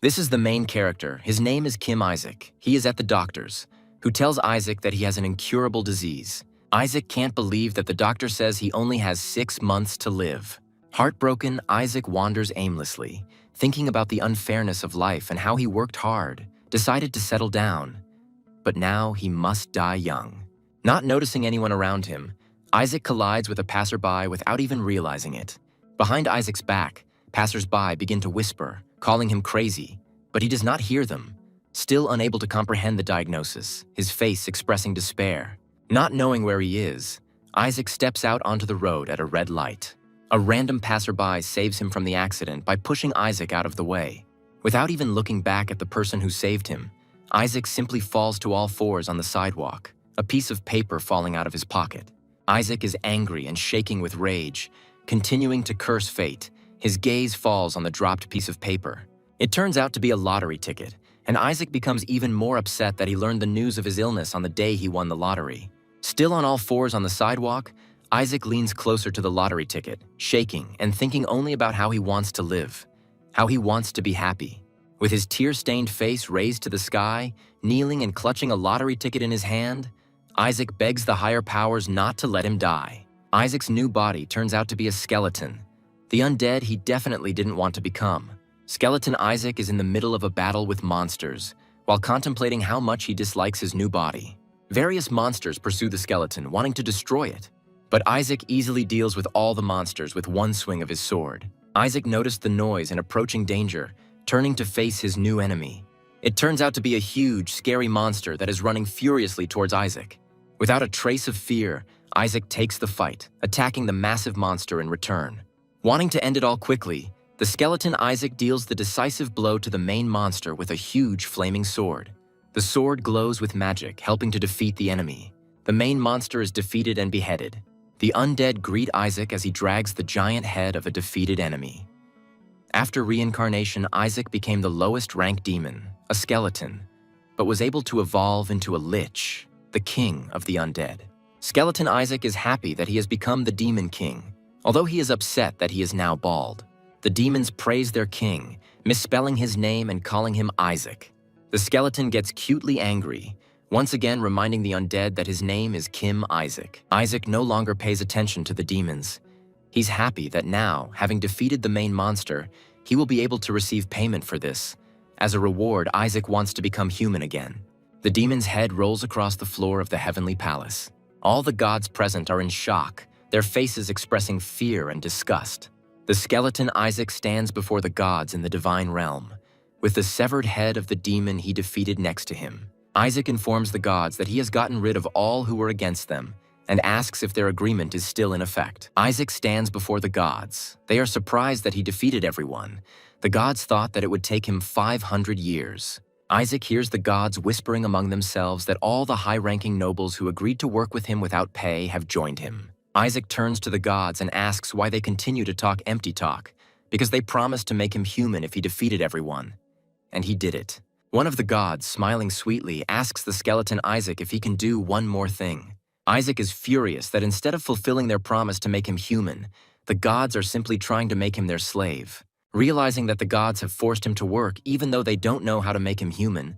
This is the main character. His name is Kim Isaac. He is at the doctor's, who tells Isaac that he has an incurable disease. Isaac can't believe that the doctor says he only has 6 months to live. Heartbroken, Isaac wanders aimlessly, thinking about the unfairness of life and how he worked hard, decided to settle down. But now he must die young. Not noticing anyone around him, Isaac collides with a passerby without even realizing it. Behind Isaac's back, passers-by begin to whisper, calling him crazy, but he does not hear them. Still unable to comprehend the diagnosis, his face expressing despair. Not knowing where he is, Isaac steps out onto the road at a red light. A random passerby saves him from the accident by pushing Isaac out of the way. Without even looking back at the person who saved him, Isaac simply falls to all fours on the sidewalk, a piece of paper falling out of his pocket. Isaac is angry and shaking with rage, continuing to curse fate. His gaze falls on the dropped piece of paper. It turns out to be a lottery ticket, and Isaac becomes even more upset that he learned the news of his illness on the day he won the lottery. Still on all fours on the sidewalk, Isaac leans closer to the lottery ticket, shaking and thinking only about how he wants to live, how he wants to be happy. With his tear-stained face raised to the sky, kneeling and clutching a lottery ticket in his hand, Isaac begs the higher powers not to let him die. Isaac's new body turns out to be a skeleton, the undead he definitely didn't want to become. Skeleton Isaac is in the middle of a battle with monsters, while contemplating how much he dislikes his new body. Various monsters pursue the skeleton, wanting to destroy it. But Isaac easily deals with all the monsters with one swing of his sword. Isaac noticed the noise and approaching danger, turning to face his new enemy. It turns out to be a huge, scary monster that is running furiously towards Isaac. Without a trace of fear, Isaac takes the fight, attacking the massive monster in return. Wanting to end it all quickly, the skeleton Isaac deals the decisive blow to the main monster with a huge flaming sword. The sword glows with magic, helping to defeat the enemy. The main monster is defeated and beheaded. The undead greet Isaac as he drags the giant head of a defeated enemy. After reincarnation, Isaac became the lowest-ranked demon, a skeleton, but was able to evolve into a lich, the king of the undead. Skeleton Isaac is happy that he has become the demon king, although he is upset that he is now bald. The demons praise their king, misspelling his name and calling him Isaac. The skeleton gets cutely angry, once again reminding the undead that his name is Kim Isaac. Isaac no longer pays attention to the demons. He's happy that now, having defeated the main monster, he will be able to receive payment for this. As a reward, Isaac wants to become human again. The demon's head rolls across the floor of the heavenly palace. All the gods present are in shock, their faces expressing fear and disgust. The skeleton Isaac stands before the gods in the divine realm, with the severed head of the demon he defeated next to him. Isaac informs the gods that he has gotten rid of all who were against them, and asks if their agreement is still in effect. Isaac stands before the gods. They are surprised that he defeated everyone. The gods thought that it would take him 500 years. Isaac hears the gods whispering among themselves that all the high-ranking nobles who agreed to work with him without pay have joined him. Isaac turns to the gods and asks why they continue to talk empty talk, because they promised to make him human if he defeated everyone. And he did it. One of the gods, smiling sweetly, asks the skeleton Isaac if he can do one more thing. Isaac is furious that instead of fulfilling their promise to make him human, the gods are simply trying to make him their slave. Realizing that the gods have forced him to work even though they don't know how to make him human,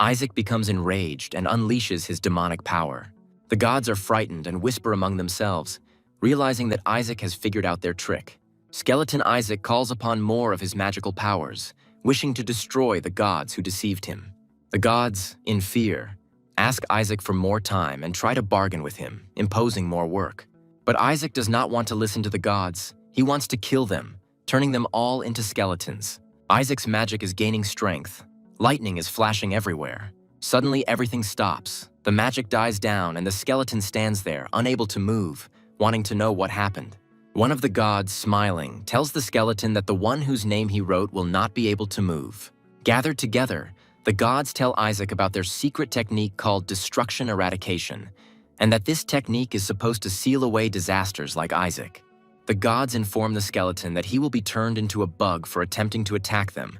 Isaac becomes enraged and unleashes his demonic power. The gods are frightened and whisper among themselves, realizing that Isaac has figured out their trick. Skeleton Isaac calls upon more of his magical powers, wishing to destroy the gods who deceived him. The gods, in fear, ask Isaac for more time and try to bargain with him, imposing more work. But Isaac does not want to listen to the gods. He wants to kill them, turning them all into skeletons. Isaac's magic is gaining strength. Lightning is flashing everywhere. Suddenly, everything stops. The magic dies down and the skeleton stands there, unable to move, wanting to know what happened. One of the gods, smiling, tells the skeleton that the one whose name he wrote will not be able to move. Gathered together, the gods tell Isaac about their secret technique called destruction eradication, and that this technique is supposed to seal away disasters like Isaac. The gods inform the skeleton that he will be turned into a bug for attempting to attack them,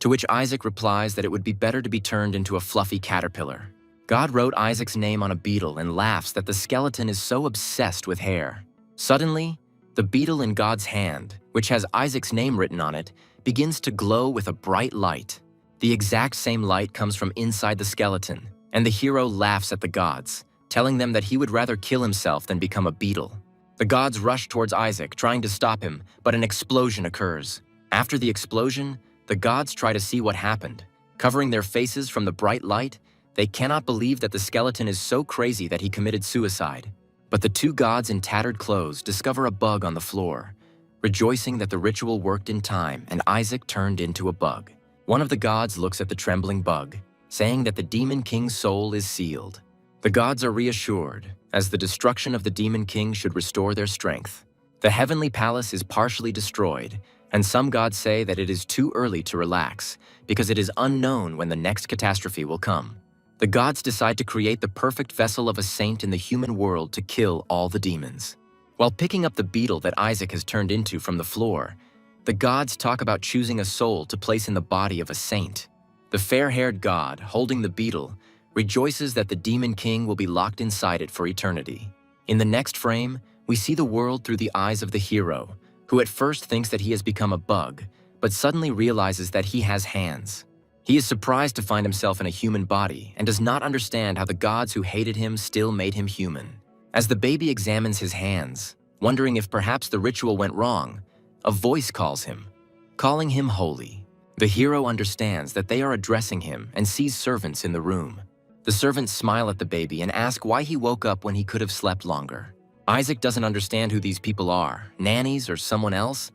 to which Isaac replies that it would be better to be turned into a fluffy caterpillar. God wrote Isaac's name on a beetle and laughs that the skeleton is so obsessed with hair. Suddenly, the beetle in God's hand, which has Isaac's name written on it, begins to glow with a bright light. The exact same light comes from inside the skeleton, and the hero laughs at the gods, telling them that he would rather kill himself than become a beetle. The gods rush towards Isaac, trying to stop him, but an explosion occurs. After the explosion, the gods try to see what happened. Covering their faces from the bright light, they cannot believe that the skeleton is so crazy that he committed suicide. But the two gods in tattered clothes discover a bug on the floor, rejoicing that the ritual worked in time and Isaac turned into a bug. One of the gods looks at the trembling bug, saying that the Demon King's soul is sealed. The gods are reassured, as the destruction of the Demon King should restore their strength. The heavenly palace is partially destroyed, and some gods say that it is too early to relax because it is unknown when the next catastrophe will come. The gods decide to create the perfect vessel of a saint in the human world to kill all the demons. While picking up the beetle that Isaac has turned into from the floor, the gods talk about choosing a soul to place in the body of a saint. The fair-haired god, holding the beetle, rejoices that the Demon King will be locked inside it for eternity. In the next frame, we see the world through the eyes of the hero, who at first thinks that he has become a bug, but suddenly realizes that he has hands. He is surprised to find himself in a human body and does not understand how the gods who hated him still made him human. As the baby examines his hands, wondering if perhaps the ritual went wrong, a voice calls him, calling him holy. The hero understands that they are addressing him and sees servants in the room. The servants smile at the baby and ask why he woke up when he could have slept longer. Isaac doesn't understand who these people are, nannies or someone else.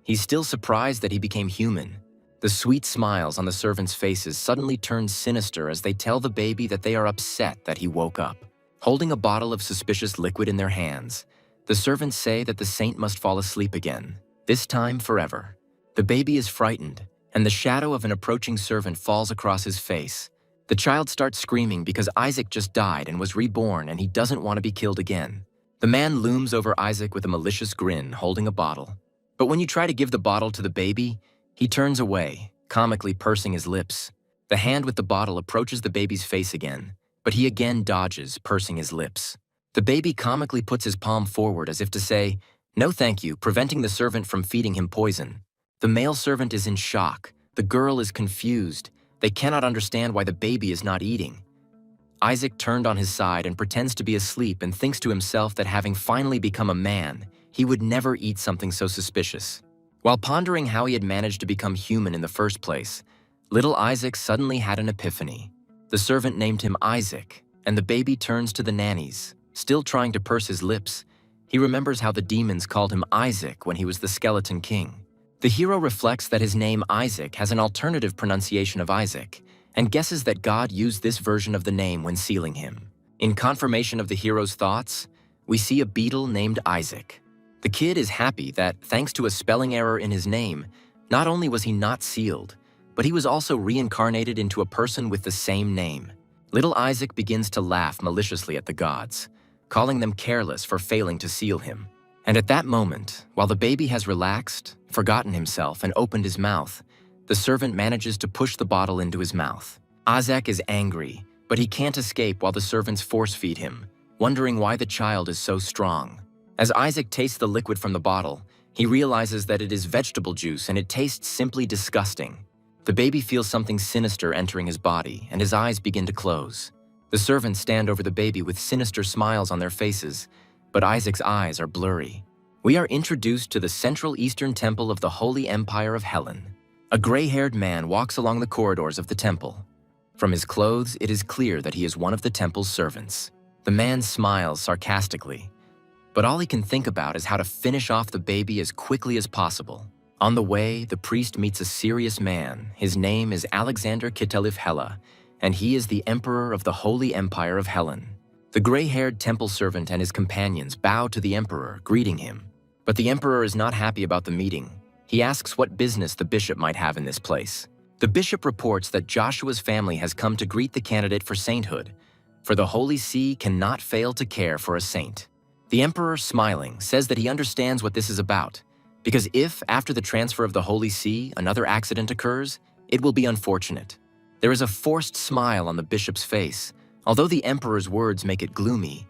He's still surprised that he became human. The sweet smiles on the servants' faces suddenly turn sinister as they tell the baby that they are upset that he woke up. Holding a bottle of suspicious liquid in their hands, the servants say that the saint must fall asleep again, this time forever. The baby is frightened, and the shadow of an approaching servant falls across his face. The child starts screaming because Isaac just died and was reborn and he doesn't want to be killed again. The man looms over Isaac with a malicious grin, holding a bottle. But when you try to give the bottle to the baby, he turns away, comically pursing his lips. The hand with the bottle approaches the baby's face again, but he again dodges, pursing his lips. The baby comically puts his palm forward as if to say, "No thank you," preventing the servant from feeding him poison. The male servant is in shock. The girl is confused. They cannot understand why the baby is not eating. Isaac turned on his side and pretends to be asleep and thinks to himself that having finally become a man, he would never eat something so suspicious. While pondering how he had managed to become human in the first place, little Isaac suddenly had an epiphany. The servant named him Isaac, and the baby turns to the nannies. Still trying to purse his lips, he remembers how the demons called him Isaac when he was the Skeleton King. The hero reflects that his name Isaac has an alternative pronunciation of Isaac, and guesses that God used this version of the name when sealing him. In confirmation of the hero's thoughts, we see a beetle named Isaac. The kid is happy that, thanks to a spelling error in his name, not only was he not sealed, but he was also reincarnated into a person with the same name. Little Isaac begins to laugh maliciously at the gods, calling them careless for failing to seal him. And at that moment, while the baby has relaxed, forgotten himself, and opened his mouth, the servant manages to push the bottle into his mouth. Isaac is angry, but he can't escape while the servants force-feed him, wondering why the child is so strong. As Isaac tastes the liquid from the bottle, he realizes that it is vegetable juice and it tastes simply disgusting. The baby feels something sinister entering his body, and his eyes begin to close. The servants stand over the baby with sinister smiles on their faces, but Isaac's eyes are blurry. We are introduced to the Central Eastern Temple of the Holy Empire of Helen. A gray-haired man walks along the corridors of the temple. From his clothes, it is clear that he is one of the temple's servants. The man smiles sarcastically, but all he can think about is how to finish off the baby as quickly as possible. On the way, the priest meets a serious man. His name is Alexander Kittelif Hela, and he is the emperor of the Holy Empire of Helen. The gray-haired temple servant and his companions bow to the emperor, greeting him. But the emperor is not happy about the meeting. He asks what business the bishop might have in this place. The bishop reports that Joshua's family has come to greet the candidate for sainthood, for the Holy See cannot fail to care for a saint. The emperor, smiling, says that he understands what this is about, because if, after the transfer of the Holy See, another accident occurs, it will be unfortunate. There is a forced smile on the bishop's face, although the emperor's words make it gloomy,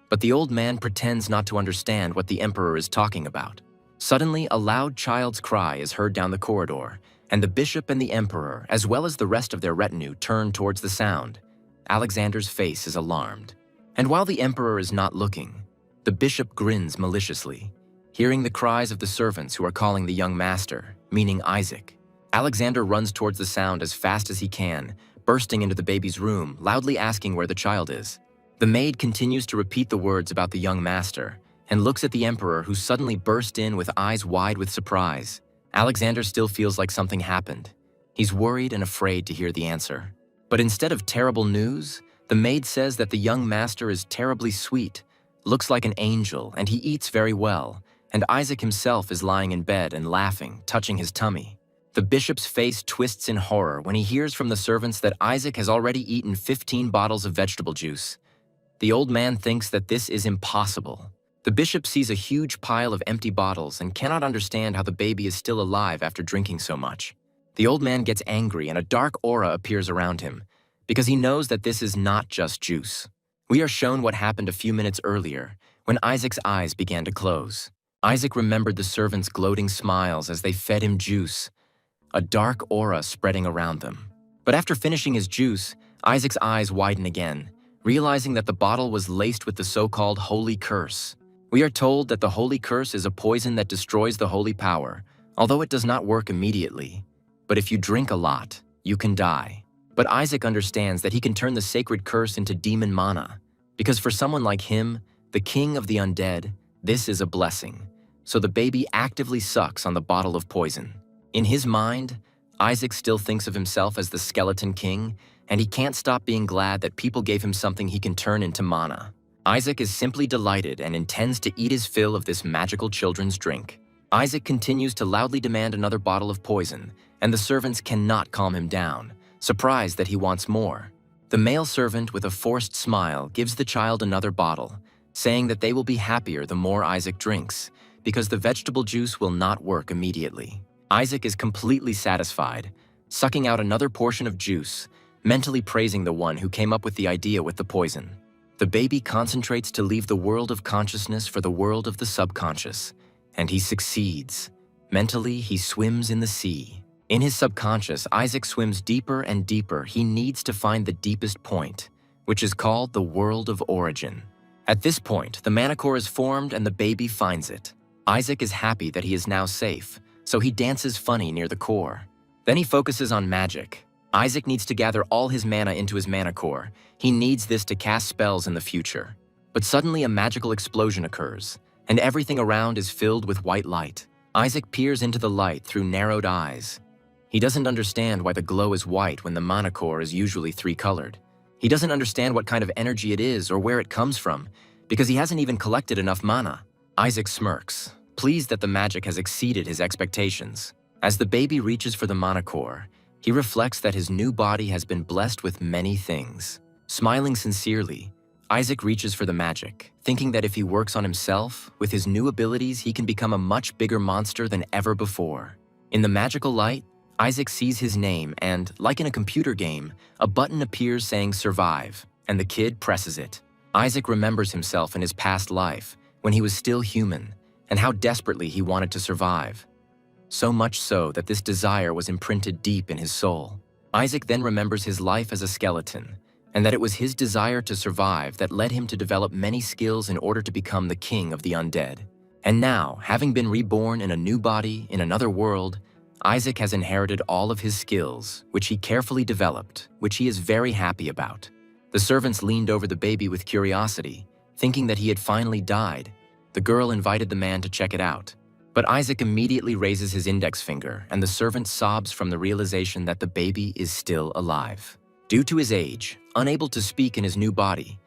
but the old man pretends not to understand what the emperor is talking about. Suddenly, a loud child's cry is heard down the corridor, and the bishop and the emperor, as well as the rest of their retinue, turn towards the sound. Alexander's face is alarmed. And while the emperor is not looking, the bishop grins maliciously, hearing the cries of the servants who are calling the young master, meaning Isaac. Alexander runs towards the sound as fast as he can, bursting into the baby's room, loudly asking where the child is. The maid continues to repeat the words about the young master and looks at the emperor, who suddenly burst in with eyes wide with surprise. Alexander still feels like something happened. He's worried and afraid to hear the answer. But instead of terrible news, the maid says that the young master is terribly sweet, looks like an angel, and he eats very well, and Isaac himself is lying in bed and laughing, touching his tummy. The bishop's face twists in horror when he hears from the servants that Isaac has already eaten 15 bottles of vegetable juice. The old man thinks that this is impossible. The bishop sees a huge pile of empty bottles and cannot understand how the baby is still alive after drinking so much. The old man gets angry and a dark aura appears around him, because he knows that this is not just juice. We are shown what happened a few minutes earlier, when Isaac's eyes began to close. Isaac remembered the servants' gloating smiles as they fed him juice, a dark aura spreading around them. But after finishing his juice, Isaac's eyes widen again, realizing that the bottle was laced with the so-called holy curse. We are told that the holy curse is a poison that destroys the holy power, although it does not work immediately. But if you drink a lot, you can die. But Isaac understands that he can turn the sacred curse into demon mana, because for someone like him, the king of the undead, this is a blessing. So the baby actively sucks on the bottle of poison. In his mind, Isaac still thinks of himself as the skeleton king, and he can't stop being glad that people gave him something he can turn into mana. Isaac is simply delighted and intends to eat his fill of this magical children's drink. Isaac continues to loudly demand another bottle of poison, and the servants cannot calm him down, surprised that he wants more. The male servant, with a forced smile, gives the child another bottle, saying that they will be happier the more Isaac drinks, because the vegetable juice will not work immediately. Isaac is completely satisfied, sucking out another portion of juice, mentally praising the one who came up with the idea with the poison. The baby concentrates to leave the world of consciousness for the world of the subconscious, and he succeeds. Mentally, he swims in the sea. In his subconscious, Isaac swims deeper and deeper. He needs to find the deepest point, which is called the world of origin. At this point, the manicore is formed and the baby finds it. Isaac is happy that he is now safe, so he dances funny near the core. Then he focuses on magic. Isaac needs to gather all his mana into his mana core. He needs this to cast spells in the future. But suddenly a magical explosion occurs, and everything around is filled with white light. Isaac peers into the light through narrowed eyes. He doesn't understand why the glow is white when the mana core is usually three-colored. He doesn't understand what kind of energy it is or where it comes from, because he hasn't even collected enough mana. Isaac smirks, pleased that the magic has exceeded his expectations. As the baby reaches for the mana core, he reflects that his new body has been blessed with many things. Smiling sincerely, Isaac reaches for the magic, thinking that if he works on himself, with his new abilities he can become a much bigger monster than ever before. In the magical light, Isaac sees his name and, like in a computer game, a button appears saying survive, and the kid presses it. Isaac remembers himself in his past life, when he was still human, and how desperately he wanted to survive. So much so that this desire was imprinted deep in his soul. Isaac then remembers his life as a skeleton, and that it was his desire to survive that led him to develop many skills in order to become the king of the undead. And now, having been reborn in a new body, in another world, Isaac has inherited all of his skills, which he carefully developed, which he is very happy about. The servants leaned over the baby with curiosity, thinking that he had finally died. The girl invited the man to check it out. But Isaac immediately raises his index finger, and the servant sobs from the realization that the baby is still alive. Due to his age, unable to speak in his new body,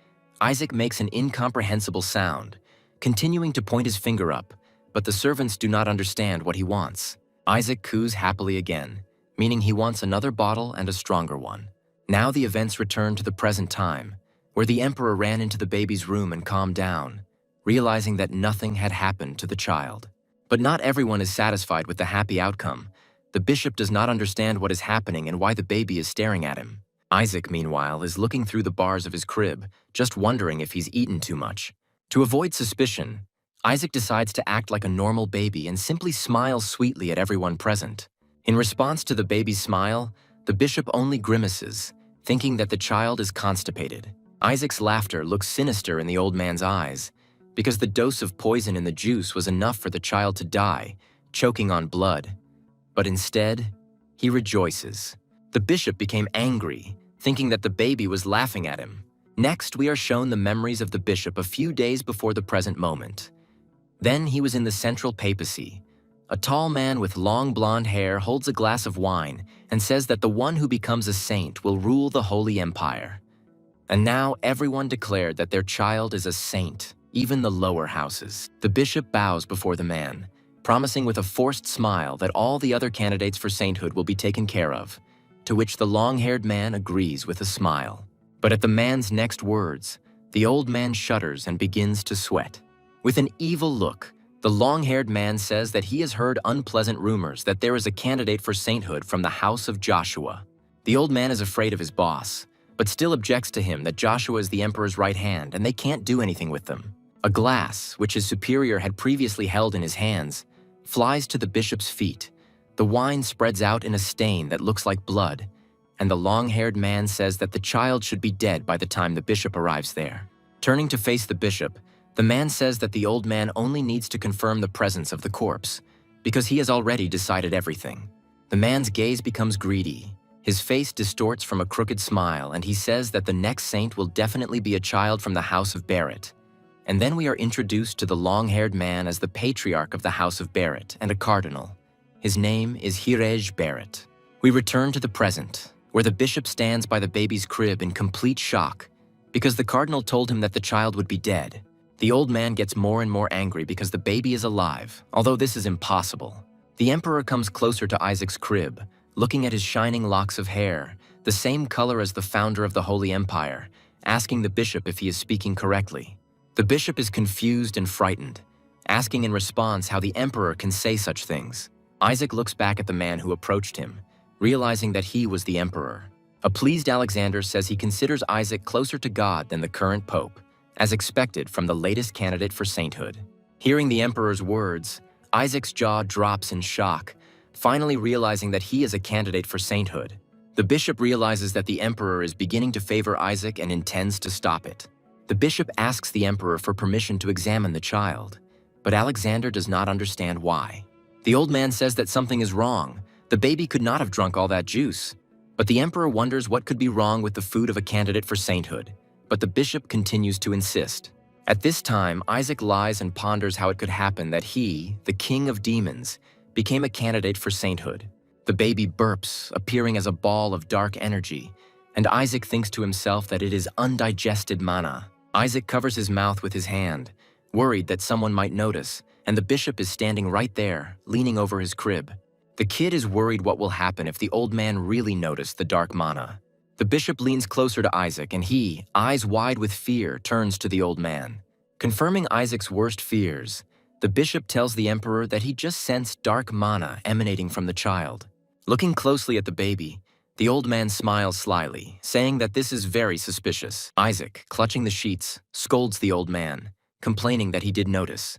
Isaac makes an incomprehensible sound, continuing to point his finger up, but the servants do not understand what he wants. Isaac coos happily again, meaning he wants another bottle and a stronger one. Now the events return to the present time, where the emperor ran into the baby's room and calmed down, realizing that nothing had happened to the child. But not everyone is satisfied with the happy outcome. The bishop does not understand what is happening and why the baby is staring at him. Isaac, meanwhile, is looking through the bars of his crib, just wondering if he's eaten too much. To avoid suspicion, Isaac decides to act like a normal baby and simply smiles sweetly at everyone present. In response to the baby's smile, the bishop only grimaces, thinking that the child is constipated. Isaac's laughter looks sinister in the old man's eyes, because the dose of poison in the juice was enough for the child to die, choking on blood. But instead, he rejoices. The bishop became angry, thinking that the baby was laughing at him. Next, we are shown the memories of the bishop a few days before the present moment. Then he was in the central papacy. A tall man with long blonde hair holds a glass of wine and says that the one who becomes a saint will rule the Holy Empire. And now everyone declared that their child is a saint, even the lower houses. The bishop bows before the man, promising with a forced smile that all the other candidates for sainthood will be taken care of, to which the long-haired man agrees with a smile. But at the man's next words, the old man shudders and begins to sweat. With an evil look, the long-haired man says that he has heard unpleasant rumors that there is a candidate for sainthood from the house of Joshua. The old man is afraid of his boss, but still objects to him that Joshua is the emperor's right hand and they can't do anything with them. A glass, which his superior had previously held in his hands, flies to the bishop's feet. The wine spreads out in a stain that looks like blood, and the long-haired man says that the child should be dead by the time the bishop arrives there. Turning to face the bishop, the man says that the old man only needs to confirm the presence of the corpse, because he has already decided everything. The man's gaze becomes greedy. His face distorts from a crooked smile, and he says that the next saint will definitely be a child from the house of Barrett. And then we are introduced to the long-haired man as the patriarch of the house of Barrett and a cardinal. His name is Hirej Barrett. We return to the present, where the bishop stands by the baby's crib in complete shock, because the cardinal told him that the child would be dead. The old man gets more and more angry because the baby is alive, although this is impossible. The emperor comes closer to Isaac's crib, looking at his shining locks of hair, the same color as the founder of the Holy Empire, asking the bishop if he is speaking correctly. The bishop is confused and frightened, asking in response how the emperor can say such things. Isaac looks back at the man who approached him, realizing that he was the emperor. A pleased Alexander says he considers Isaac closer to God than the current pope, as expected from the latest candidate for sainthood. Hearing the emperor's words, Isaac's jaw drops in shock, finally realizing that he is a candidate for sainthood. The bishop realizes that the emperor is beginning to favor Isaac and intends to stop it. The bishop asks the emperor for permission to examine the child, but Alexander does not understand why. The old man says that something is wrong. The baby could not have drunk all that juice. But the emperor wonders what could be wrong with the food of a candidate for sainthood, but the bishop continues to insist. At this time, Isaac lies and ponders how it could happen that he, the king of demons, became a candidate for sainthood. The baby burps, appearing as a ball of dark energy, and Isaac thinks to himself that it is undigested mana. Isaac covers his mouth with his hand, worried that someone might notice, and the bishop is standing right there, leaning over his crib. The kid is worried what will happen if the old man really noticed the dark mana. The bishop leans closer to Isaac, and he, eyes wide with fear, turns to the old man. Confirming Isaac's worst fears, the bishop tells the emperor that he just sensed dark mana emanating from the child. Looking closely at the baby, the old man smiles slyly, saying that this is very suspicious. Isaac, clutching the sheets, scolds the old man, complaining that he did notice.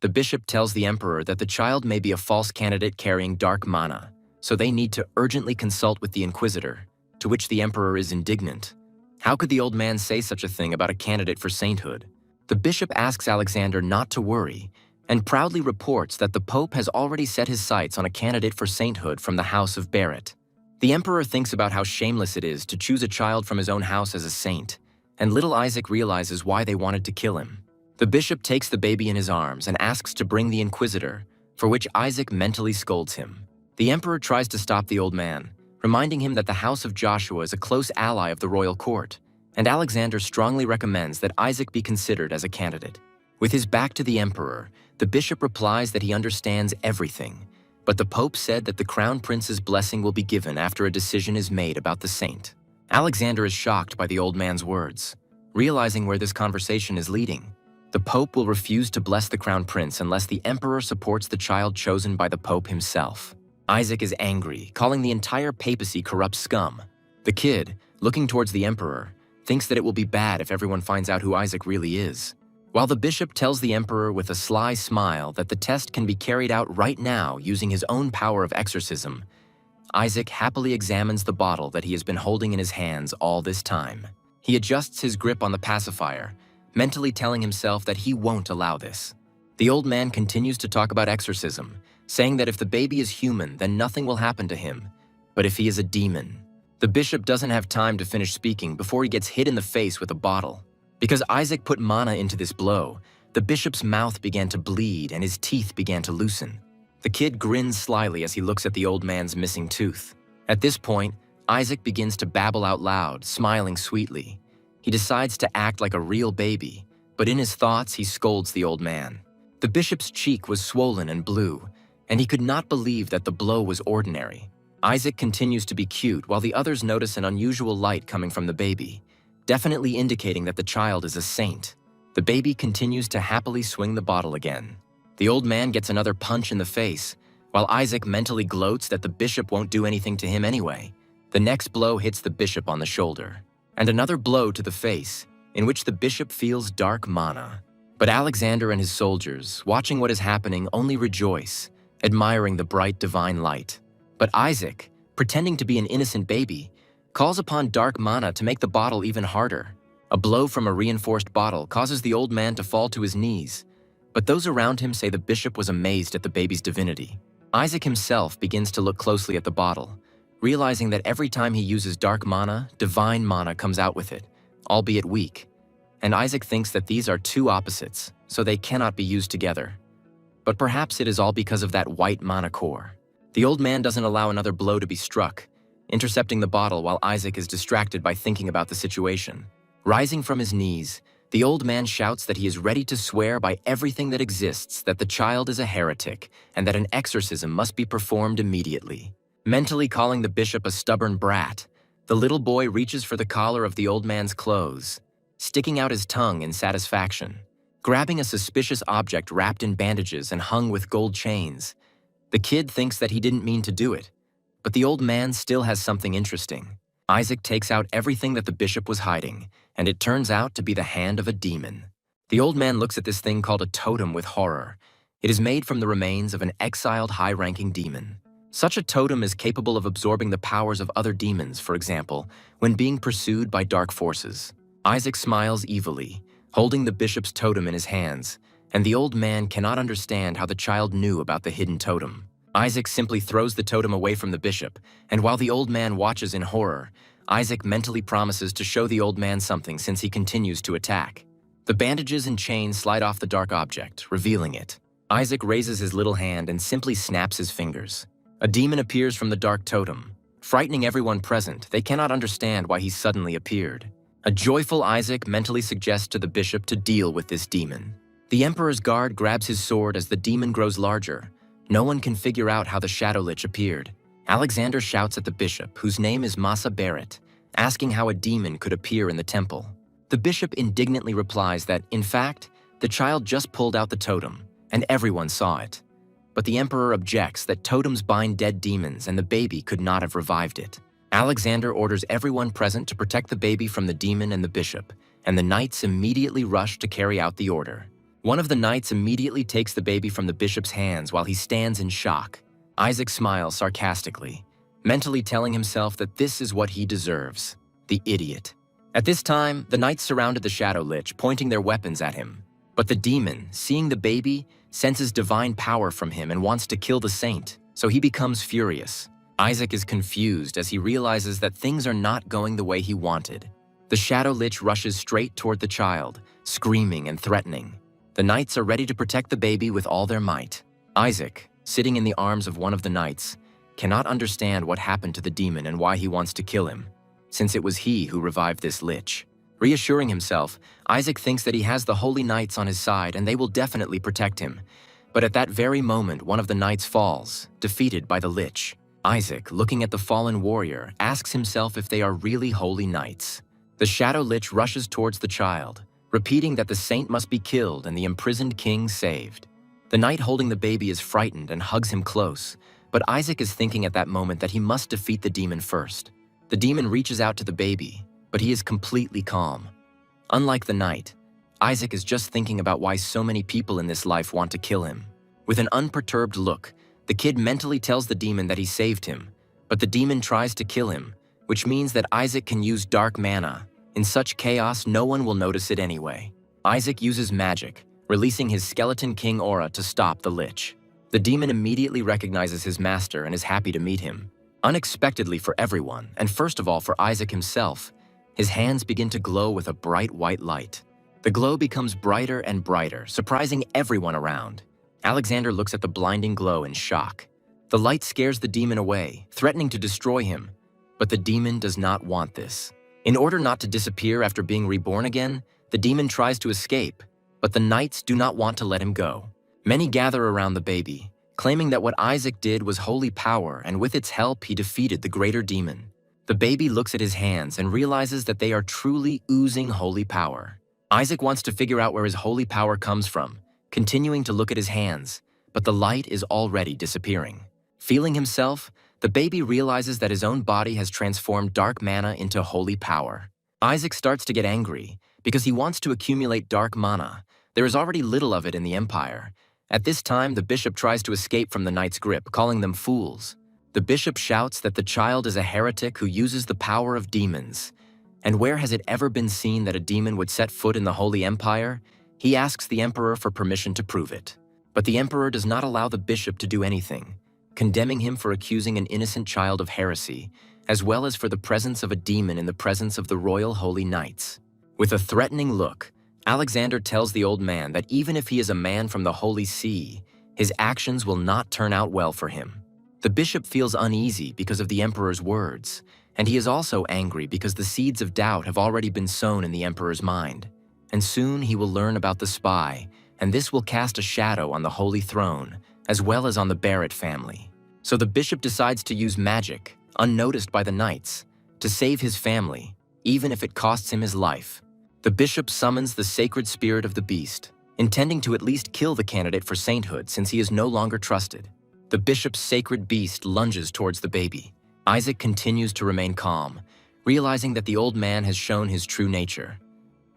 The bishop tells the emperor that the child may be a false candidate carrying dark mana, so they need to urgently consult with the inquisitor, to which the emperor is indignant. How could the old man say such a thing about a candidate for sainthood? The bishop asks Alexander not to worry, and proudly reports that the pope has already set his sights on a candidate for sainthood from the house of Barrett. The emperor thinks about how shameless it is to choose a child from his own house as a saint, and little Isaac realizes why they wanted to kill him. The bishop takes the baby in his arms and asks to bring the inquisitor, for which Isaac mentally scolds him. The emperor tries to stop the old man, reminding him that the house of Joshua is a close ally of the royal court, and Alexander strongly recommends that Isaac be considered as a candidate. With his back to the emperor, the bishop replies that he understands everything, but the pope said that the crown prince's blessing will be given after a decision is made about the saint. Alexander is shocked by the old man's words. Realizing where this conversation is leading, the pope will refuse to bless the crown prince unless the emperor supports the child chosen by the pope himself. Isaac is angry, calling the entire papacy corrupt scum. The kid, looking towards the emperor, thinks that it will be bad if everyone finds out who Isaac really is. While the bishop tells the emperor with a sly smile that the test can be carried out right now using his own power of exorcism, Isaac happily examines the bottle that he has been holding in his hands all this time. He adjusts his grip on the pacifier, mentally telling himself that he won't allow this. The old man continues to talk about exorcism, saying that if the baby is human, then nothing will happen to him. But if he is a demon, the bishop doesn't have time to finish speaking before he gets hit in the face with a bottle. Because Isaac put mana into this blow, the bishop's mouth began to bleed and his teeth began to loosen. The kid grins slyly as he looks at the old man's missing tooth. At this point, Isaac begins to babble out loud, smiling sweetly. He decides to act like a real baby, but in his thoughts he scolds the old man. The bishop's cheek was swollen and blue, and he could not believe that the blow was ordinary. Isaac continues to be cute while the others notice an unusual light coming from the baby, definitely indicating that the child is a saint. The baby continues to happily swing the bottle again. The old man gets another punch in the face, while Isaac mentally gloats that the bishop won't do anything to him anyway. The next blow hits the bishop on the shoulder, and another blow to the face, in which the bishop feels dark mana. But Alexander and his soldiers, watching what is happening, only rejoice, admiring the bright divine light. But Isaac, pretending to be an innocent baby, calls upon dark mana to make the bottle even harder. A blow from a reinforced bottle causes the old man to fall to his knees, but those around him say the bishop was amazed at the baby's divinity. Isaac himself begins to look closely at the bottle, realizing that every time he uses dark mana, divine mana comes out with it, albeit weak. And Isaac thinks that these are two opposites, so they cannot be used together. But perhaps it is all because of that white mana core. The old man doesn't allow another blow to be struck, intercepting the bottle while Isaac is distracted by thinking about the situation. Rising from his knees, the old man shouts that he is ready to swear by everything that exists that the child is a heretic and that an exorcism must be performed immediately. Mentally calling the bishop a stubborn brat, the little boy reaches for the collar of the old man's clothes, sticking out his tongue in satisfaction. Grabbing a suspicious object wrapped in bandages and hung with gold chains, the kid thinks that he didn't mean to do it, but the old man still has something interesting. Isaac takes out everything that the bishop was hiding, and it turns out to be the hand of a demon. The old man looks at this thing called a totem with horror. It is made from the remains of an exiled high-ranking demon. Such a totem is capable of absorbing the powers of other demons, for example, when being pursued by dark forces. Isaac smiles evilly, holding the bishop's totem in his hands, and the old man cannot understand how the child knew about the hidden totem. Isaac simply throws the totem away from the bishop, and while the old man watches in horror, Isaac mentally promises to show the old man something since he continues to attack. The bandages and chains slide off the dark object, revealing it. Isaac raises his little hand and simply snaps his fingers. A demon appears from the dark totem. Frightening everyone present, they cannot understand why he suddenly appeared. A joyful Isaac mentally suggests to the bishop to deal with this demon. The emperor's guard grabs his sword as the demon grows larger. No one can figure out how the Shadow Lich appeared. Alexander shouts at the bishop, whose name is Masa Barrett, asking how a demon could appear in the temple. The bishop indignantly replies that, in fact, the child just pulled out the totem, and everyone saw it. But the emperor objects that totems bind dead demons and the baby could not have revived it. Alexander orders everyone present to protect the baby from the demon and the bishop, and the knights immediately rush to carry out the order. One of the knights immediately takes the baby from the bishop's hands while he stands in shock. Isaac smiles sarcastically, mentally telling himself that this is what he deserves. The idiot. At this time, the knights surrounded the Shadow Lich, pointing their weapons at him. But the demon, seeing the baby, senses divine power from him and wants to kill the saint, so he becomes furious. Isaac is confused as he realizes that things are not going the way he wanted. The Shadow Lich rushes straight toward the child, screaming and threatening. The knights are ready to protect the baby with all their might. Isaac, sitting in the arms of one of the knights, cannot understand what happened to the demon and why he wants to kill him, since it was he who revived this lich. Reassuring himself, Isaac thinks that he has the holy knights on his side and they will definitely protect him. But at that very moment, one of the knights falls, defeated by the lich. Isaac, looking at the fallen warrior, asks himself if they are really holy knights. The Shadow Lich rushes towards the child, repeating that the saint must be killed and the imprisoned king saved. The knight holding the baby is frightened and hugs him close, but Isaac is thinking at that moment that he must defeat the demon first. The demon reaches out to the baby, but he is completely calm. Unlike the knight, Isaac is just thinking about why so many people in this life want to kill him. With an unperturbed look, the kid mentally tells the demon that he saved him, but the demon tries to kill him, which means that Isaac can use dark mana. In such chaos, no one will notice it anyway. Isaac uses magic, releasing his Skeleton King aura to stop the Lich. The demon immediately recognizes his master and is happy to meet him. Unexpectedly for everyone, and first of all for Isaac himself, his hands begin to glow with a bright white light. The glow becomes brighter and brighter, surprising everyone around. Alexander looks at the blinding glow in shock. The light scares the demon away, threatening to destroy him. But the demon does not want this. In order not to disappear after being reborn again, the demon tries to escape, but the knights do not want to let him go. Many gather around the baby, claiming that what Isaac did was holy power, and with its help he defeated the greater demon. The baby looks at his hands and realizes that they are truly oozing holy power. Isaac wants to figure out where his holy power comes from, continuing to look at his hands, but the light is already disappearing. Feeling himself, the baby realizes that his own body has transformed dark mana into holy power. Isaac starts to get angry because he wants to accumulate dark mana. There is already little of it in the Empire. At this time, the bishop tries to escape from the knight's grip, calling them fools. The bishop shouts that the child is a heretic who uses the power of demons. And where has it ever been seen that a demon would set foot in the Holy Empire? He asks the emperor for permission to prove it. But the emperor does not allow the bishop to do anything, condemning him for accusing an innocent child of heresy, as well as for the presence of a demon in the presence of the royal holy knights. With a threatening look, Alexander tells the old man that even if he is a man from the Holy See, his actions will not turn out well for him. The bishop feels uneasy because of the emperor's words, and he is also angry because the seeds of doubt have already been sown in the emperor's mind. And soon he will learn about the spy, and this will cast a shadow on the Holy Throne, as well as on the Barrett family. So the bishop decides to use magic, unnoticed by the knights, to save his family, even if it costs him his life. The bishop summons the sacred spirit of the beast, intending to at least kill the candidate for sainthood since he is no longer trusted. The bishop's sacred beast lunges towards the baby. Isaac continues to remain calm, realizing that the old man has shown his true nature.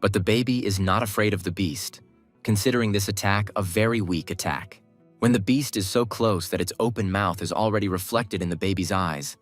But the baby is not afraid of the beast, considering this attack a very weak attack. When the beast is so close that its open mouth is already reflected in the baby's eyes,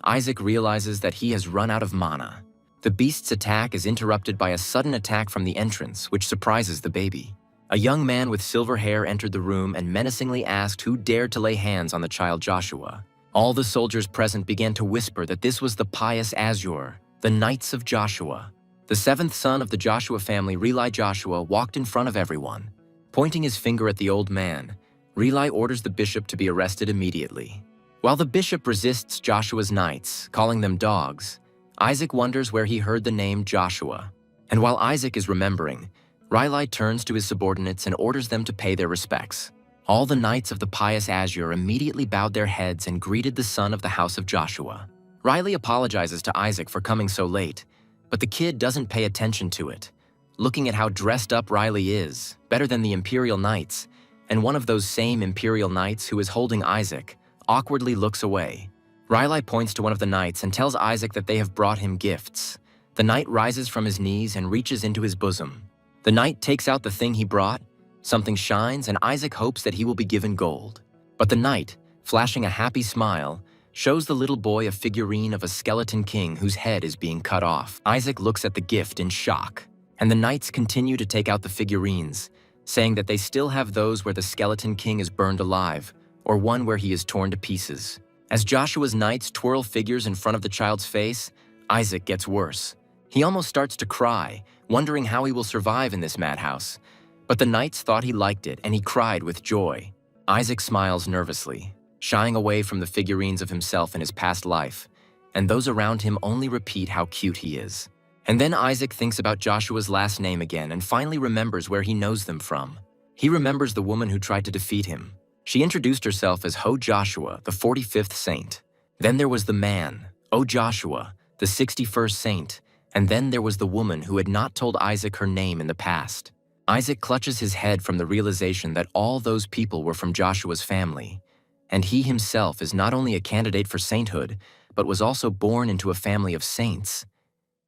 Isaac realizes that he has run out of mana. The beast's attack is interrupted by a sudden attack from the entrance, which surprises the baby. A young man with silver hair entered the room and menacingly asked who dared to lay hands on the child Joshua. All the soldiers present began to whisper that this was the pious Asura, the Knights of Joshua. The seventh son of the Joshua family, Relai Joshua, walked in front of everyone. Pointing his finger at the old man, Relai orders the bishop to be arrested immediately. While the bishop resists Joshua's knights, calling them dogs, Isaac wonders where he heard the name Joshua. And while Isaac is remembering, Relai turns to his subordinates and orders them to pay their respects. All the knights of the pious Asura immediately bowed their heads and greeted the son of the house of Joshua. Riley apologizes to Isaac for coming so late, but the kid doesn't pay attention to it. Looking at how dressed up Riley is, better than the Imperial Knights, and one of those same Imperial Knights who is holding Isaac, awkwardly looks away. Riley points to one of the knights and tells Isaac that they have brought him gifts. The knight rises from his knees and reaches into his bosom. The knight takes out the thing he brought, something shines, and Isaac hopes that he will be given gold. But the knight, flashing a happy smile, shows the little boy a figurine of a skeleton king whose head is being cut off. Isaac looks at the gift in shock, and the knights continue to take out the figurines, saying that they still have those where the skeleton king is burned alive, or one where he is torn to pieces. As Joshua's knights twirl figures in front of the child's face, Isaac gets worse. He almost starts to cry, wondering how he will survive in this madhouse. But the knights thought he liked it, and he cried with joy. Isaac smiles nervously, shying away from the figurines of himself in his past life, and those around him only repeat how cute he is. And then Isaac thinks about Joshua's last name again and finally remembers where he knows them from. He remembers the woman who tried to defeat him. She introduced herself as Ho Joshua, the 45th saint. Then there was the man, O Joshua, the 61st saint, and then there was the woman who had not told Isaac her name in the past. Isaac clutches his head from the realization that all those people were from Joshua's family, and he himself is not only a candidate for sainthood, but was also born into a family of saints.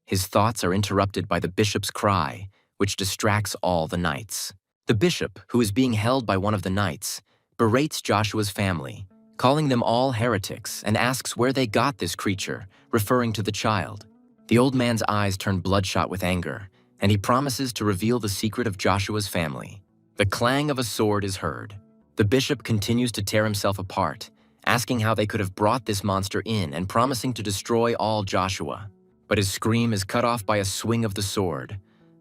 His thoughts are interrupted by the bishop's cry, which distracts all the knights. The bishop, who is being held by one of the knights, berates Joshua's family, calling them all heretics, and asks where they got this creature, referring to the child. The old man's eyes turn bloodshot with anger, and he promises to reveal the secret of Joshua's family. The clang of a sword is heard. The bishop continues to tear himself apart, asking how they could have brought this monster in and promising to destroy all Joshua. But his scream is cut off by a swing of the sword,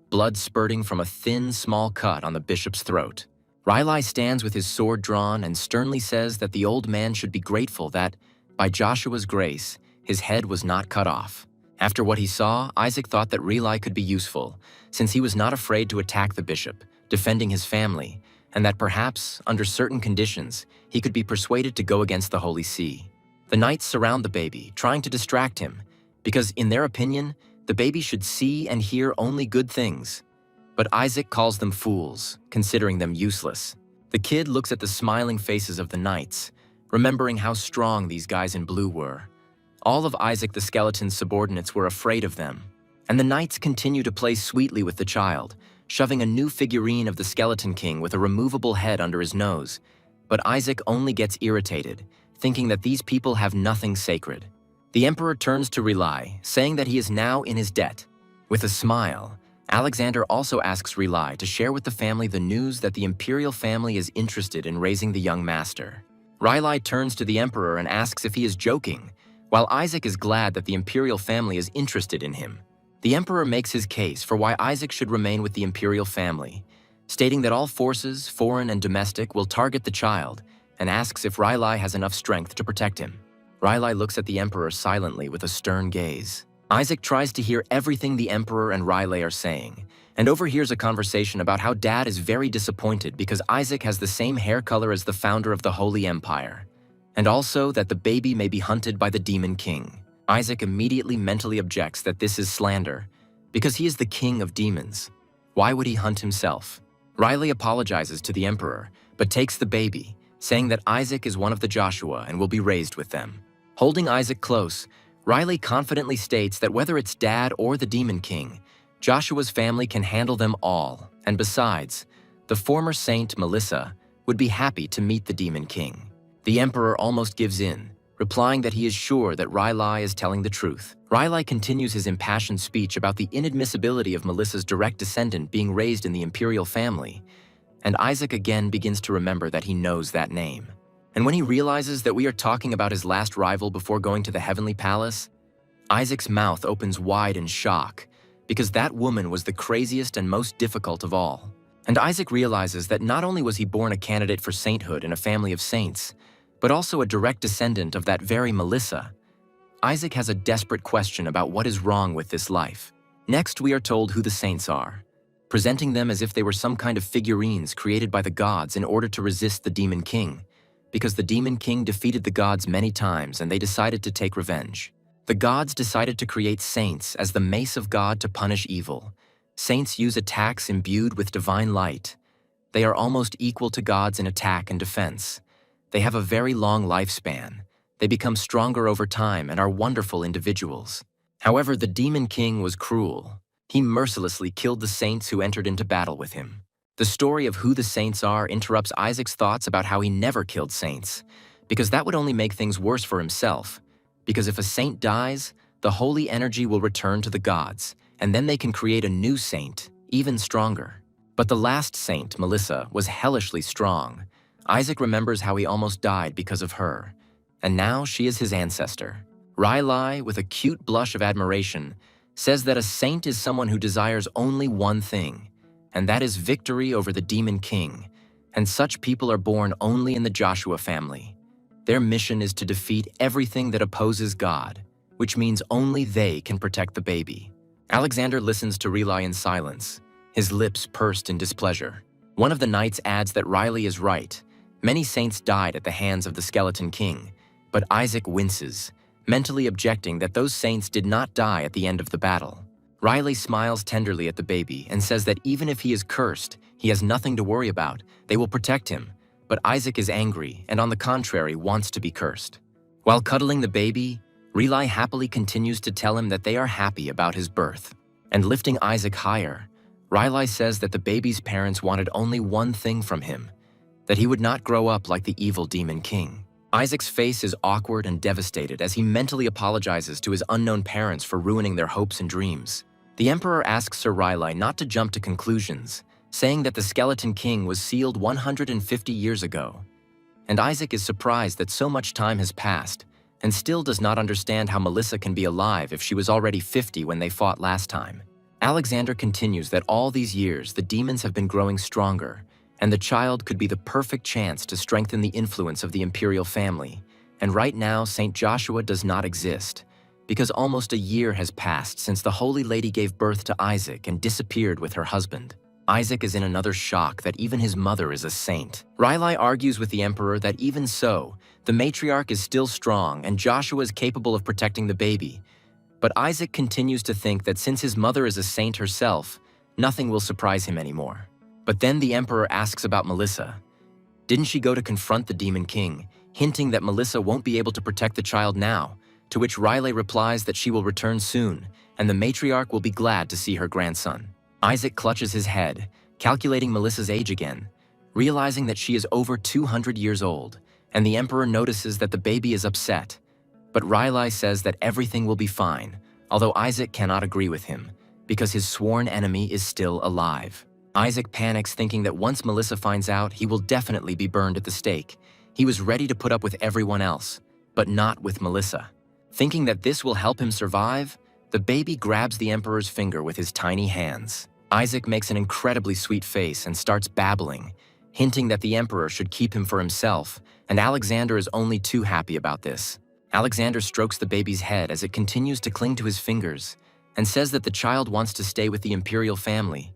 blood spurting from a thin, small cut on the bishop's throat. Riley stands with his sword drawn and sternly says that the old man should be grateful that, by Joshua's grace, his head was not cut off. After what he saw, Isaac thought that Riley could be useful, since he was not afraid to attack the bishop, defending his family, and that perhaps, under certain conditions, he could be persuaded to go against the Holy See. The knights surround the baby, trying to distract him, because, in their opinion, the baby should see and hear only good things. But Isaac calls them fools, considering them useless. The kid looks at the smiling faces of the knights, remembering how strong these guys in blue were. All of Isaac the skeleton's subordinates were afraid of them, and the knights continue to play sweetly with the child, shoving a new figurine of the Skeleton King with a removable head under his nose. But Isaac only gets irritated, thinking that these people have nothing sacred. The emperor turns to Riley, saying that he is now in his debt. With a smile, Alexander also asks Riley to share with the family the news that the imperial family is interested in raising the young master. Riley turns to the emperor and asks if he is joking, while Isaac is glad that the imperial family is interested in him. The emperor makes his case for why Isaac should remain with the imperial family, stating that all forces, foreign and domestic, will target the child, and asks if Riley has enough strength to protect him. Riley looks at the emperor silently with a stern gaze. Isaac tries to hear everything the emperor and Riley are saying, and overhears a conversation about how Dad is very disappointed because Isaac has the same hair color as the founder of the Holy Empire, and also that the baby may be hunted by the Demon King. Isaac immediately mentally objects that this is slander, because he is the king of demons. Why would he hunt himself? Riley apologizes to the emperor, but takes the baby, saying that Isaac is one of the Joshua and will be raised with them. Holding Isaac close, Riley confidently states that whether it's Dad or the Demon King, Joshua's family can handle them all, and besides, the former saint Melissa would be happy to meet the Demon King. The emperor almost gives in, replying that he is sure that Riley is telling the truth. Riley continues his impassioned speech about the inadmissibility of Melissa's direct descendant being raised in the imperial family, and Isaac again begins to remember that he knows that name. And when he realizes that we are talking about his last rival before going to the heavenly palace, Isaac's mouth opens wide in shock, because that woman was the craziest and most difficult of all. And Isaac realizes that not only was he born a candidate for sainthood in a family of saints, but also a direct descendant of that very Melissa. Isaac has a desperate question about what is wrong with this life. Next, we are told who the saints are, presenting them as if they were some kind of figurines created by the gods in order to resist the Demon King, because the Demon King defeated the gods many times and they decided to take revenge. The gods decided to create saints as the mace of God to punish evil. Saints use attacks imbued with divine light. They are almost equal to gods in attack and defense. They have a very long lifespan. They become stronger over time and are wonderful individuals. However, the Demon King was cruel. He mercilessly killed the saints who entered into battle with him. The story of who the saints are interrupts Isaac's thoughts about how he never killed saints, because that would only make things worse for himself. Because if a saint dies, the holy energy will return to the gods, and then they can create a new saint, even stronger. But the last saint, Melissa, was hellishly strong. Isaac remembers how he almost died because of her, and now she is his ancestor. Riley, with a cute blush of admiration, says that a saint is someone who desires only one thing, and that is victory over the Demon King, and such people are born only in the Joshua family. Their mission is to defeat everything that opposes God, which means only they can protect the baby. Alexander listens to Riley in silence, his lips pursed in displeasure. One of the knights adds that Riley is right. Many saints died at the hands of the Skeleton King, but Isaac winces, mentally objecting that those saints did not die at the end of the battle. Riley smiles tenderly at the baby and says that even if he is cursed, he has nothing to worry about. They will protect him, but Isaac is angry and on the contrary wants to be cursed. While cuddling the baby, Riley happily continues to tell him that they are happy about his birth. And lifting Isaac higher, Riley says that the baby's parents wanted only one thing from him, that he would not grow up like the evil demon king. Isaac's face is awkward and devastated as he mentally apologizes to his unknown parents for ruining their hopes and dreams. The Emperor asks Sir Riley not to jump to conclusions, saying that the Skeleton King was sealed 150 years ago. And Isaac is surprised that so much time has passed and still does not understand how Melissa can be alive if she was already 50 when they fought last time. Alexander continues that all these years the demons have been growing stronger, and the child could be the perfect chance to strengthen the influence of the imperial family. And right now, Saint Joshua does not exist, because almost a year has passed since the Holy Lady gave birth to Isaac and disappeared with her husband. Isaac is in another shock that even his mother is a saint. Riley argues with the Emperor that even so, the matriarch is still strong and Joshua is capable of protecting the baby. But Isaac continues to think that since his mother is a saint herself, nothing will surprise him anymore. But then the Emperor asks about Melissa. Didn't she go to confront the Demon King, hinting that Melissa won't be able to protect the child now, to which Riley replies that she will return soon, and the matriarch will be glad to see her grandson. Isaac clutches his head, calculating Melissa's age again, realizing that she is over 200 years old, and the Emperor notices that the baby is upset. But Riley says that everything will be fine, although Isaac cannot agree with him, because his sworn enemy is still alive. Isaac panics, thinking that once Melissa finds out, he will definitely be burned at the stake. He was ready to put up with everyone else, but not with Melissa. Thinking that this will help him survive, the baby grabs the Emperor's finger with his tiny hands. Isaac makes an incredibly sweet face and starts babbling, hinting that the Emperor should keep him for himself, and Alexander is only too happy about this. Alexander strokes the baby's head as it continues to cling to his fingers, and says that the child wants to stay with the imperial family.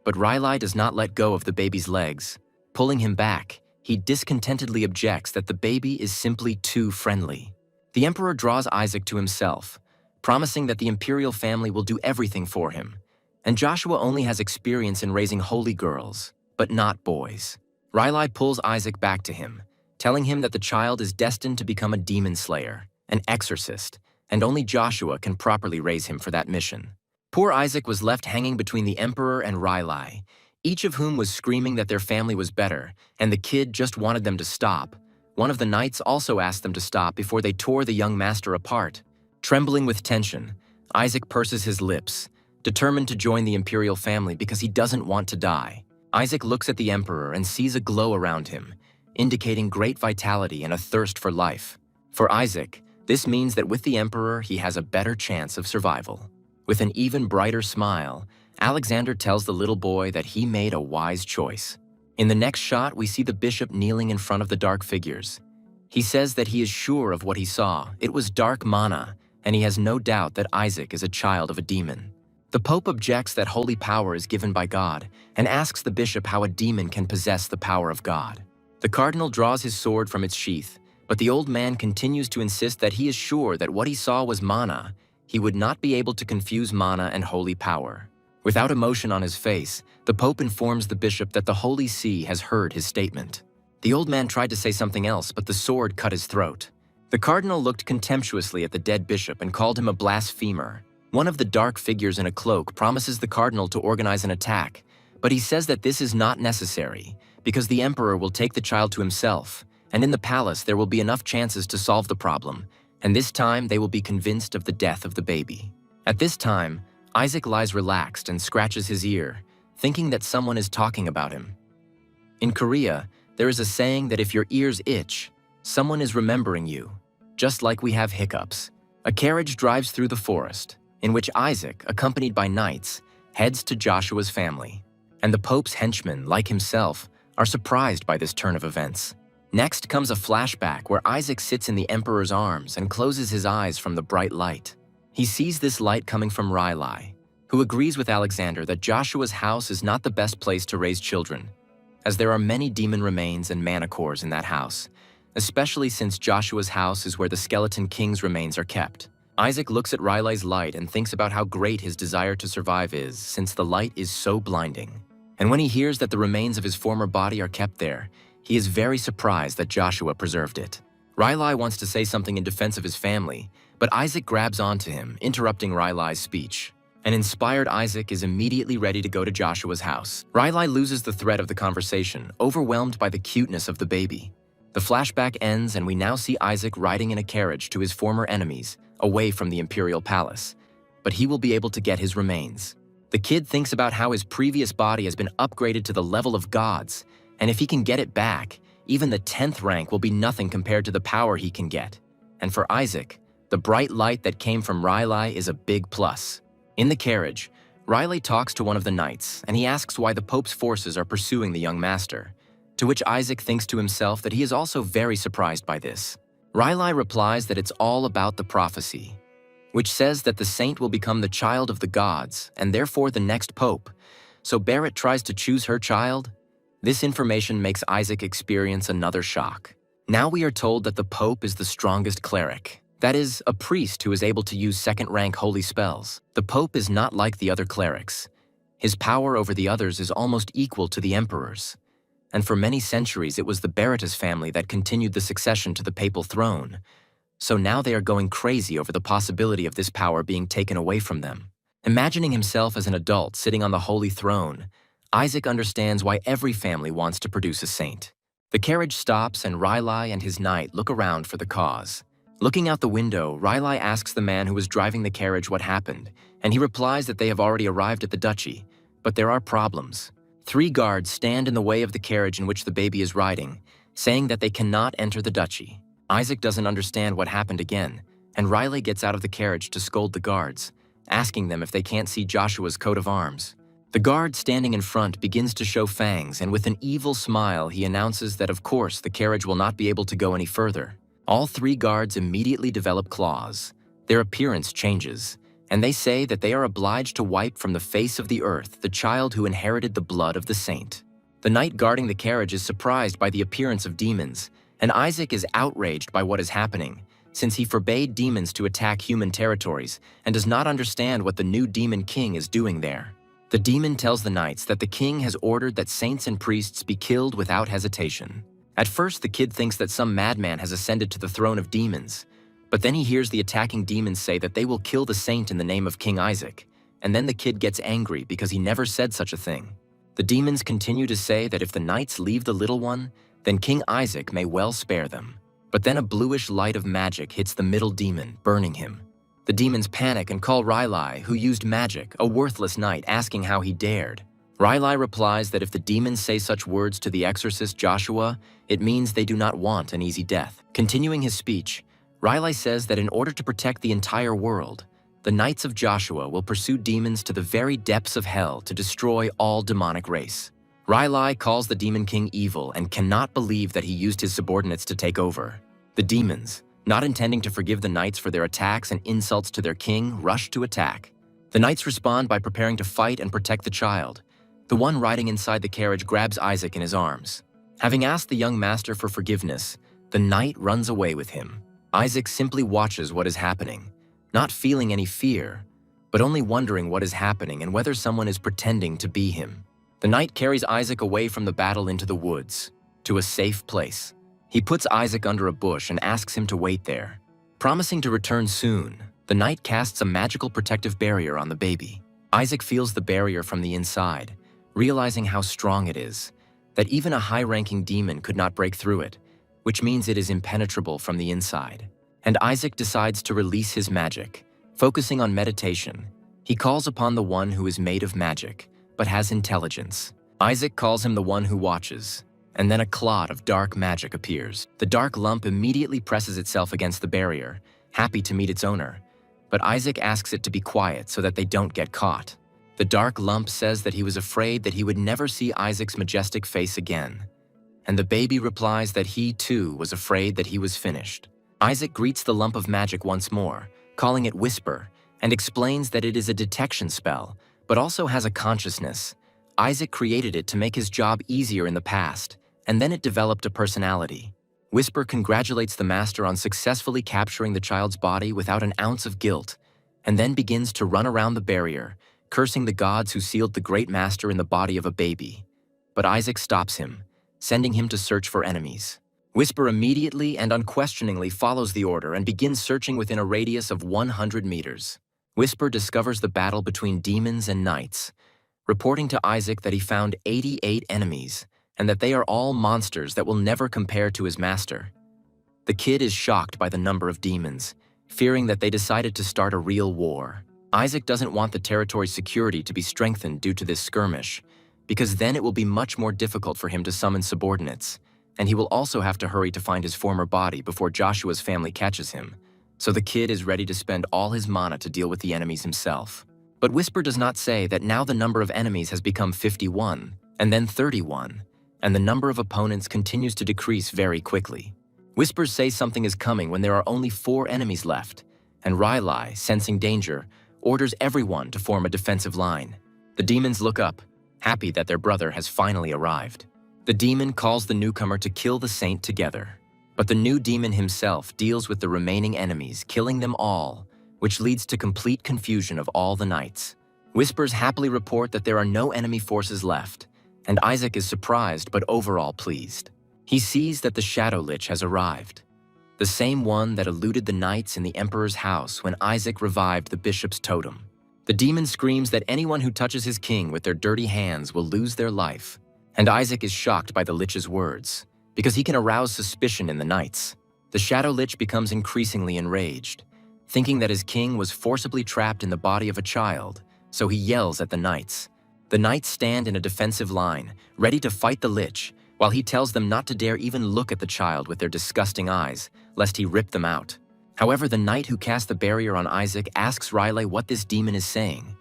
But Riley does not let go of the baby's legs. Pulling him back, he discontentedly objects that the baby is simply too friendly. The Emperor draws Isaac to himself, promising that the imperial family will do everything for him, and Joshua only has experience in raising holy girls, but not boys. Riley pulls Isaac back to him, telling him that the child is destined to become a demon slayer, an exorcist, and only Joshua can properly raise him for that mission. Poor Isaac was left hanging between the Emperor and Riley, each of whom was screaming that their family was better, and the kid just wanted them to stop. One of the knights also asked them to stop before they tore the young master apart. Trembling with tension, Isaac purses his lips, determined to join the imperial family because he doesn't want to die. Isaac looks at the Emperor and sees a glow around him, indicating great vitality and a thirst for life. For Isaac, this means that with the Emperor, he has a better chance of survival. With an even brighter smile, Alexander tells the little boy that he made a wise choice. In the next shot, we see the bishop kneeling in front of the dark figures. He says that he is sure of what he saw. It was dark mana, and he has no doubt that Isaac is a child of a demon. The Pope objects that holy power is given by God and asks the bishop how a demon can possess the power of God. The cardinal draws his sword from its sheath, but the old man continues to insist that he is sure that what he saw was mana. He would not be able to confuse mana and holy power. Without emotion on his face, the Pope informs the bishop that the Holy See has heard his statement. The old man tried to say something else, but the sword cut his throat. The cardinal looked contemptuously at the dead bishop and called him a blasphemer. One of the dark figures in a cloak promises the cardinal to organize an attack, but he says that this is not necessary because the Emperor will take the child to himself, and in the palace there will be enough chances to solve the problem, and this time they will be convinced of the death of the baby. At this time, Isaac lies relaxed and scratches his ear, thinking that someone is talking about him. In Korea, there is a saying that if your ears itch, someone is remembering you, just like we have hiccups. A carriage drives through the forest, in which Isaac, accompanied by knights, heads to Joshua's family. And the Pope's henchmen, like himself, are surprised by this turn of events. Next comes a flashback where Isaac sits in the Emperor's arms and closes his eyes from the bright light. He sees this light coming from Riley, who agrees with Alexander that Joshua's house is not the best place to raise children, as there are many demon remains and manacores in that house, especially since Joshua's house is where the Skeleton King's remains are kept. Isaac looks at Riley's light and thinks about how great his desire to survive is, since the light is so blinding. And when he hears that the remains of his former body are kept there, he is very surprised that Joshua preserved it. Riley wants to say something in defense of his family, but Isaac grabs onto him, interrupting Riley's speech. An inspired Isaac is immediately ready to go to Joshua's house. Riley loses the thread of the conversation, overwhelmed by the cuteness of the baby. The flashback ends and we now see Isaac riding in a carriage to his former enemies, away from the Imperial Palace. But he will be able to get his remains. The kid thinks about how his previous body has been upgraded to the level of gods, and if he can get it back, even the 10th rank will be nothing compared to the power he can get. And for Isaac, the bright light that came from Riley is a big plus. In the carriage, Riley talks to one of the knights, and he asks why the Pope's forces are pursuing the young master, to which Isaac thinks to himself that he is also very surprised by this. Riley replies that it's all about the prophecy, which says that the saint will become the child of the gods, and therefore the next Pope. So Barrett tries to choose her child. This information makes Isaac experience another shock. Now we are told that the Pope is the strongest cleric. That is, a priest who is able to use second-rank holy spells. The Pope is not like the other clerics. His power over the others is almost equal to the emperor's. And for many centuries it was the Barrettas family that continued the succession to the papal throne. So now they are going crazy over the possibility of this power being taken away from them. Imagining himself as an adult sitting on the holy throne, Isaac understands why every family wants to produce a saint. The carriage stops and Riley and his knight look around for the cause. Looking out the window, Riley asks the man who was driving the carriage what happened, and he replies that they have already arrived at the duchy, but there are problems. 3 guards stand in the way of the carriage in which the baby is riding, saying that they cannot enter the duchy. Isaac doesn't understand what happened again, and Riley gets out of the carriage to scold the guards, asking them if they can't see Joshua's coat of arms. The guard standing in front begins to show fangs, and with an evil smile he announces that of course the carriage will not be able to go any further. All 3 guards immediately develop claws. Their appearance changes, and they say that they are obliged to wipe from the face of the earth the child who inherited the blood of the saint. The knight guarding the carriage is surprised by the appearance of demons, and Isaac is outraged by what is happening, since he forbade demons to attack human territories and does not understand what the new demon king is doing there. The demon tells the knights that the king has ordered that saints and priests be killed without hesitation. At first, the kid thinks that some madman has ascended to the throne of demons, but then he hears the attacking demons say that they will kill the saint in the name of King Isaac, and then the kid gets angry because he never said such a thing. The demons continue to say that if the knights leave the little one, then King Isaac may well spare them. But then a bluish light of magic hits the middle demon, burning him. The demons panic and call Riley, who used magic, a worthless knight, asking how he dared. Riley replies that if the demons say such words to the exorcist Joshua, it means they do not want an easy death. Continuing his speech, Riley says that in order to protect the entire world, the Knights of Joshua will pursue demons to the very depths of hell to destroy all demonic race. Riley calls the Demon King evil and cannot believe that he used his subordinates to take over. The demons, not intending to forgive the knights for their attacks and insults to their king, rush to attack. The knights respond by preparing to fight and protect the child. The one riding inside the carriage grabs Isaac in his arms. Having asked the young master for forgiveness, the knight runs away with him. Isaac simply watches what is happening, not feeling any fear, but only wondering what is happening and whether someone is pretending to be him. The knight carries Isaac away from the battle into the woods, to a safe place. He puts Isaac under a bush and asks him to wait there. Promising to return soon, the knight casts a magical protective barrier on the baby. Isaac feels the barrier from the inside, realizing how strong it is, that even a high-ranking demon could not break through it, which means it is impenetrable from the inside. And Isaac decides to release his magic. Focusing on meditation, he calls upon the one who is made of magic, but has intelligence. Isaac calls him the one who watches, and then a clod of dark magic appears. The dark lump immediately presses itself against the barrier, happy to meet its owner, but Isaac asks it to be quiet so that they don't get caught. The dark lump says that he was afraid that he would never see Isaac's majestic face again, and the baby replies that he too was afraid that he was finished. Isaac greets the lump of magic once more, calling it Whisper, and explains that it is a detection spell, but also has a consciousness. Isaac created it to make his job easier in the past, and then it developed a personality. Whisper congratulates the master on successfully capturing the child's body without an ounce of guilt, and then begins to run around the barrier, cursing the gods who sealed the great master in the body of a baby. But Isaac stops him, sending him to search for enemies. Whisper immediately and unquestioningly follows the order and begins searching within a radius of 100 meters. Whisper discovers the battle between demons and knights, reporting to Isaac that he found 88 enemies and that they are all monsters that will never compare to his master. The kid is shocked by the number of demons, fearing that they decided to start a real war. Isaac doesn't want the territory's security to be strengthened due to this skirmish, because then it will be much more difficult for him to summon subordinates, and he will also have to hurry to find his former body before Joshua's family catches him. So the kid is ready to spend all his mana to deal with the enemies himself. But Whisper does not say that now the number of enemies has become 51, and then 31, and the number of opponents continues to decrease very quickly. Whispers say something is coming when there are only 4 enemies left, and Riley, sensing danger, orders everyone to form a defensive line. The demons look up, happy that their brother has finally arrived. The demon calls the newcomer to kill the saint together. But the new demon himself deals with the remaining enemies, killing them all, which leads to complete confusion of all the knights. Whispers happily report that there are no enemy forces left, and Isaac is surprised but overall pleased. He sees that the Shadow Lich has arrived, the same one that eluded the knights in the Emperor's house when Isaac revived the bishop's totem. The demon screams that anyone who touches his king with their dirty hands will lose their life, and Isaac is shocked by the Lich's words, because he can arouse suspicion in the knights. The Shadow Lich becomes increasingly enraged, thinking that his king was forcibly trapped in the body of a child, so he yells at the knights. The knights stand in a defensive line, ready to fight the Lich, while he tells them not to dare even look at the child with their disgusting eyes, lest he rip them out. However, the knight who cast the barrier on Isaac asks Riley what this demon is saying.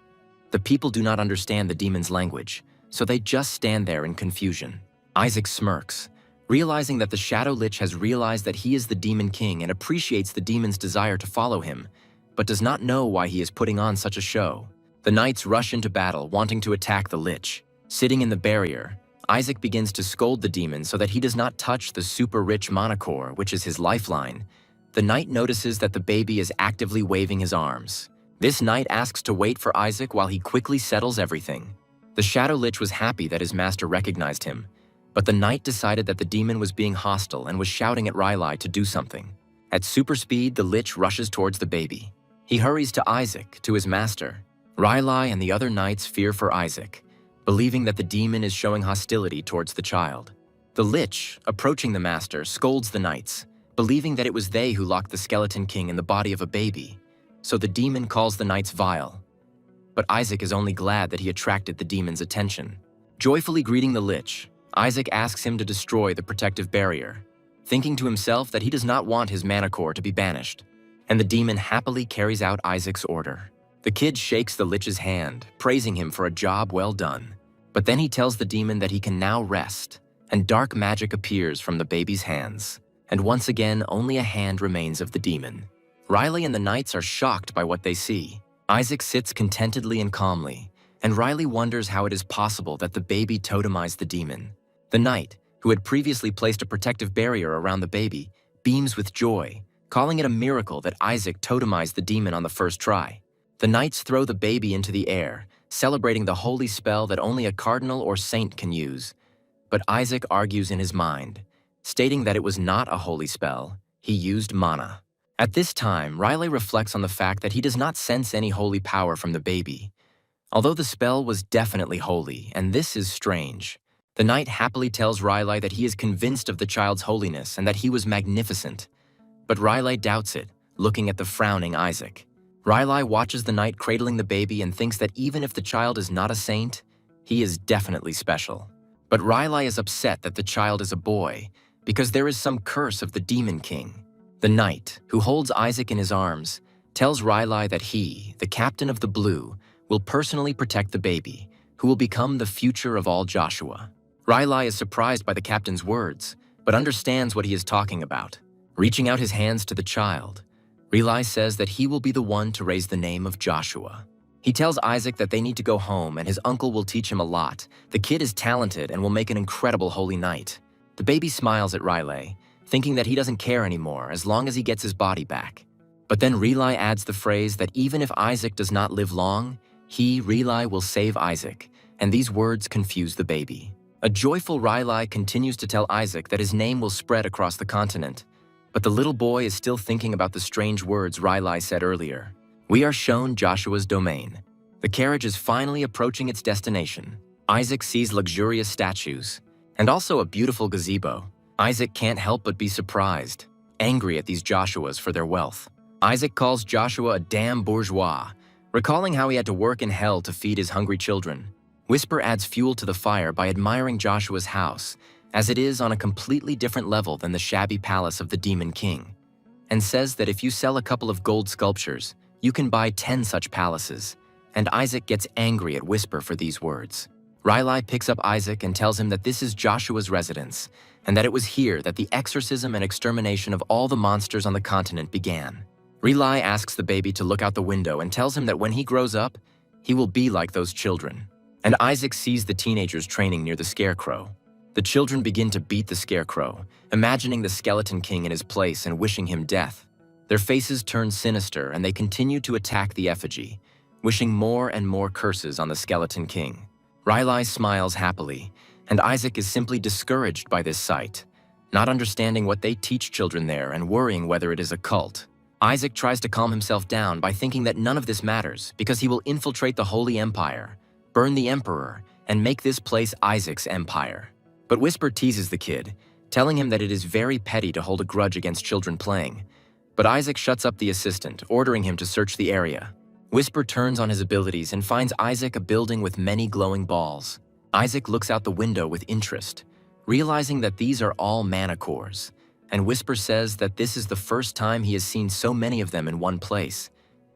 The people do not understand the demon's language, so they just stand there in confusion. Isaac smirks, realizing that the Shadow Lich has realized that he is the Demon King and appreciates the demon's desire to follow him, but does not know why he is putting on such a show. The knights rush into battle, wanting to attack the Lich. Sitting in the barrier, Isaac begins to scold the demon so that he does not touch the super-rich mana core, which is his lifeline. The knight notices that the baby is actively waving his arms. This knight asks to wait for Isaac while he quickly settles everything. The Shadow Lich was happy that his master recognized him, but the knight decided that the demon was being hostile and was shouting at Riley to do something. At super speed, the Lich rushes towards the baby. He hurries to Isaac, to his master. Riley and the other knights fear for Isaac, believing that the demon is showing hostility towards the child. The Lich, approaching the master, scolds the knights, believing that it was they who locked the Skeleton King in the body of a baby, so the demon calls the knights vile. But Isaac is only glad that he attracted the demon's attention. Joyfully greeting the Lich, Isaac asks him to destroy the protective barrier, thinking to himself that he does not want his mana core to be banished, and the demon happily carries out Isaac's order. The kid shakes the Lich's hand, praising him for a job well done. But then he tells the demon that he can now rest, and dark magic appears from the baby's hands. And once again, only a hand remains of the demon. Riley and the knights are shocked by what they see. Isaac sits contentedly and calmly, and Riley wonders how it is possible that the baby totemized the demon. The knight, who had previously placed a protective barrier around the baby, beams with joy, calling it a miracle that Isaac totemized the demon on the first try. The knights throw the baby into the air, celebrating the holy spell that only a cardinal or saint can use. But Isaac argues in his mind, stating that it was not a holy spell, he used mana. At this time, Riley reflects on the fact that he does not sense any holy power from the baby, although the spell was definitely holy, and this is strange. The knight happily tells Riley that he is convinced of the child's holiness and that he was magnificent. But Riley doubts it, looking at the frowning Isaac. Riley watches the knight cradling the baby and thinks that even if the child is not a saint, he is definitely special. But Riley is upset that the child is a boy, because there is some curse of the Demon King. The knight, who holds Isaac in his arms, tells Riley that he, the captain of the Blue, will personally protect the baby, who will become the future of all Joshua. Riley is surprised by the captain's words, but understands what he is talking about. Reaching out his hands to the child, Riley says that he will be the one to raise the name of Joshua. He tells Isaac that they need to go home and his uncle will teach him a lot. The kid is talented and will make an incredible holy knight. The baby smiles at Riley, thinking that he doesn't care anymore as long as he gets his body back. But then Riley adds the phrase that even if Isaac does not live long, he, Riley, will save Isaac, and these words confuse the baby. A joyful Riley continues to tell Isaac that his name will spread across the continent, but the little boy is still thinking about the strange words Riley said earlier. We are shown Joshua's domain. The carriage is finally approaching its destination. Isaac sees luxurious statues, and also a beautiful gazebo. Isaac can't help but be surprised, angry at these Joshuas for their wealth. Isaac calls Joshua a damn bourgeois, recalling how he had to work in hell to feed his hungry children. Whisper adds fuel to the fire by admiring Joshua's house, as it is on a completely different level than the shabby palace of the Demon King, and says that if you sell a couple of gold sculptures, you can buy 10 such palaces, and Isaac gets angry at Whisper for these words. Riley picks up Isaac and tells him that this is Joshua's residence, and that it was here that the exorcism and extermination of all the monsters on the continent began. Riley asks the baby to look out the window and tells him that when he grows up, he will be like those children. And Isaac sees the teenagers training near the Scarecrow. The children begin to beat the Scarecrow, imagining the Skeleton King in his place and wishing him death. Their faces turn sinister and they continue to attack the effigy, wishing more and more curses on the Skeleton King. Riley smiles happily, and Isaac is simply discouraged by this sight, not understanding what they teach children there and worrying whether it is a cult. Isaac tries to calm himself down by thinking that none of this matters because he will infiltrate the Holy Empire, burn the Emperor, and make this place Isaac's empire. But Whisper teases the kid, telling him that it is very petty to hold a grudge against children playing. But Isaac shuts up the assistant, ordering him to search the area. Whisper turns on his abilities and finds Isaac a building with many glowing balls. Isaac looks out the window with interest, realizing that these are all mana cores, and Whisper says that this is the first time he has seen so many of them in one place,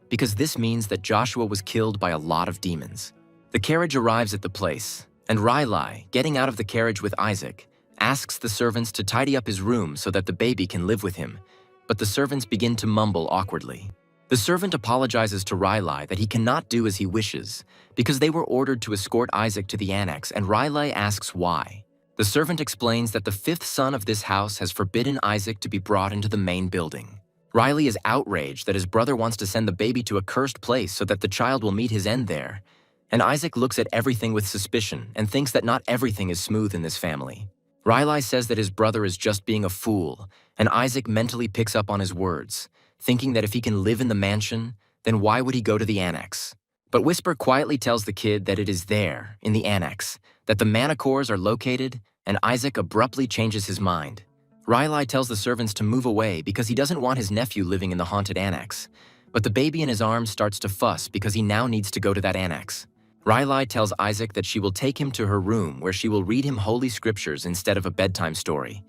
because this means that Joshua was killed by a lot of demons. The carriage arrives at the place, and Riley, getting out of the carriage with Isaac, asks the servants to tidy up his room so that the baby can live with him, but the servants begin to mumble awkwardly. The servant apologizes to Riley that he cannot do as he wishes because they were ordered to escort Isaac to the annex, and Riley asks why. The servant explains that the fifth son of this house has forbidden Isaac to be brought into the main building. Riley is outraged that his brother wants to send the baby to a cursed place so that the child will meet his end there, and Isaac looks at everything with suspicion and thinks that not everything is smooth in this family. Riley says that his brother is just being a fool, and Isaac mentally picks up on his words, thinking that if he can live in the mansion, then why would he go to the annex? But Whisper quietly tells the kid that it is there, in the annex, that the mana cores are located, and Isaac abruptly changes his mind. Riley tells the servants to move away because he doesn't want his nephew living in the haunted annex, but the baby in his arms starts to fuss because he now needs to go to that annex. Riley tells Isaac that she will take him to her room where she will read him holy scriptures instead of a bedtime story.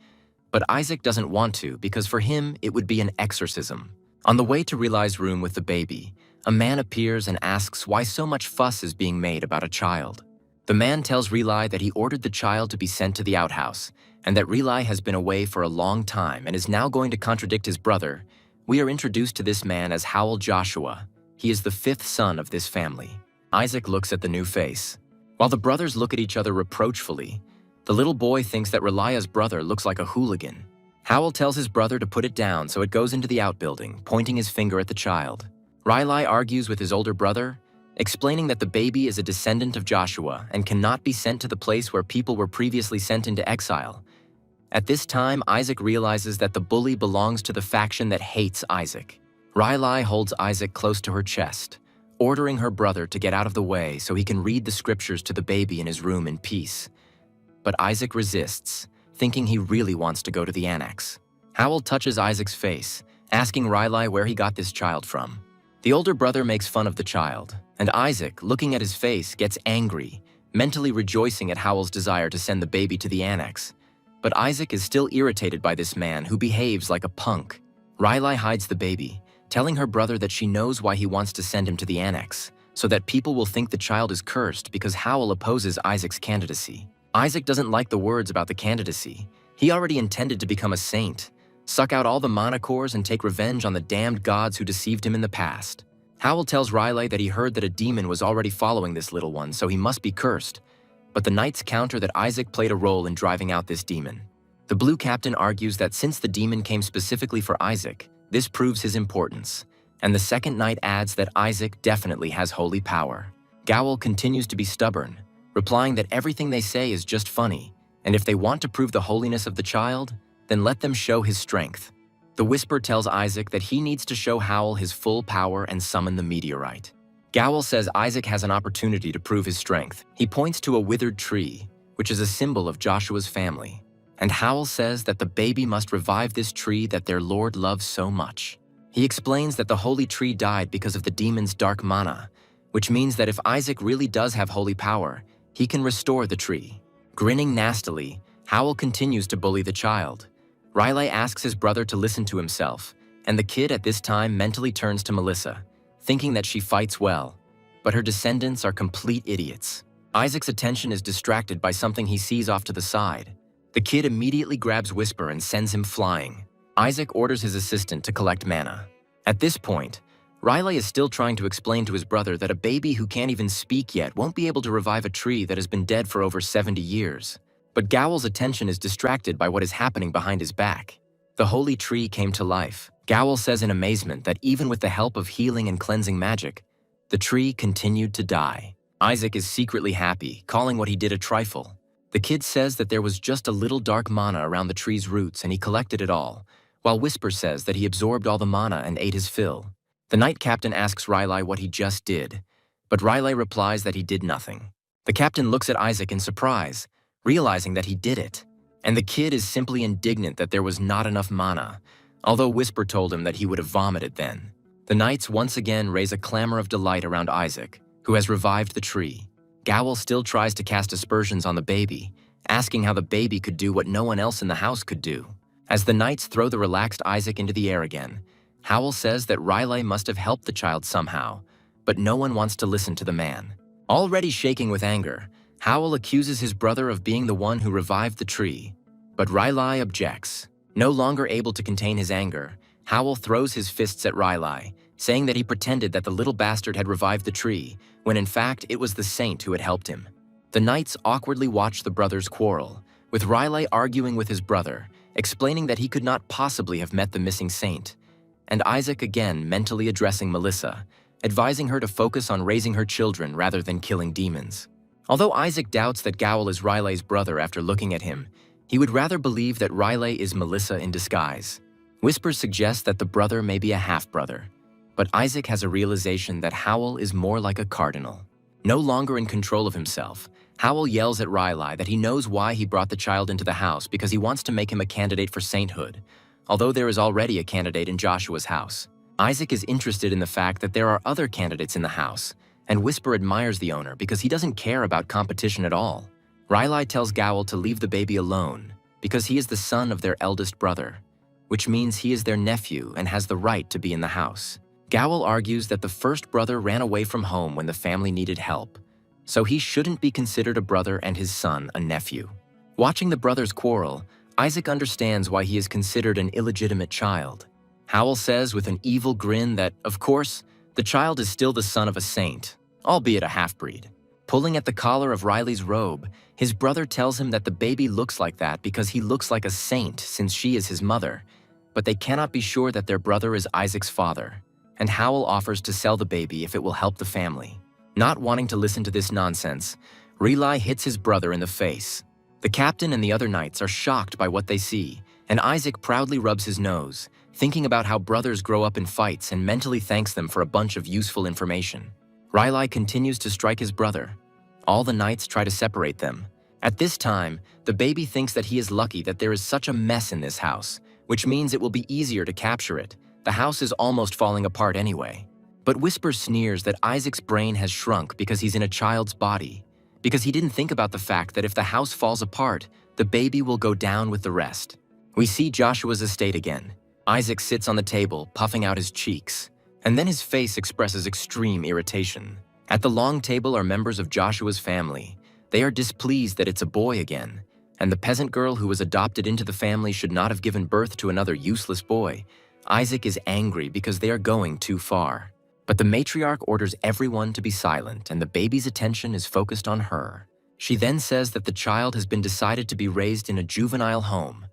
But Isaac doesn't want to because for him it would be an exorcism. On the way to Riley's room with the baby, a man appears and asks why so much fuss is being made about a child. The man tells Riley that he ordered the child to be sent to the outhouse, and that Riley has been away for a long time and is now going to contradict his brother. We are introduced to this man as Howell Joshua. He is the fifth son of this family. Isaac looks at the new face. While the brothers look at each other reproachfully, the little boy thinks that Relia's brother looks like a hooligan. Howell tells his brother to put it down so it goes into the outbuilding, pointing his finger at the child. Riley argues with his older brother, explaining that the baby is a descendant of Joshua and cannot be sent to the place where people were previously sent into exile. At this time, Isaac realizes that the bully belongs to the faction that hates Isaac. Riley holds Isaac close to her chest, ordering her brother to get out of the way so he can read the scriptures to the baby in his room in peace. But Isaac resists, thinking he really wants to go to the annex. Howell touches Isaac's face, asking Riley where he got this child from. The older brother makes fun of the child, and Isaac, looking at his face, gets angry, mentally rejoicing at Howell's desire to send the baby to the annex. But Isaac is still irritated by this man who behaves like a punk. Riley hides the baby, telling her brother that she knows why he wants to send him to the annex, so that people will think the child is cursed because Howell opposes Isaac's candidacy. Isaac doesn't like the words about the candidacy. He already intended to become a saint, suck out all the mana cores and take revenge on the damned gods who deceived him in the past. Howell tells Riley that he heard that a demon was already following this little one, so he must be cursed. But the knights counter that Isaac played a role in driving out this demon. The blue captain argues that since the demon came specifically for Isaac, this proves his importance. And the second knight adds that Isaac definitely has holy power. Gowl continues to be stubborn, replying that everything they say is just funny, and if they want to prove the holiness of the child, then let them show his strength. The Whisper tells Isaac that he needs to show Howl his full power and summon the meteorite. Gowl says Isaac has an opportunity to prove his strength. He points to a withered tree, which is a symbol of Joshua's family. And Howl says that the baby must revive this tree that their Lord loves so much. He explains that the holy tree died because of the demon's dark mana, which means that if Isaac really does have holy power, he can restore the tree. Grinning nastily, Howl continues to bully the child. Riley asks his brother to listen to himself, and the kid at this time mentally turns to Melissa, thinking that she fights well, but her descendants are complete idiots. Isaac's attention is distracted by something he sees off to the side. The kid immediately grabs Whisper and sends him flying. Isaac orders his assistant to collect mana. At this point, Riley is still trying to explain to his brother that a baby who can't even speak yet won't be able to revive a tree that has been dead for over 70 years. But Gowl's attention is distracted by what is happening behind his back. The holy tree came to life. Gowl says in amazement that even with the help of healing and cleansing magic, the tree continued to die. Isaac is secretly happy, calling what he did a trifle. The kid says that there was just a little dark mana around the tree's roots and he collected it all, while Whisper says that he absorbed all the mana and ate his fill. The Knight Captain asks Riley what he just did, but Riley replies that he did nothing. The captain looks at Isaac in surprise, realizing that he did it, and the kid is simply indignant that there was not enough mana, although Whisper told him that he would have vomited then. The knights once again raise a clamor of delight around Isaac, who has revived the tree. Gowl still tries to cast aspersions on the baby, asking how the baby could do what no one else in the house could do. As the knights throw the relaxed Isaac into the air again, Howl says that Riley must have helped the child somehow, but no one wants to listen to the man. Already shaking with anger, Howl accuses his brother of being the one who revived the tree, but Riley objects. No longer able to contain his anger, Howl throws his fists at Riley, saying that he pretended that the little bastard had revived the tree, when in fact it was the saint who had helped him. The knights awkwardly watch the brothers quarrel, with Riley arguing with his brother, explaining that he could not possibly have met the missing saint, and Isaac again mentally addressing Melissa, advising her to focus on raising her children rather than killing demons. Although Isaac doubts that Gowl is Riley's brother after looking at him, he would rather believe that Riley is Melissa in disguise. Whispers suggest that the brother may be a half-brother, but Isaac has a realization that Howl is more like a cardinal. No longer in control of himself, Howl yells at Riley that he knows why he brought the child into the house because he wants to make him a candidate for sainthood, although there is already a candidate in Joshua's house. Isaac is interested in the fact that there are other candidates in the house, and Whisper admires the owner because he doesn't care about competition at all. Riley tells Gowl to leave the baby alone because he is the son of their eldest brother, which means he is their nephew and has the right to be in the house. Gowl argues that the first brother ran away from home when the family needed help, so he shouldn't be considered a brother and his son a nephew. Watching the brothers quarrel, Isaac understands why he is considered an illegitimate child. Howl says with an evil grin that, of course, the child is still the son of a saint, albeit a half-breed. Pulling at the collar of Riley's robe, his brother tells him that the baby looks like that because he looks like a saint since she is his mother, but they cannot be sure that their brother is Isaac's father, and Howl offers to sell the baby if it will help the family. Not wanting to listen to this nonsense, Riley hits his brother in the face. The captain and the other knights are shocked by what they see, and Isaac proudly rubs his nose, thinking about how brothers grow up in fights and mentally thanks them for a bunch of useful information. Riley continues to strike his brother. All the knights try to separate them. At this time, the baby thinks that he is lucky that there is such a mess in this house, which means it will be easier to capture it. The house is almost falling apart anyway. But Whisper sneers that Isaac's brain has shrunk because he's in a child's body, because he didn't think about the fact that if the house falls apart, the baby will go down with the rest. We see Joshua's estate again. Isaac sits on the table, puffing out his cheeks, and then his face expresses extreme irritation. At the long table are members of Joshua's family. They are displeased that it's a boy again, and the peasant girl who was adopted into the family should not have given birth to another useless boy. Isaac is angry because they are going too far. But the matriarch orders everyone to be silent, and the baby's attention is focused on her. She then says that the child has been decided to be raised in a juvenile home,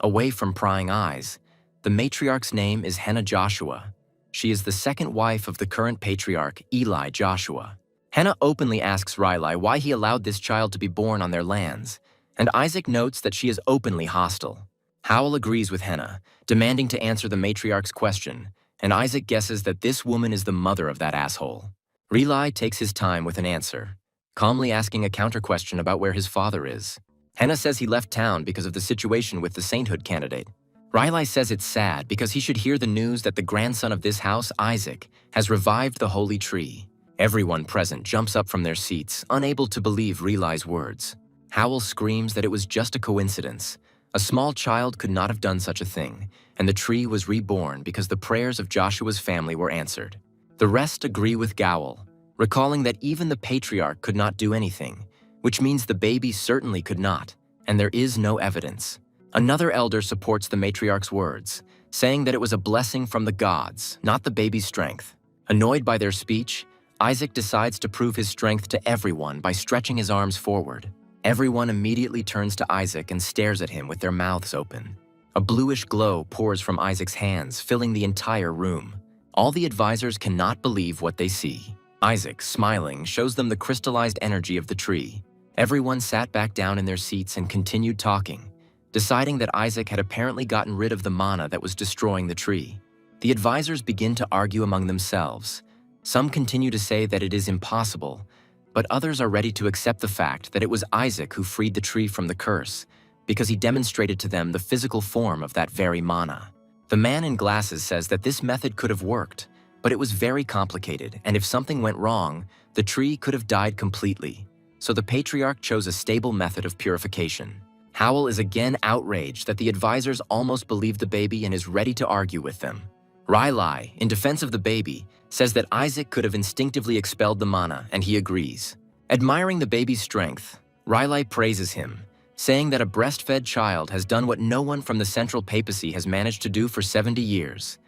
away from prying eyes. The matriarch's name is Henna Joshua. She is the second wife of the current patriarch, Eli Joshua. Henna openly asks Riley why he allowed this child to be born on their lands, and Isaac notes that she is openly hostile. Howell agrees with Henna, demanding to answer the matriarch's question, and Isaac guesses that this woman is the mother of that asshole. Relai takes his time with an answer, calmly asking a counter-question about where his father is. Henna says he left town because of the situation with the sainthood candidate. Riley says it's sad because he should hear the news that the grandson of this house, Isaac, has revived the holy tree. Everyone present jumps up from their seats, unable to believe Riley's words. Howell screams that it was just a coincidence. A small child could not have done such a thing, and the tree was reborn because the prayers of Joshua's family were answered. The rest agree with Gowell, recalling that even the patriarch could not do anything, which means the baby certainly could not, and there is no evidence. Another elder supports the matriarch's words, saying that it was a blessing from the gods, not the baby's strength. Annoyed by their speech, Isaac decides to prove his strength to everyone by stretching his arms forward. Everyone immediately turns to Isaac and stares at him with their mouths open. A bluish glow pours from Isaac's hands, filling the entire room. All the advisors cannot believe what they see. Isaac, smiling, shows them the crystallized energy of the tree. Everyone sat back down in their seats and continued talking, deciding that Isaac had apparently gotten rid of the mana that was destroying the tree. The advisors begin to argue among themselves. Some continue to say that it is impossible, but others are ready to accept the fact that it was Isaac who freed the tree from the curse, because he demonstrated to them the physical form of that very mana. The man in glasses says that this method could have worked, but it was very complicated, and if something went wrong, the tree could have died completely. So the patriarch chose a stable method of purification. Howell is again outraged that the advisors almost believe the baby and is ready to argue with them. Riley, in defense of the baby, says that Isaac could have instinctively expelled the mana, and he agrees. Admiring the baby's strength, Riley praises him, saying that a breastfed child has done what no one from the central papacy has managed to do for 70 years.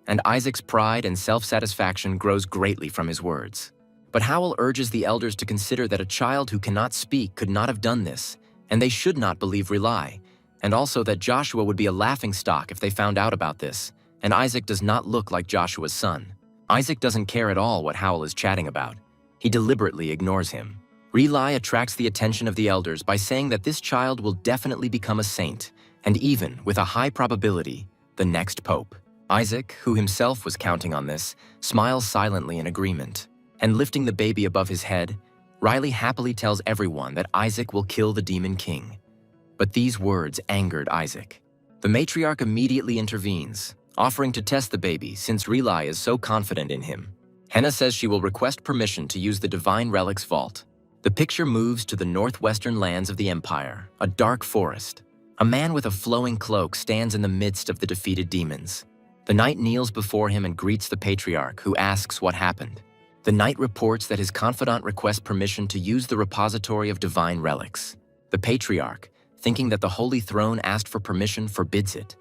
And Isaac's pride and self-satisfaction grows greatly from his words. But Howell urges the elders to consider that a child who cannot speak could not have done this, and they should not believe Riley, and also that Joshua would be a laughingstock if they found out about this, and Isaac does not look like Joshua's son. Isaac doesn't care at all what Howell is chatting about. He deliberately ignores him. Riley attracts the attention of the elders by saying that this child will definitely become a saint, and even, with a high probability, the next pope. Isaac, who himself was counting on this, smiles silently in agreement, and lifting the baby above his head, Riley happily tells everyone that Isaac will kill the Demon King. But these words angered Isaac. The matriarch immediately intervenes, offering to test the baby since Riley is so confident in him. Henna says she will request permission to use the Divine Relics Vault. The picture moves to the northwestern lands of the Empire, a dark forest. A man with a flowing cloak stands in the midst of the defeated demons. The knight kneels before him and greets the patriarch, who asks what happened. The knight reports that his confidant requests permission to use the repository of divine relics. The patriarch, thinking that the Holy Throne asked for permission, forbids it.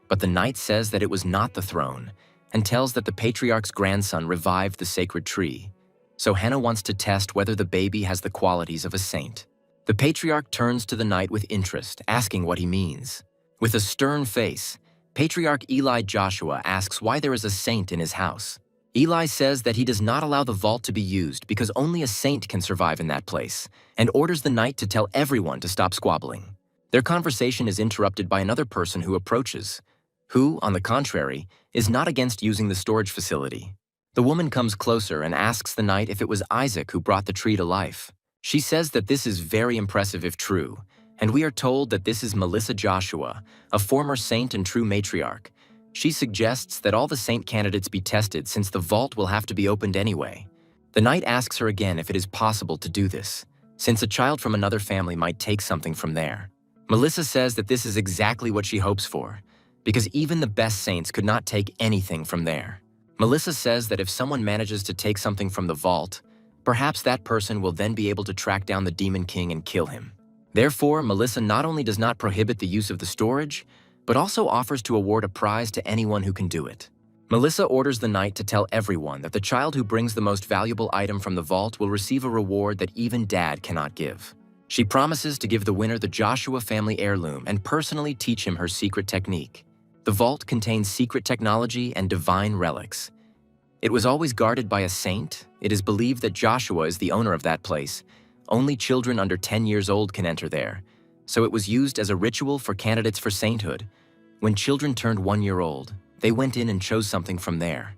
But the knight says that it was not the throne, and tells that the patriarch's grandson revived the sacred tree. So Henna wants to test whether the baby has the qualities of a saint. The patriarch turns to the knight with interest, asking what he means. With a stern face, Patriarch Eli Joshua asks why there is a saint in his house. Eli says that he does not allow the vault to be used because only a saint can survive in that place, and orders the knight to tell everyone to stop squabbling. Their conversation is interrupted by another person who approaches, who, on the contrary, is not against using the storage facility. The woman comes closer and asks the knight if it was Isaac who brought the tree to life. She says that this is very impressive if true, and we are told that this is Melissa Joshua, a former saint and true matriarch. She suggests that all the saint candidates be tested since the vault will have to be opened anyway. The knight asks her again if it is possible to do this, since a child from another family might take something from there. Melissa says that this is exactly what she hopes for, because even the best saints could not take anything from there. Melissa says that if someone manages to take something from the vault, perhaps that person will then be able to track down the Demon King and kill him. Therefore, Melissa not only does not prohibit the use of the storage, but also offers to award a prize to anyone who can do it. Melissa orders the knight to tell everyone that the child who brings the most valuable item from the vault will receive a reward that even Dad cannot give. She promises to give the winner the Joshua family heirloom and personally teach him her secret technique. The vault contains secret technology and divine relics. It was always guarded by a saint. It is believed that Joshua is the owner of that place. Only children under 10 years old can enter there, so it was used as a ritual for candidates for sainthood, When children turned 1 year old, they went in and chose something from there.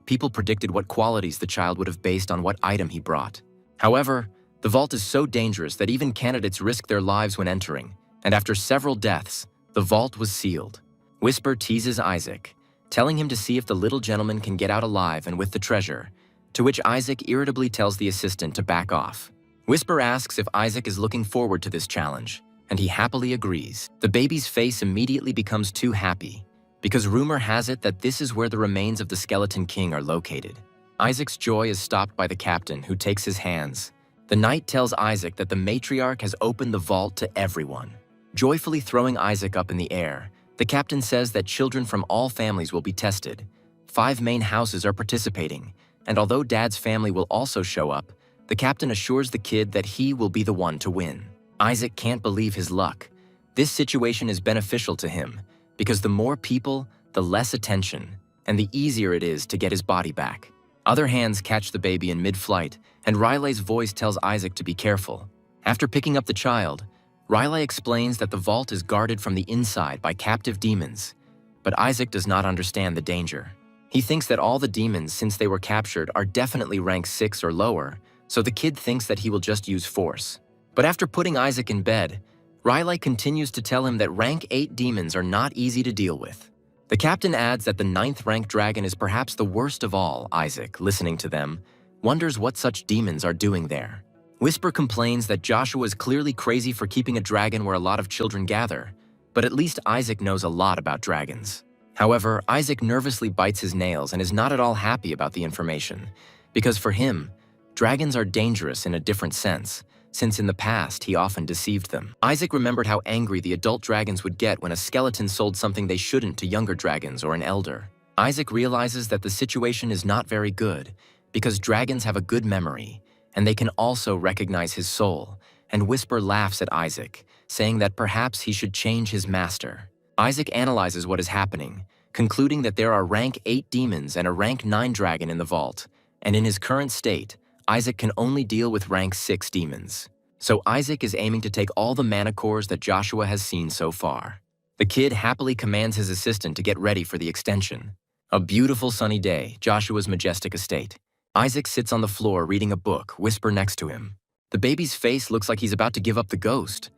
People predicted what qualities the child would have based on what item he brought. However, the vault is so dangerous that even candidates risk their lives when entering, and after several deaths, the vault was sealed. Whisper teases Isaac, telling him to see if the little gentleman can get out alive and with the treasure, to which Isaac irritably tells the assistant to back off. Whisper asks if Isaac is looking forward to this challenge, and he happily agrees. The baby's face immediately becomes too happy, because rumor has it that this is where the remains of the Skeleton King are located. Isaac's joy is stopped by the captain, who takes his hands. The knight tells Isaac that the matriarch has opened the vault to everyone. Joyfully throwing Isaac up in the air, the captain says that children from all families will be tested. 5 main houses are participating, and although Dad's family will also show up, the captain assures the kid that he will be the one to win. Isaac can't believe his luck. This situation is beneficial to him, because the more people, the less attention, and the easier it is to get his body back. Other hands catch the baby in mid-flight, and Riley's voice tells Isaac to be careful. After picking up the child, Riley explains that the vault is guarded from the inside by captive demons, but Isaac does not understand the danger. He thinks that all the demons, since they were captured, are definitely rank 6 or lower, so the kid thinks that he will just use force. But after putting Isaac in bed, Riley continues to tell him that rank 8 demons are not easy to deal with. The captain adds that the 9th rank dragon is perhaps the worst of all. Isaac, listening to them, wonders what such demons are doing there. Whisper complains that Joshua is clearly crazy for keeping a dragon where a lot of children gather, but at least Isaac knows a lot about dragons. However, Isaac nervously bites his nails and is not at all happy about the information, because for him, dragons are dangerous in a different sense, since in the past he often deceived them. Isaac remembered how angry the adult dragons would get when a skeleton sold something they shouldn't to younger dragons or an elder. Isaac realizes that the situation is not very good, because dragons have a good memory, and they can also recognize his soul, and Whisper laughs at Isaac, saying that perhaps he should change his master. Isaac analyzes what is happening, concluding that there are rank 8 demons and a rank 9 dragon in the vault, and in his current state, Isaac can only deal with rank 6 demons. So Isaac is aiming to take all the mana cores that Joshua has seen so far. The kid happily commands his assistant to get ready for the extension. A beautiful sunny day, Joshua's majestic estate. Isaac sits on the floor reading a book, Whisper next to him. The baby's face looks like he's about to give up the ghost.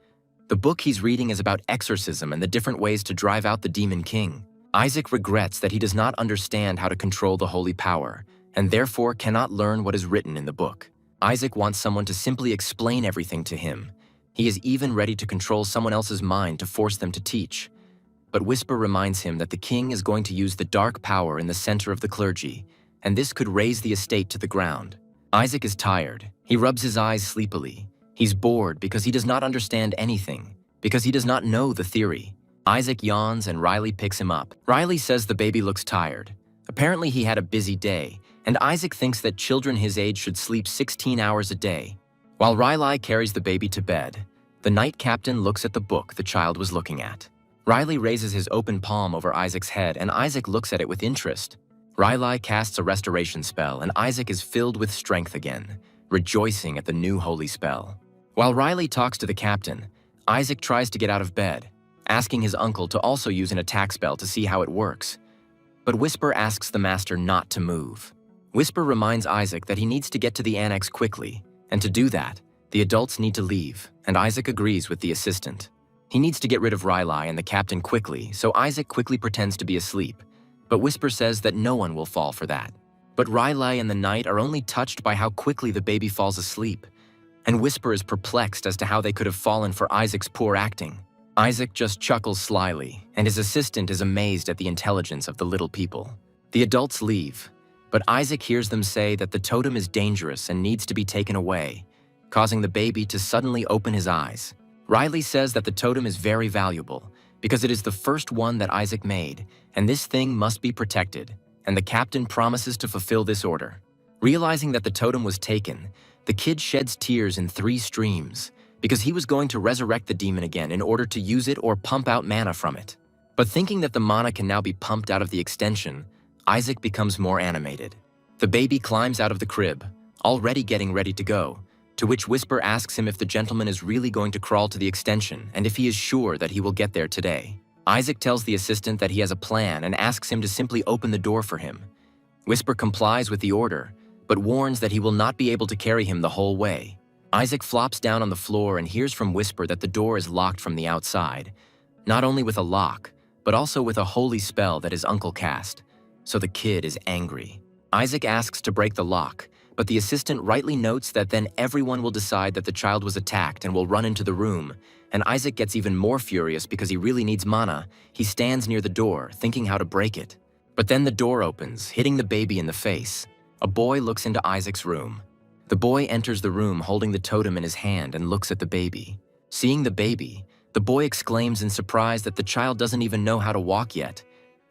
The book he's reading is about exorcism and the different ways to drive out the demon king. Isaac regrets that he does not understand how to control the holy power, and therefore cannot learn what is written in the book. Isaac wants someone to simply explain everything to him. He is even ready to control someone else's mind to force them to teach. But Whisper reminds him that the king is going to use the dark power in the center of the clergy, and this could raise the estate to the ground. Isaac is tired. He rubs his eyes sleepily. He's bored because he does not understand anything, because he does not know the theory. Isaac yawns and Riley picks him up. Riley says the baby looks tired. Apparently he had a busy day, and Isaac thinks that children his age should sleep 16 hours a day. While Riley carries the baby to bed, the knight captain looks at the book the child was looking at. Riley raises his open palm over Isaac's head, and Isaac looks at it with interest. Riley casts a restoration spell, and Isaac is filled with strength again, rejoicing at the new holy spell. While Riley talks to the captain, Isaac tries to get out of bed, asking his uncle to also use an attack spell to see how it works. But Whisper asks the master not to move. Whisper reminds Isaac that he needs to get to the annex quickly, and to do that, the adults need to leave, and Isaac agrees with the assistant. He needs to get rid of Riley and the captain quickly, so Isaac quickly pretends to be asleep. But Whisper says that no one will fall for that. But Riley and the knight are only touched by how quickly the baby falls asleep, and Whisper is perplexed as to how they could have fallen for Isaac's poor acting. Isaac just chuckles slyly, and his assistant is amazed at the intelligence of the little people. The adults leave, but Isaac hears them say that the totem is dangerous and needs to be taken away, causing the baby to suddenly open his eyes. Riley says that the totem is very valuable, because it is the first one that Isaac made, and this thing must be protected, and the captain promises to fulfill this order. Realizing that the totem was taken, the kid sheds tears in 3 streams, because he was going to resurrect the demon again in order to use it or pump out mana from it. But thinking that the mana can now be pumped out of the extension, Isaac becomes more animated. The baby climbs out of the crib, already getting ready to go, to which Whisper asks him if the gentleman is really going to crawl to the extension and if he is sure that he will get there today. Isaac tells the assistant that he has a plan and asks him to simply open the door for him. Whisper complies with the order, but warns that he will not be able to carry him the whole way. Isaac flops down on the floor and hears from Whisper that the door is locked from the outside, not only with a lock, but also with a holy spell that his uncle cast, so the kid is angry. Isaac asks to break the lock, but the assistant rightly notes that then everyone will decide that the child was attacked and will run into the room, and Isaac gets even more furious because he really needs mana. He stands near the door, thinking how to break it. But then the door opens, hitting the baby in the face. A boy looks into Isaac's room. The boy enters the room holding the totem in his hand and looks at the baby. Seeing the baby, the boy exclaims in surprise that the child doesn't even know how to walk yet.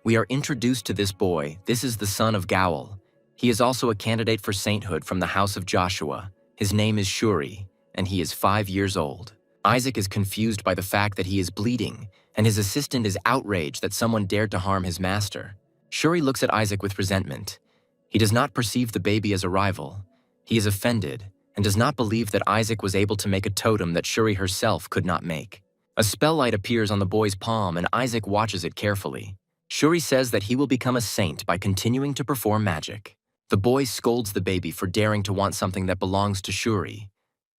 We are introduced to this boy. This is the son of Gaul. He is also a candidate for sainthood from the house of Joshua. His name is Shuri, and he is 5 years old. Isaac is confused by the fact that he is bleeding, and his assistant is outraged that someone dared to harm his master. Shuri looks at Isaac with resentment. He does not perceive the baby as a rival. He is offended and does not believe that Isaac was able to make a totem that Shuri herself could not make. A spell light appears on the boy's palm, and Isaac watches it carefully. Shuri says that he will become a saint by continuing to perform magic. The boy scolds the baby for daring to want something that belongs to Shuri.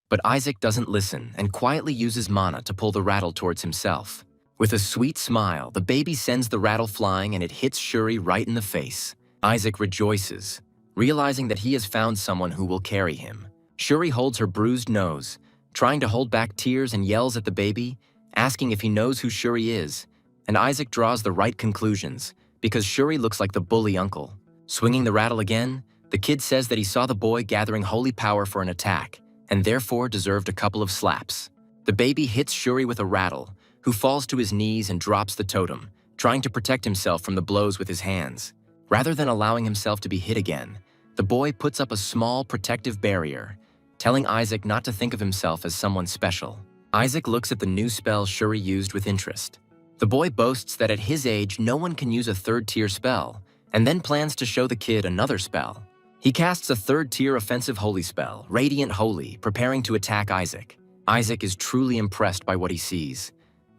But Isaac doesn't listen and quietly uses mana to pull the rattle towards himself. With a sweet smile, the baby sends the rattle flying and it hits Shuri right in the face. Isaac rejoices, realizing that he has found someone who will carry him. Shuri holds her bruised nose, trying to hold back tears, and yells at the baby, asking if he knows who Shuri is. And Isaac draws the right conclusions, because Shuri looks like the bully uncle. Swinging the rattle again, the kid says that he saw the boy gathering holy power for an attack, and therefore deserved a couple of slaps. The baby hits Shuri with a rattle, who falls to his knees and drops the totem, trying to protect himself from the blows with his hands. Rather than allowing himself to be hit again, the boy puts up a small protective barrier, telling Isaac not to think of himself as someone special. Isaac looks at the new spell Shuri used with interest. The boy boasts that at his age no one can use a third-tier spell, and then plans to show the kid another spell. He casts a third-tier offensive holy spell, Radiant Holy, preparing to attack Isaac. Isaac is truly impressed by what he sees,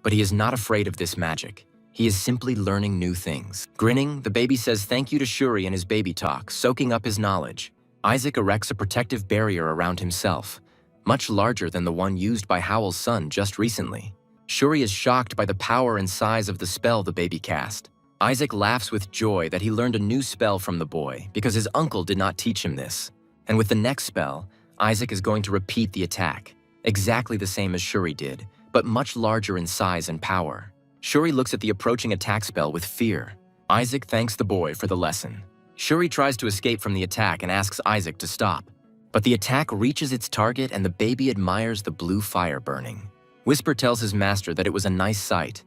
but he is not afraid of this magic. He is simply learning new things. Grinning, the baby says thank you to Shuri in his baby talk, soaking up his knowledge. Isaac erects a protective barrier around himself, much larger than the one used by Howl's son just recently. Shuri is shocked by the power and size of the spell the baby cast. Isaac laughs with joy that he learned a new spell from the boy because his uncle did not teach him this. And with the next spell, Isaac is going to repeat the attack, exactly the same as Shuri did, but much larger in size and power. Shuri looks at the approaching attack spell with fear. Isaac thanks the boy for the lesson. Shuri tries to escape from the attack and asks Isaac to stop. But the attack reaches its target and the baby admires the blue fire burning. Whisper tells his master that it was a nice sight,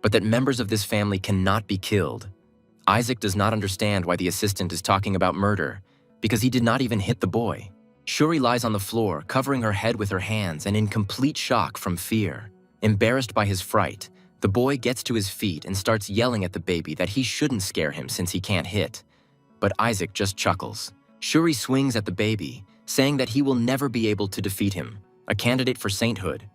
but that members of this family cannot be killed. Isaac does not understand why the assistant is talking about murder, because he did not even hit the boy. Shuri lies on the floor, covering her head with her hands and in complete shock from fear. Embarrassed by his fright, the boy gets to his feet and starts yelling at the baby that he shouldn't scare him since he can't hit. But Isaac just chuckles. Shuri swings at the baby, saying that he will never be able to defeat him, a candidate for sainthood.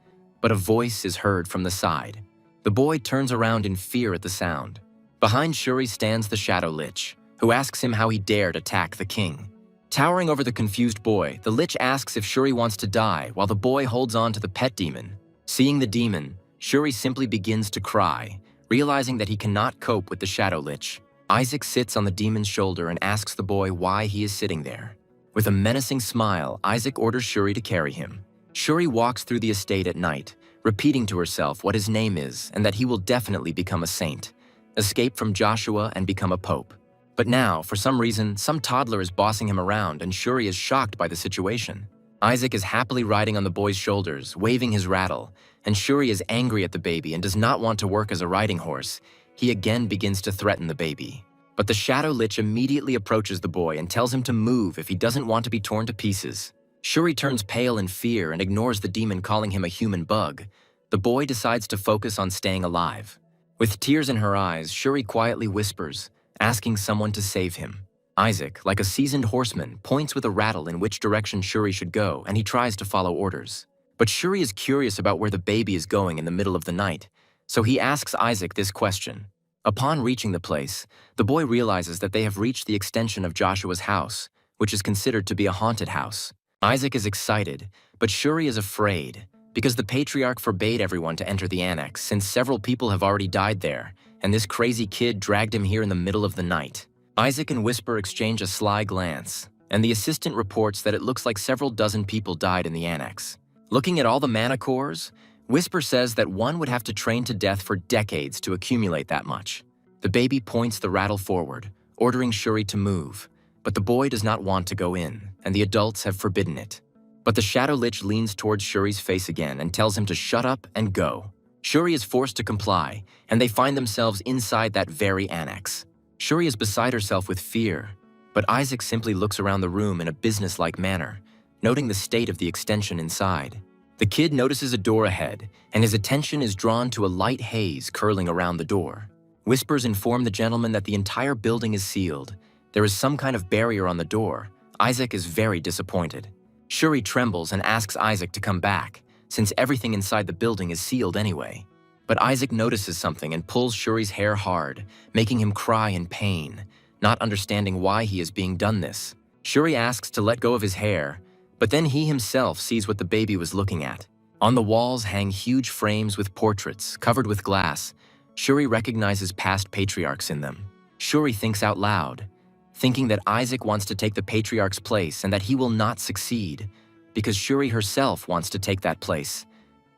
But a voice is heard from the side. The boy turns around in fear at the sound. Behind Shuri stands the Shadow Lich, who asks him how he dared attack the king. Towering over the confused boy, the Lich asks if Shuri wants to die while the boy holds on to the pet demon. Seeing the demon, Shuri simply begins to cry, realizing that he cannot cope with the Shadow Lich. Isaac sits on the demon's shoulder and asks the boy why he is sitting there. With a menacing smile, Isaac orders Shuri to carry him. Shuri walks through the estate at night, repeating to herself what his name is and that he will definitely become a saint, escape from Joshua and become a pope. But now, for some reason, some toddler is bossing him around and Shuri is shocked by the situation. Isaac is happily riding on the boy's shoulders, waving his rattle, and Shuri is angry at the baby and does not want to work as a riding horse. He again begins to threaten the baby. But the Shadow Lich immediately approaches the boy and tells him to move if he doesn't want to be torn to pieces. Shuri turns pale in fear and ignores the demon calling him a human bug. The boy decides to focus on staying alive. With tears in her eyes, Shuri quietly whispers, asking someone to save him. Isaac, like a seasoned horseman, points with a rattle in which direction Shuri should go, and he tries to follow orders. But Shuri is curious about where the baby is going in the middle of the night, So he asks Isaac this question. Upon reaching the place, the boy realizes that they have reached the extension of Joshua's house, which is considered to be a haunted house. Isaac is excited, but Shuri is afraid, because the patriarch forbade everyone to enter the annex since several people have already died there, and this crazy kid dragged him here in the middle of the night. Isaac and Whisper exchange a sly glance, and the assistant reports that it looks like several dozen people died in the annex. Looking at all the mana cores, Whisper says that one would have to train to death for decades to accumulate that much. The baby points the rattle forward, ordering Shuri to move, but the boy does not want to go in, and the adults have forbidden it. But the Shadow Lich leans towards Shuri's face again and tells him to shut up and go. Shuri is forced to comply, and they find themselves inside that very annex. Shuri is beside herself with fear, but Isaac simply looks around the room in a businesslike manner, noting the state of the extension inside. The kid notices a door ahead, and his attention is drawn to a light haze curling around the door. Whispers inform the gentleman that the entire building is sealed. There is some kind of barrier on the door. Isaac is very disappointed. Shuri trembles and asks Isaac to come back, since everything inside the building is sealed anyway. But Isaac notices something and pulls Shuri's hair hard, making him cry in pain, not understanding why he is being done this. Shuri asks to let go of his hair, but then he himself sees what the baby was looking at. On the walls hang huge frames with portraits covered with glass. Shuri recognizes past patriarchs in them. Shuri thinks out loud, thinking that Isaac wants to take the patriarch's place and that he will not succeed, because Shuri herself wants to take that place.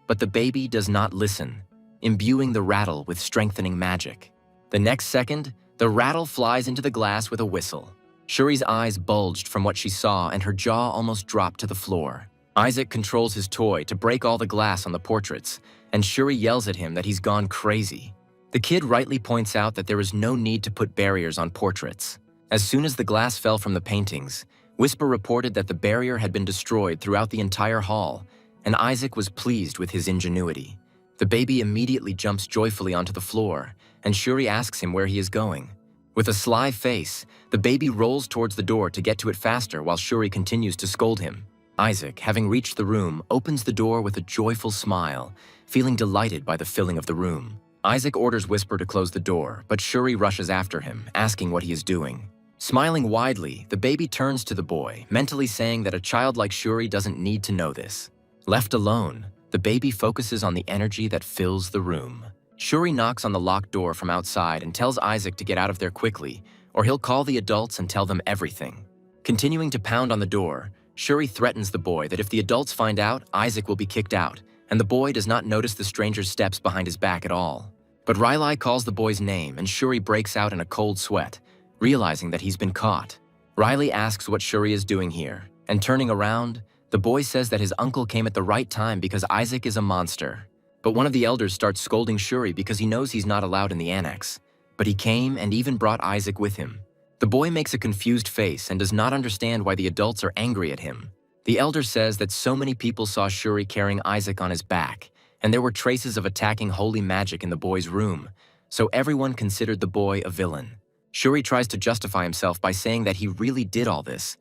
But the baby does not listen, imbuing the rattle with strengthening magic. The next second, the rattle flies into the glass with a whistle. Shuri's eyes bulged from what she saw and her jaw almost dropped to the floor. Isaac controls his toy to break all the glass on the portraits, and Shuri yells at him that he's gone crazy. The kid rightly points out that there is no need to put barriers on portraits. As soon as the glass fell from the paintings, Whisper reported that the barrier had been destroyed throughout the entire hall, and Isaac was pleased with his ingenuity. The baby immediately jumps joyfully onto the floor, and Shuri asks him where he is going. With a sly face, the baby rolls towards the door to get to it faster while Shuri continues to scold him. Isaac, having reached the room, opens the door with a joyful smile, feeling delighted by the filling of the room. Isaac orders Whisper to close the door, but Shuri rushes after him, asking what he is doing. Smiling widely, the baby turns to the boy, mentally saying that a child like Shuri doesn't need to know this. Left alone, the baby focuses on the energy that fills the room. Shuri knocks on the locked door from outside and tells Isaac to get out of there quickly, or he'll call the adults and tell them everything. Continuing to pound on the door, Shuri threatens the boy that if the adults find out, Isaac will be kicked out, and the boy does not notice the stranger's steps behind his back at all. But Riley calls the boy's name and Shuri breaks out in a cold sweat, realizing that he's been caught. Riley asks what Shuri is doing here, and turning around, the boy says that his uncle came at the right time because Isaac is a monster. But one of the elders starts scolding Shuri because he knows he's not allowed in the annex. But he came and even brought Isaac with him. The boy makes a confused face and does not understand why the adults are angry at him. The elder says that so many people saw Shuri carrying Isaac on his back, and there were traces of attacking holy magic in the boy's room, so everyone considered the boy a villain. Shuri tries to justify himself by saying that he really did all this,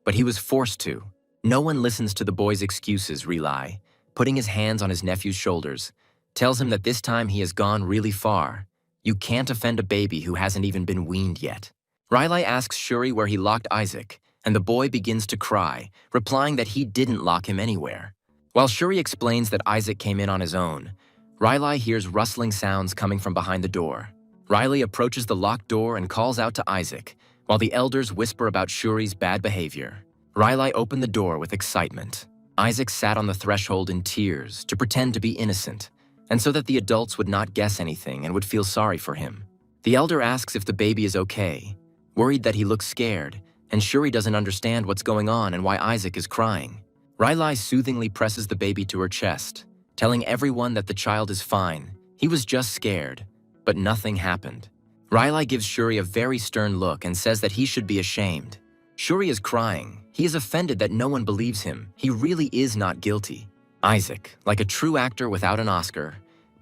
but he was forced to. No one listens to the boy's excuses, Riley, putting his hands on his nephew's shoulders, tells him that this time he has gone really far. You can't offend a baby who hasn't even been weaned yet. Riley asks Shuri where he locked Isaac, and the boy begins to cry, replying that he didn't lock him anywhere. While Shuri explains that Isaac came in on his own, Riley hears rustling sounds coming from behind the door. Riley approaches the locked door and calls out to Isaac, while the elders whisper about Shuri's bad behavior. Riley opened the door with excitement. Isaac sat on the threshold in tears to pretend to be innocent, and so that the adults would not guess anything and would feel sorry for him. The elder asks if the baby is okay, worried that he looks scared, and Shuri doesn't understand what's going on and why Isaac is crying. Riley soothingly presses the baby to her chest, telling everyone that the child is fine. He was just scared, but nothing happened. Riley gives Shuri a very stern look and says that he should be ashamed. Shuri is crying. He is offended that no one believes him. He really is not guilty. Isaac, like a true actor without an Oscar,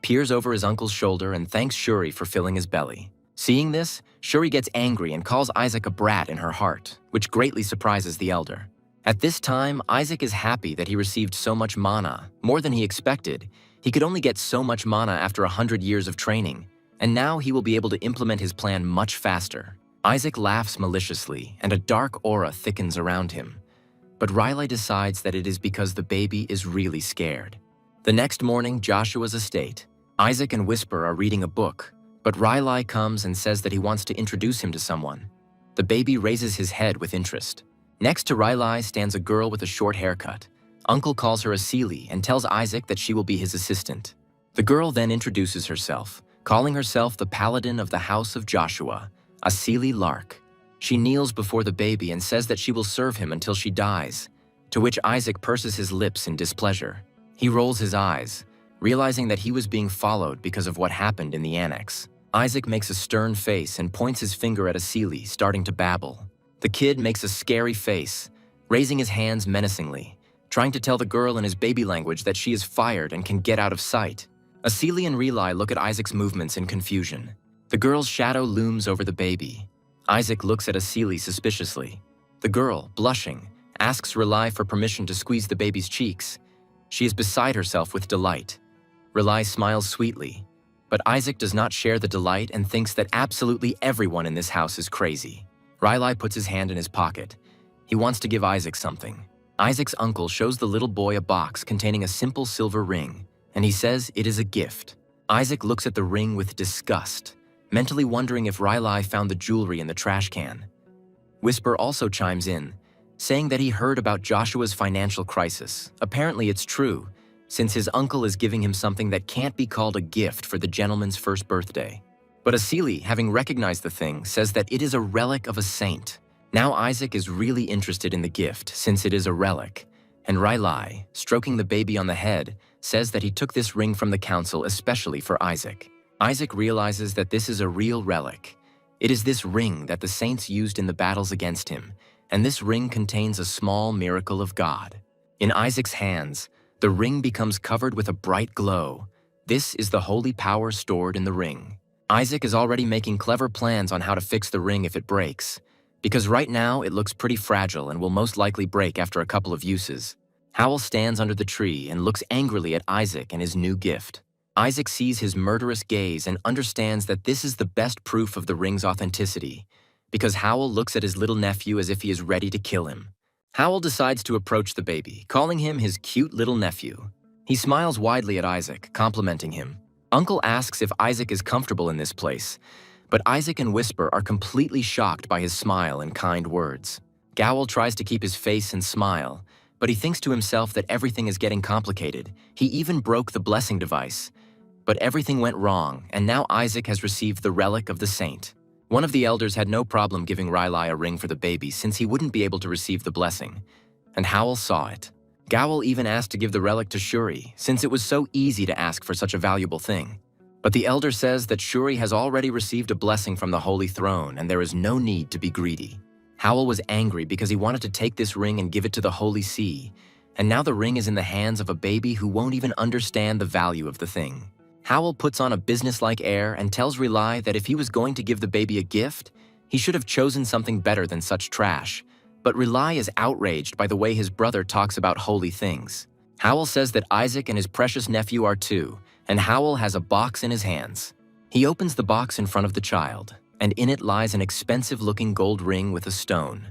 peers over his uncle's shoulder and thanks Shuri for filling his belly. Seeing this, Shuri gets angry and calls Isaac a brat in her heart, which greatly surprises the elder. At this time, Isaac is happy that he received so much mana, more than he expected. He could only get so much mana after 100 years of training, and now he will be able to implement his plan much faster. Isaac laughs maliciously, and a dark aura thickens around him. But Riley decides that it is because the baby is really scared. The next morning, Joshua's estate. Isaac and Whisper are reading a book, but Riley comes and says that he wants to introduce him to someone. The baby raises his head with interest. Next to Riley stands a girl with a short haircut. Uncle calls her Asili and tells Isaac that she will be his assistant. The girl then introduces herself, calling herself the Paladin of the House of Joshua, Asili Lark. She kneels before the baby and says that she will serve him until she dies, to which Isaac purses his lips in displeasure. He rolls his eyes, realizing that he was being followed because of what happened in the annex. Isaac makes a stern face and points his finger at Asili, starting to babble. The kid makes a scary face, raising his hands menacingly, trying to tell the girl in his baby language that she is fired and can get out of sight. Asili and Riley look at Isaac's movements in confusion. The girl's shadow looms over the baby. Isaac looks at Asili suspiciously. The girl, blushing, asks Riley for permission to squeeze the baby's cheeks. She is beside herself with delight. Riley smiles sweetly, but Isaac does not share the delight and thinks that absolutely everyone in this house is crazy. Riley puts his hand in his pocket. He wants to give Isaac something. Isaac's uncle shows the little boy a box containing a simple silver ring, and he says it is a gift. Isaac looks at the ring with disgust, mentally wondering if Riley found the jewelry in the trash can. Whisper also chimes in, saying that he heard about Joshua's financial crisis. Apparently it's true, since his uncle is giving him something that can't be called a gift for the gentleman's first birthday. But Asili, having recognized the thing, says that it is a relic of a saint. Now Isaac is really interested in the gift, since it is a relic, and Riley, stroking the baby on the head, says that he took this ring from the council especially for Isaac. Isaac realizes that this is a real relic. It is this ring that the saints used in the battles against him, and this ring contains a small miracle of God. In Isaac's hands, the ring becomes covered with a bright glow. This is the holy power stored in the ring. Isaac is already making clever plans on how to fix the ring if it breaks, because right now it looks pretty fragile and will most likely break after a couple of uses. Howl stands under the tree and looks angrily at Isaac and his new gift. Isaac sees his murderous gaze and understands that this is the best proof of the ring's authenticity, because Howl looks at his little nephew as if he is ready to kill him. Howl decides to approach the baby, calling him his cute little nephew. He smiles widely at Isaac, complimenting him. Uncle asks if Isaac is comfortable in this place, but Isaac and Whisper are completely shocked by his smile and kind words. Gowl tries to keep his face and smile, but he thinks to himself that everything is getting complicated. He even broke the blessing device. But everything went wrong, and now Isaac has received the relic of the saint. One of the elders had no problem giving Riley a ring for the baby since he wouldn't be able to receive the blessing, and Howl saw it. Gowl even asked to give the relic to Shuri, since it was so easy to ask for such a valuable thing. But the elder says that Shuri has already received a blessing from the Holy Throne and there is no need to be greedy. Howl was angry because he wanted to take this ring and give it to the Holy See, and now the ring is in the hands of a baby who won't even understand the value of the thing. Howl puts on a businesslike air and tells Riley that if he was going to give the baby a gift, he should have chosen something better than such trash. But Riley is outraged by the way his brother talks about holy things. Howl says that Isaac and his precious nephew are too, and Howl has a box in his hands. He opens the box in front of the child, and in it lies an expensive-looking gold ring with a stone.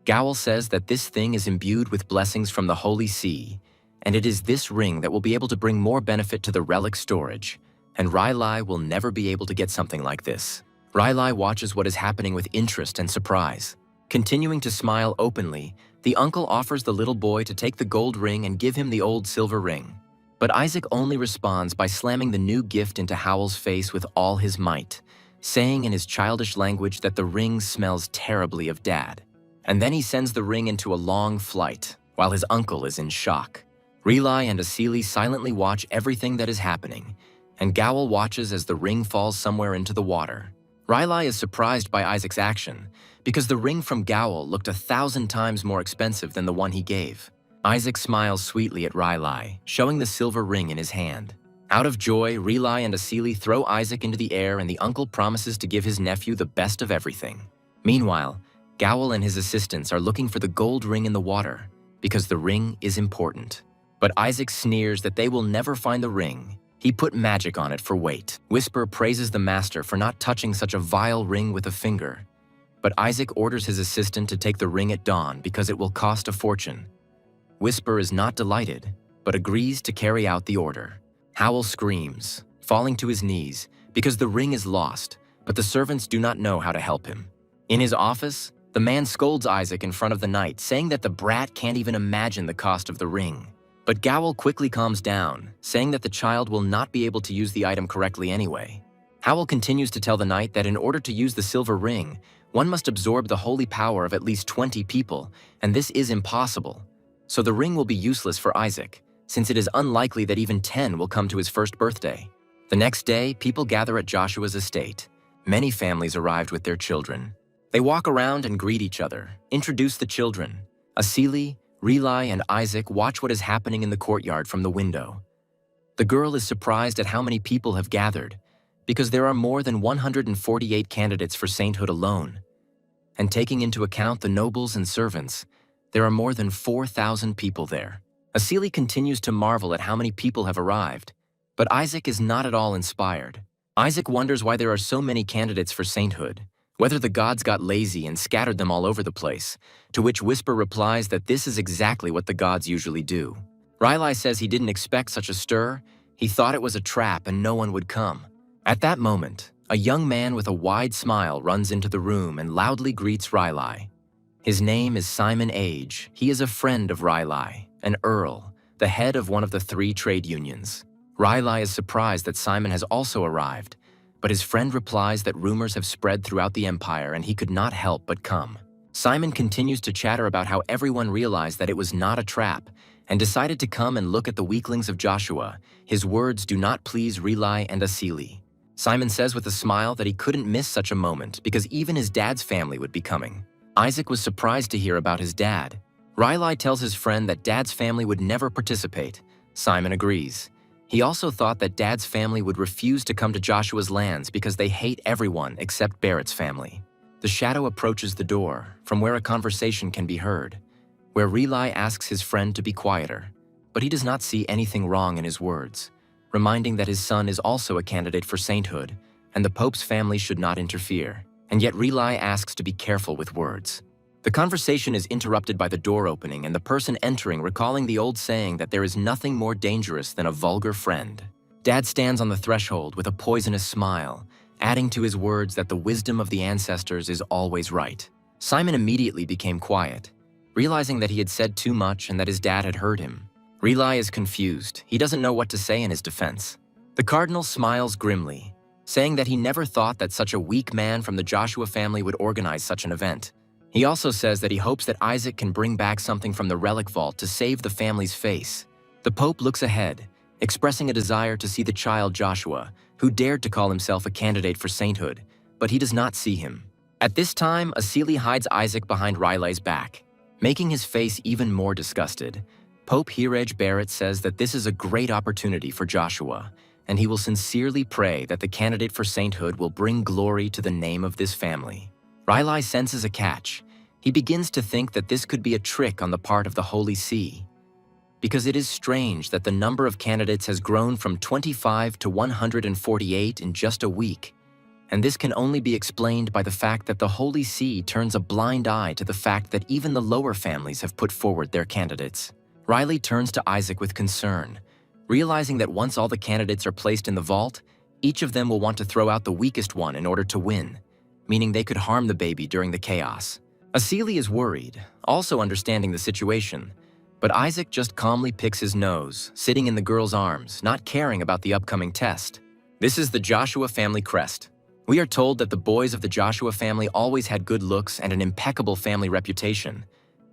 Gowl says that this thing is imbued with blessings from the Holy See, and it is this ring that will be able to bring more benefit to the relic storage, and Riley will never be able to get something like this. Riley watches what is happening with interest and surprise. Continuing to smile openly, the uncle offers the little boy to take the gold ring and give him the old silver ring. But Isaac only responds by slamming the new gift into Howl's face with all his might, saying in his childish language that the ring smells terribly of Dad. And then he sends the ring into a long flight, while his uncle is in shock. Riley and Asili silently watch everything that is happening, and Gowl watches as the ring falls somewhere into the water. Riley is surprised by Isaac's action, because the ring from Gowl looked 1,000 times more expensive than the one he gave. Isaac smiles sweetly at Riley, showing the silver ring in his hand. Out of joy, Riley and Asili throw Isaac into the air and the uncle promises to give his nephew the best of everything. Meanwhile, Gowl and his assistants are looking for the gold ring in the water, because the ring is important. But Isaac sneers that they will never find the ring. He put magic on it for weight. Whisper praises the master for not touching such a vile ring with a finger. But Isaac orders his assistant to take the ring at dawn because it will cost a fortune. Whisper is not delighted, but agrees to carry out the order. Howl screams, falling to his knees, because the ring is lost, but the servants do not know how to help him. In his office, the man scolds Isaac in front of the knight, saying that the brat can't even imagine the cost of the ring. But Gowl quickly calms down, saying that the child will not be able to use the item correctly anyway. Howl continues to tell the knight that in order to use the silver ring, one must absorb the holy power of at least 20 people, and this is impossible. So the ring will be useless for Isaac, since it is unlikely that even 10 will come to his first birthday. The next day, people gather at Joshua's estate. Many families arrived with their children. They walk around and greet each other, introduce the children. Asili, Relai, and Isaac watch what is happening in the courtyard from the window. The girl is surprised at how many people have gathered, because there are more than 148 candidates for sainthood alone. And taking into account the nobles and servants, there are more than 4,000 people there. Asili continues to marvel at how many people have arrived, but Isaac is not at all inspired. Isaac wonders why there are so many candidates for sainthood, whether the gods got lazy and scattered them all over the place, to which Whisper replies that this is exactly what the gods usually do. Riley says he didn't expect such a stir, he thought it was a trap and no one would come. At that moment, a young man with a wide smile runs into the room and loudly greets Riley. His name is Simon Age. He is a friend of Riley, an earl, the head of one of the 3 trade unions. Riley is surprised that Simon has also arrived, but his friend replies that rumors have spread throughout the empire and he could not help but come. Simon continues to chatter about how everyone realized that it was not a trap and decided to come and look at the weaklings of Joshua. His words do not please Relai and Asili. Simon says with a smile that he couldn't miss such a moment because even his dad's family would be coming. Isaac was surprised to hear about his dad. Riley tells his friend that dad's family would never participate. Simon agrees. He also thought that dad's family would refuse to come to Joshua's lands because they hate everyone except Barrett's family. The shadow approaches the door, from where a conversation can be heard, where Relai asks his friend to be quieter, but he does not see anything wrong in his words, reminding that his son is also a candidate for sainthood, and the Pope's family should not interfere. And yet Relai asks to be careful with words. The conversation is interrupted by the door opening and the person entering recalling the old saying that there is nothing more dangerous than a vulgar friend. Dad stands on the threshold with a poisonous smile, adding to his words that the wisdom of the ancestors is always right. Simon immediately became quiet, realizing that he had said too much and that his dad had heard him. Relai is confused. He doesn't know what to say in his defense. The cardinal smiles grimly, saying that he never thought that such a weak man from the Joshua family would organize such an event. He also says that he hopes that Isaac can bring back something from the relic vault to save the family's face. The Pope looks ahead, expressing a desire to see the child Joshua, who dared to call himself a candidate for sainthood, but he does not see him. At this time, Asili hides Isaac behind Riley's back, making his face even more disgusted. Pope Hirej Barrett says that this is a great opportunity for Joshua, and he will sincerely pray that the candidate for sainthood will bring glory to the name of this family. Riley senses a catch. He begins to think that this could be a trick on the part of the Holy See, because it is strange that the number of candidates has grown from 25 to 148 in just a week, and this can only be explained by the fact that the Holy See turns a blind eye to the fact that even the lower families have put forward their candidates. Riley turns to Isaac with concern, realizing that once all the candidates are placed in the vault, each of them will want to throw out the weakest one in order to win, meaning they could harm the baby during the chaos. Asili is worried, also understanding the situation, but Isaac just calmly picks his nose, sitting in the girl's arms, not caring about the upcoming test. This is the Joshua family crest. We are told that the boys of the Joshua family always had good looks and an impeccable family reputation,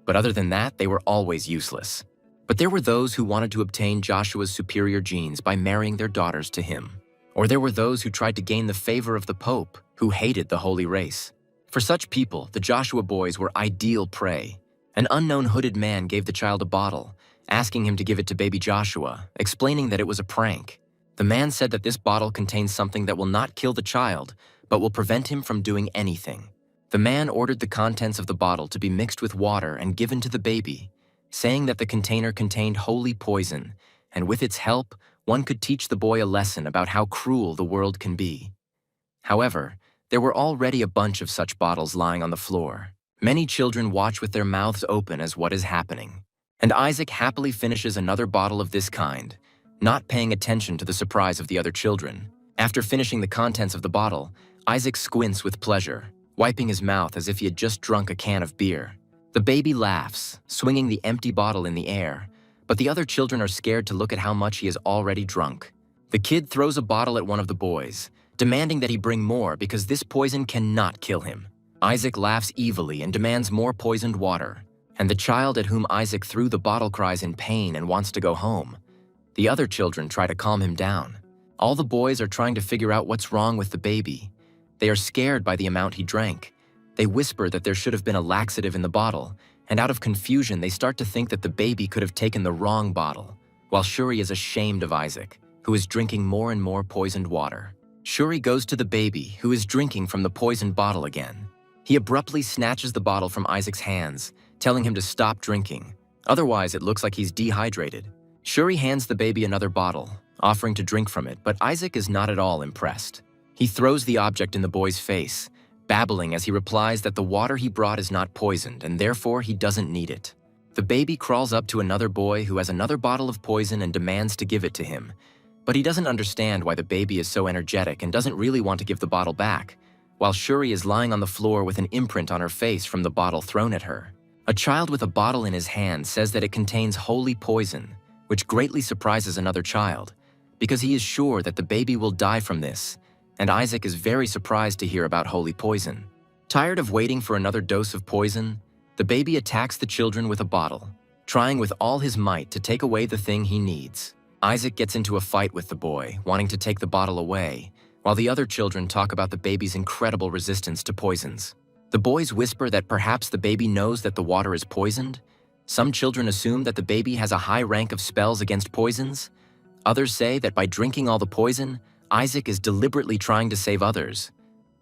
but other than that, they were always useless. But there were those who wanted to obtain Joshua's superior genes by marrying their daughters to him. Or there were those who tried to gain the favor of the Pope, who hated the holy race. For such people, the Joshua boys were ideal prey. An unknown hooded man gave the child a bottle, asking him to give it to baby Joshua, explaining that it was a prank. The man said that this bottle contains something that will not kill the child, but will prevent him from doing anything. The man ordered the contents of the bottle to be mixed with water and given to the baby, saying that the container contained holy poison, and with its help, one could teach the boy a lesson about how cruel the world can be. However, there were already a bunch of such bottles lying on the floor. Many children watch with their mouths open as what is happening. And Isaac happily finishes another bottle of this kind, not paying attention to the surprise of the other children. After finishing the contents of the bottle, Isaac squints with pleasure, wiping his mouth as if he had just drunk a can of beer. The baby laughs, swinging the empty bottle in the air, but the other children are scared to look at how much he has already drunk. The kid throws a bottle at one of the boys, demanding that he bring more because this poison cannot kill him. Isaac laughs evilly and demands more poisoned water, and the child at whom Isaac threw the bottle cries in pain and wants to go home. The other children try to calm him down. All the boys are trying to figure out what's wrong with the baby. They are scared by the amount he drank. They whisper that there should have been a laxative in the bottle, and out of confusion they start to think that the baby could have taken the wrong bottle, while Shuri is ashamed of Isaac, who is drinking more and more poisoned water. Shuri goes to the baby, who is drinking from the poisoned bottle again. He abruptly snatches the bottle from Isaac's hands, telling him to stop drinking. Otherwise, it looks like he's dehydrated. Shuri hands the baby another bottle, offering to drink from it, but Isaac is not at all impressed. He throws the object in the boy's face, babbling as he replies that the water he brought is not poisoned and therefore he doesn't need it. The baby crawls up to another boy who has another bottle of poison and demands to give it to him, but he doesn't understand why the baby is so energetic and doesn't really want to give the bottle back, while Shuri is lying on the floor with an imprint on her face from the bottle thrown at her. A child with a bottle in his hand says that it contains holy poison, which greatly surprises another child, because he is sure that the baby will die from this, and Isaac is very surprised to hear about holy poison. Tired of waiting for another dose of poison, the baby attacks the children with a bottle, trying with all his might to take away the thing he needs. Isaac gets into a fight with the boy, wanting to take the bottle away, while the other children talk about the baby's incredible resistance to poisons. The boys whisper that perhaps the baby knows that the water is poisoned. Some children assume that the baby has a high rank of spells against poisons. Others say that by drinking all the poison, Isaac is deliberately trying to save others.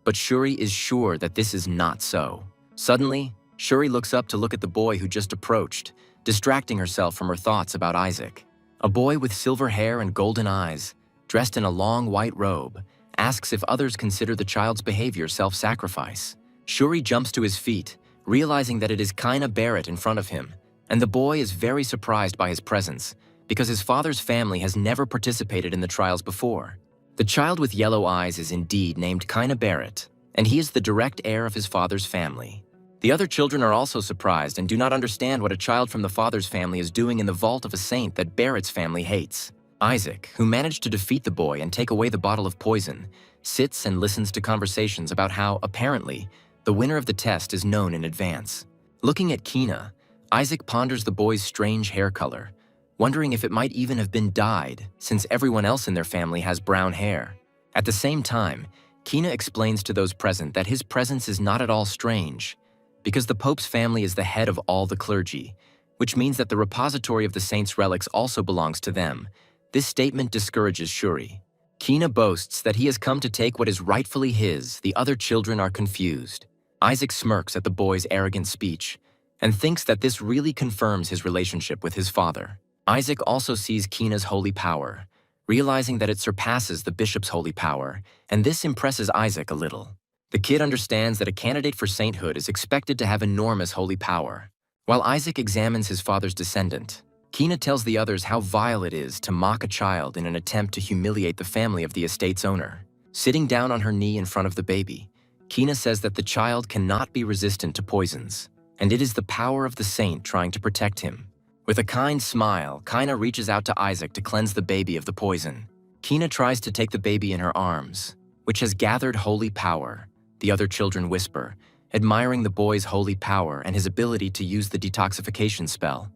But Shuri is sure that this is not so. Suddenly, Shuri looks up to look at the boy who just approached, distracting herself from her thoughts about Isaac. A boy with silver hair and golden eyes, dressed in a long white robe, asks if others consider the child's behavior self-sacrifice. Shuri jumps to his feet, realizing that it is Kaina Barrett in front of him, and the boy is very surprised by his presence, because his father's family has never participated in the trials before. The child with yellow eyes is indeed named Kaina Barrett, and he is the direct heir of his father's family. The other children are also surprised and do not understand what a child from the father's family is doing in the vault of a saint that Barrett's family hates. Isaac, who managed to defeat the boy and take away the bottle of poison, sits and listens to conversations about how, apparently, the winner of the test is known in advance. Looking at Kina, Isaac ponders the boy's strange hair color, wondering if it might even have been dyed, since everyone else in their family has brown hair. At the same time, Kina explains to those present that his presence is not at all strange, because the Pope's family is the head of all the clergy, which means that the repository of the saints' relics also belongs to them. This statement discourages Shuri. Kina boasts that he has come to take what is rightfully his. The other children are confused. Isaac smirks at the boy's arrogant speech and thinks that this really confirms his relationship with his father. Isaac also sees Kina's holy power, realizing that it surpasses the bishop's holy power, and this impresses Isaac a little. The kid understands that a candidate for sainthood is expected to have enormous holy power. While Isaac examines his father's descendant, Kina tells the others how vile it is to mock a child in an attempt to humiliate the family of the estate's owner. Sitting down on her knee in front of the baby, Kina says that the child cannot be resistant to poisons, and it is the power of the saint trying to protect him. With a kind smile, Kina reaches out to Isaac to cleanse the baby of the poison. Kina tries to take the baby in her arms, which has gathered holy power, the other children whisper, admiring the boy's holy power and his ability to use the detoxification spell.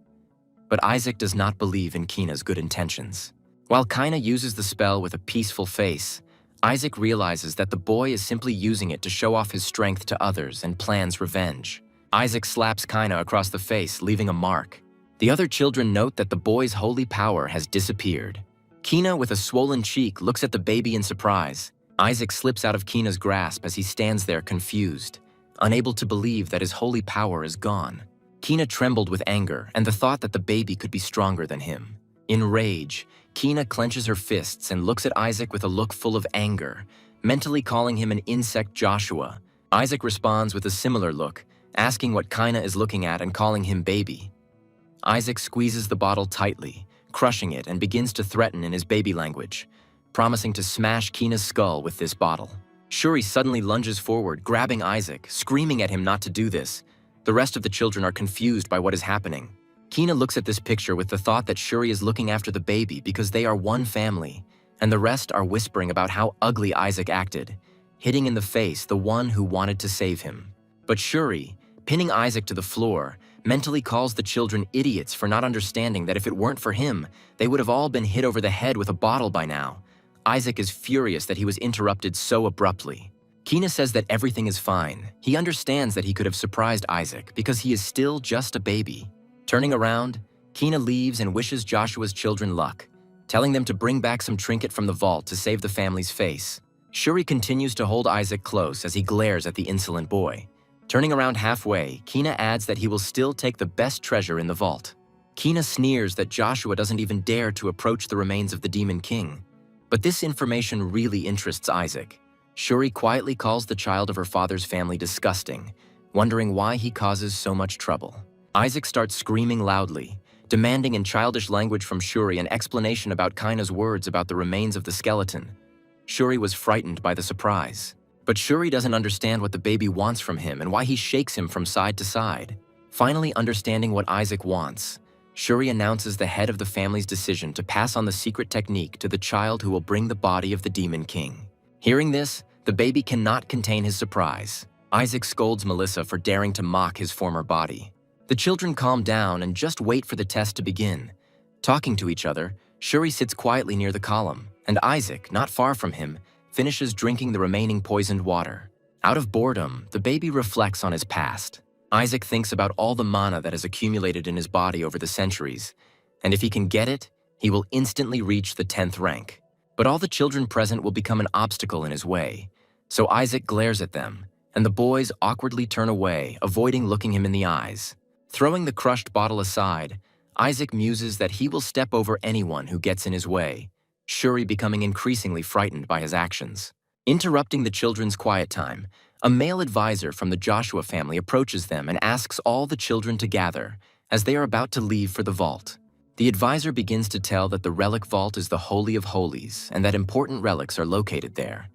But Isaac does not believe in Kina's good intentions. While Kina uses the spell with a peaceful face, Isaac realizes that the boy is simply using it to show off his strength to others and plans revenge. Isaac slaps Kina across the face, leaving a mark. The other children note that the boy's holy power has disappeared. Kina, with a swollen cheek, looks at the baby in surprise. Isaac slips out of Kina's grasp as he stands there confused, unable to believe that his holy power is gone. Kina trembled with anger and the thought that the baby could be stronger than him. In rage, Kina clenches her fists and looks at Isaac with a look full of anger, mentally calling him an insect Joshua. Isaac responds with a similar look, asking what Kina is looking at and calling him baby. Isaac squeezes the bottle tightly, crushing it, and begins to threaten in his baby language, promising to smash Kina's skull with this bottle. Shuri suddenly lunges forward, grabbing Isaac, screaming at him not to do this. The rest of the children are confused by what is happening. Kina looks at this picture with the thought that Shuri is looking after the baby because they are one family, and the rest are whispering about how ugly Isaac acted, hitting in the face the one who wanted to save him. But Shuri, pinning Isaac to the floor, mentally calls the children idiots for not understanding that if it weren't for him, they would have all been hit over the head with a bottle by now. Isaac is furious that he was interrupted so abruptly. Kina says that everything is fine. He understands that he could have surprised Isaac because he is still just a baby. Turning around, Kina leaves and wishes Joshua's children luck, telling them to bring back some trinket from the vault to save the family's face. Shuri continues to hold Isaac close as he glares at the insolent boy. Turning around halfway, Kina adds that he will still take the best treasure in the vault. Kina sneers that Joshua doesn't even dare to approach the remains of the Demon King. But this information really interests Isaac. Shuri quietly calls the child of her father's family disgusting, wondering why he causes so much trouble. Isaac starts screaming loudly, demanding in childish language from Shuri an explanation about Kina's words about the remains of the skeleton. Shuri was frightened by the surprise. But Shuri doesn't understand what the baby wants from him and why he shakes him from side to side. Finally understanding what Isaac wants, Shuri announces the head of the family's decision to pass on the secret technique to the child who will bring the body of the Demon King. Hearing this, the baby cannot contain his surprise. Isaac scolds Melissa for daring to mock his former body. The children calm down and just wait for the test to begin. Talking to each other, Shuri sits quietly near the column, and Isaac, not far from him, finishes drinking the remaining poisoned water. Out of boredom, the baby reflects on his past. Isaac thinks about all the mana that has accumulated in his body over the centuries, and if he can get it, he will instantly reach the 10th rank. But all the children present will become an obstacle in his way, so Isaac glares at them, and the boys awkwardly turn away, avoiding looking him in the eyes. Throwing the crushed bottle aside, Isaac muses that he will step over anyone who gets in his way, Shuri becoming increasingly frightened by his actions. Interrupting the children's quiet time, a male advisor from the Joshua family approaches them and asks all the children to gather, as they are about to leave for the vault. The advisor begins to tell that the relic vault is the Holy of Holies and that important relics are located there.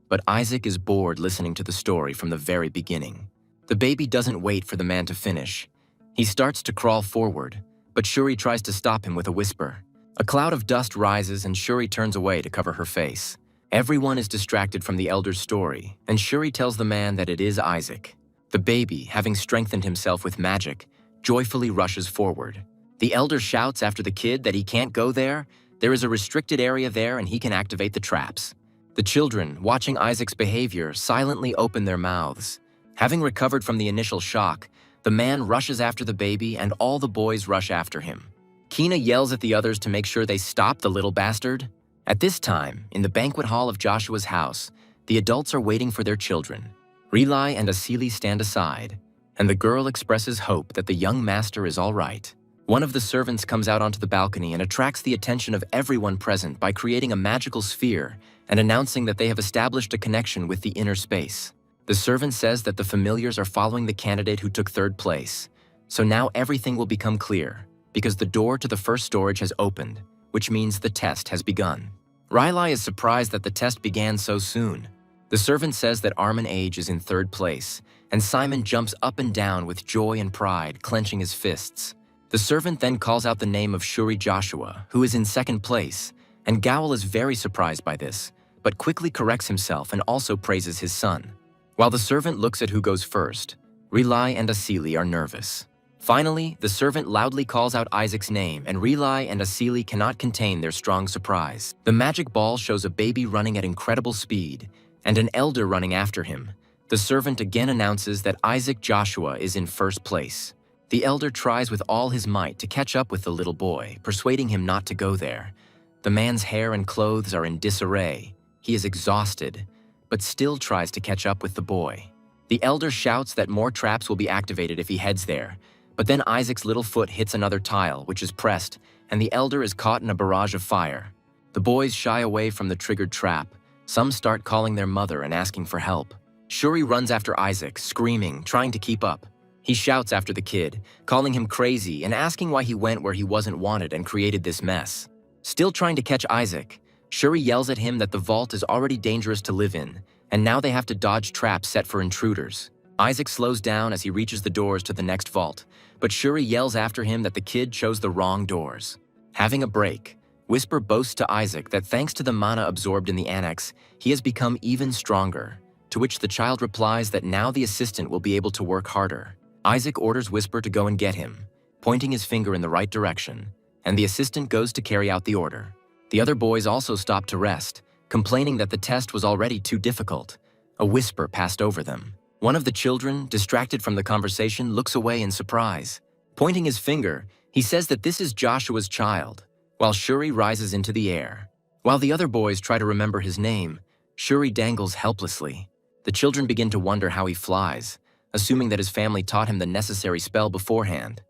But Isaac is bored listening to the story from the very beginning. The baby doesn't wait for the man to finish. He starts to crawl forward, but Shuri tries to stop him with a whisper. A cloud of dust rises and Shuri turns away to cover her face. Everyone is distracted from the elder's story, and Shuri tells the man that it is Isaac. The baby, having strengthened himself with magic, joyfully rushes forward. The elder shouts after the kid that he can't go there. There is a restricted area there and he can activate the traps. The children, watching Isaac's behavior, silently open their mouths. Having recovered from the initial shock, the man rushes after the baby and all the boys rush after him. Kina yells at the others to make sure they stop the little bastard. At this time, in the banquet hall of Joshua's house, the adults are waiting for their children. Relai and Asili stand aside, and the girl expresses hope that the young master is all right. One of the servants comes out onto the balcony and attracts the attention of everyone present by creating a magical sphere and announcing that they have established a connection with the inner space. The servant says that the familiars are following the candidate who took third place, so now everything will become clear, because the door to the first storage has opened, which means the test has begun. Riley is surprised that the test began so soon. The servant says that Armin Age is in third place, and Simon jumps up and down with joy and pride, clenching his fists. The servant then calls out the name of Shuri Joshua, who is in second place, and Gowel is very surprised by this, but quickly corrects himself and also praises his son. While the servant looks at who goes first, Rilai and Asili are nervous. Finally, the servant loudly calls out Isaac's name, and Relai and Asili cannot contain their strong surprise. The magic ball shows a baby running at incredible speed, and an elder running after him. The servant again announces that Isaac Joshua is in first place. The elder tries with all his might to catch up with the little boy, persuading him not to go there. The man's hair and clothes are in disarray. He is exhausted, but still tries to catch up with the boy. The elder shouts that more traps will be activated if he heads there, But then Isaac's little foot hits another tile, which is pressed, and the elder is caught in a barrage of fire. The boys shy away from the triggered trap. Some start calling their mother and asking for help. Shuri runs after Isaac, screaming, trying to keep up. He shouts after the kid, calling him crazy and asking why he went where he wasn't wanted and created this mess. Still trying to catch Isaac, Shuri yells at him that the vault is already dangerous to live in, and now they have to dodge traps set for intruders. Isaac slows down as he reaches the doors to the next vault, but Shuri yells after him that the kid chose the wrong doors. Having a break, Whisper boasts to Isaac that thanks to the mana absorbed in the annex, he has become even stronger, to which the child replies that now the assistant will be able to work harder. Isaac orders Whisper to go and get him, pointing his finger in the right direction, and the assistant goes to carry out the order. The other boys also stop to rest, complaining that the test was already too difficult. A whisper passed over them. One of the children, distracted from the conversation, looks away in surprise. Pointing his finger, he says that this is Joshua's child, while Shuri rises into the air. While the other boys try to remember his name, Shuri dangles helplessly. The children begin to wonder how he flies, assuming that his family taught him the necessary spell beforehand.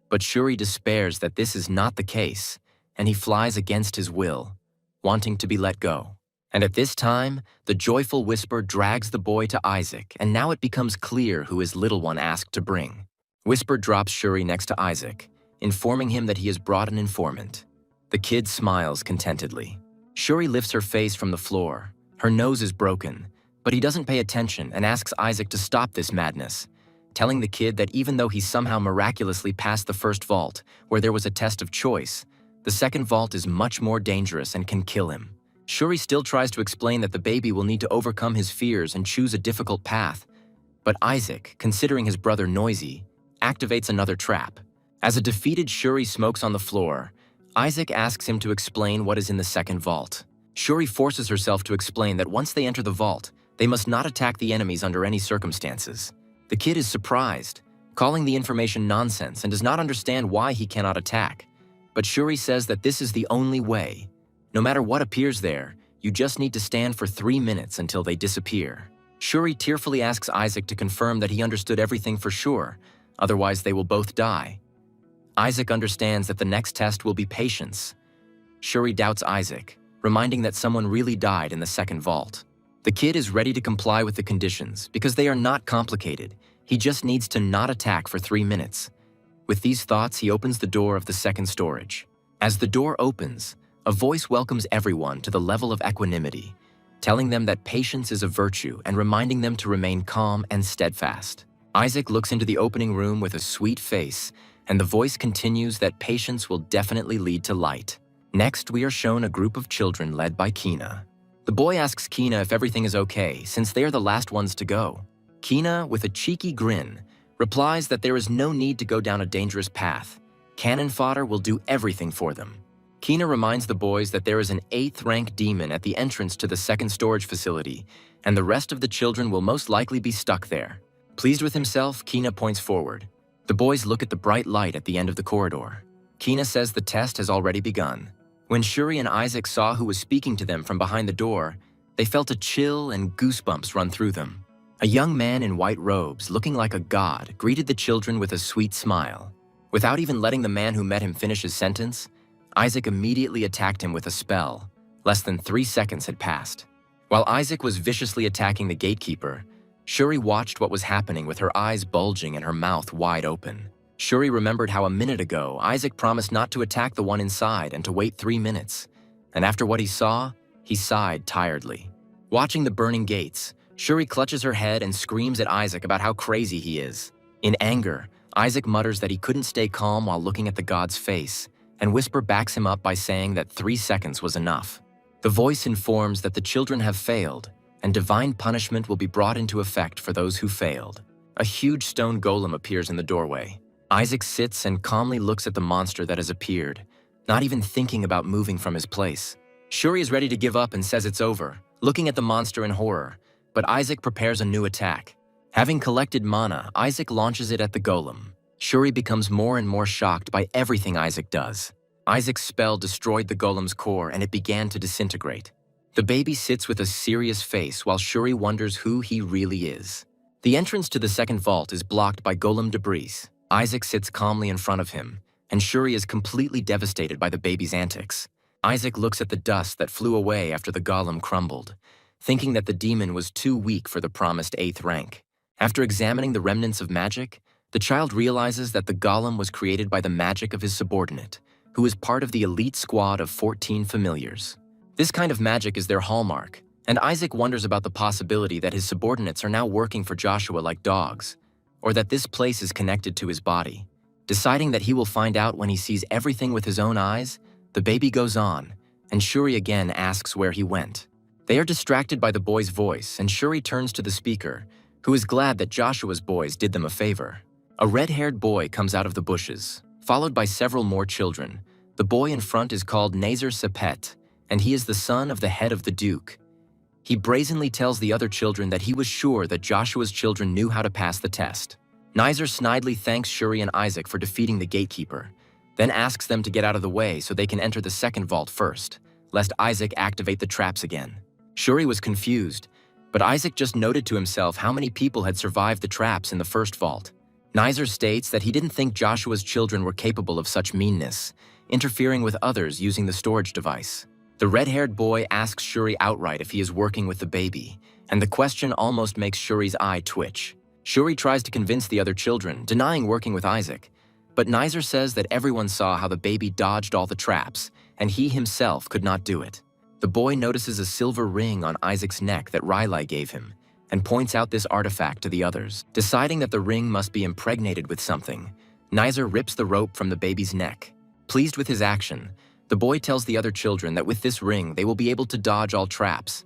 But Shuri despairs that this is not the case, and he flies against his will, wanting to be let go. And at this time, the joyful Whisper drags the boy to Isaac, and now it becomes clear who his little one asked to bring. Whisper drops Shuri next to Isaac, informing him that he has brought an informant. The kid smiles contentedly. Shuri lifts her face from the floor. Her nose is broken, but he doesn't pay attention and asks Isaac to stop this madness, telling the kid that even though he somehow miraculously passed the first vault, where there was a test of choice, the second vault is much more dangerous and can kill him. Shuri still tries to explain that the baby will need to overcome his fears and choose a difficult path, but Isaac, considering his brother noisy, activates another trap. As a defeated Shuri smokes on the floor, Isaac asks him to explain what is in the second vault. Shuri forces herself to explain that once they enter the vault, they must not attack the enemies under any circumstances. The kid is surprised, calling the information nonsense and does not understand why he cannot attack. But Shuri says that this is the only way. No matter what appears there, you just need to stand for 3 minutes until they disappear. Shuri tearfully asks Isaac to confirm that he understood everything for sure, otherwise they will both die. Isaac understands that the next test will be patience. Shuri doubts Isaac, reminding that someone really died in the second vault. The kid is ready to comply with the conditions because they are not complicated. He just needs to not attack for 3 minutes. With these thoughts, he opens the door of the second storage. As the door opens, a voice welcomes everyone to the level of equanimity, telling them that patience is a virtue and reminding them to remain calm and steadfast. Isaac looks into the opening room with a sweet face, and the voice continues that patience will definitely lead to light. Next, we are shown a group of children led by Kina. The boy asks Kina if everything is okay, since they are the last ones to go. Kina, with a cheeky grin, replies that there is no need to go down a dangerous path. Cannon fodder will do everything for them. Kina reminds the boys that there is an 8th-rank demon at the entrance to the second storage facility, and the rest of the children will most likely be stuck there. Pleased with himself, Kina points forward. The boys look at the bright light at the end of the corridor. Kina says the test has already begun. When Shuri and Isaac saw who was speaking to them from behind the door, they felt a chill and goosebumps run through them. A young man in white robes, looking like a god, greeted the children with a sweet smile. Without even letting the man who met him finish his sentence, Isaac immediately attacked him with a spell. Less than 3 seconds had passed. While Isaac was viciously attacking the gatekeeper, Shuri watched what was happening with her eyes bulging and her mouth wide open. Shuri remembered how a minute ago Isaac promised not to attack the one inside and to wait 3 minutes. And after what he saw, he sighed tiredly. Watching the burning gates, Shuri clutches her head and screams at Isaac about how crazy he is. In anger, Isaac mutters that he couldn't stay calm while looking at the god's face, and Whisper backs him up by saying that 3 seconds was enough. The voice informs that the children have failed, and divine punishment will be brought into effect for those who failed. A huge stone golem appears in the doorway. Isaac sits and calmly looks at the monster that has appeared, not even thinking about moving from his place. Shuri is ready to give up and says it's over, looking at the monster in horror, but Isaac prepares a new attack. Having collected mana, Isaac launches it at the golem. Shuri becomes more and more shocked by everything Isaac does. Isaac's spell destroyed the golem's core and it began to disintegrate. The baby sits with a serious face while Shuri wonders who he really is. The entrance to the second vault is blocked by golem debris. Isaac sits calmly in front of him, and Shuri is completely devastated by the baby's antics. Isaac looks at the dust that flew away after the golem crumbled, thinking that the demon was too weak for the promised 8th rank. After examining the remnants of magic, the child realizes that the golem was created by the magic of his subordinate, who is part of the elite squad of 14 familiars. This kind of magic is their hallmark, and Isaac wonders about the possibility that his subordinates are now working for Joshua like dogs, or that this place is connected to his body. Deciding that he will find out when he sees everything with his own eyes, the baby goes on, and Shuri again asks where he went. They are distracted by the boy's voice, and Shuri turns to the speaker, who is glad that Joshua's boys did them a favor. A red-haired boy comes out of the bushes, followed by several more children. The boy in front is called Nazar Sepet, and he is the son of the head of the Duke. He brazenly tells the other children that he was sure that Joshua's children knew how to pass the test. Nazar snidely thanks Shuri and Isaac for defeating the gatekeeper, then asks them to get out of the way so they can enter the second vault first, lest Isaac activate the traps again. Shuri was confused, but Isaac just noted to himself how many people had survived the traps in the first vault. Nazar states that he didn't think Joshua's children were capable of such meanness, interfering with others using the storage device. The red-haired boy asks Shuri outright if he is working with the baby, and the question almost makes Shuri's eye twitch. Shuri tries to convince the other children, denying working with Isaac, but Nazar says that everyone saw how the baby dodged all the traps, and he himself could not do it. The boy notices a silver ring on Isaac's neck that Riley gave him, and points out this artifact to the others. Deciding that the ring must be impregnated with something, Nazar rips the rope from the baby's neck. Pleased with his action, the boy tells the other children that with this ring they will be able to dodge all traps.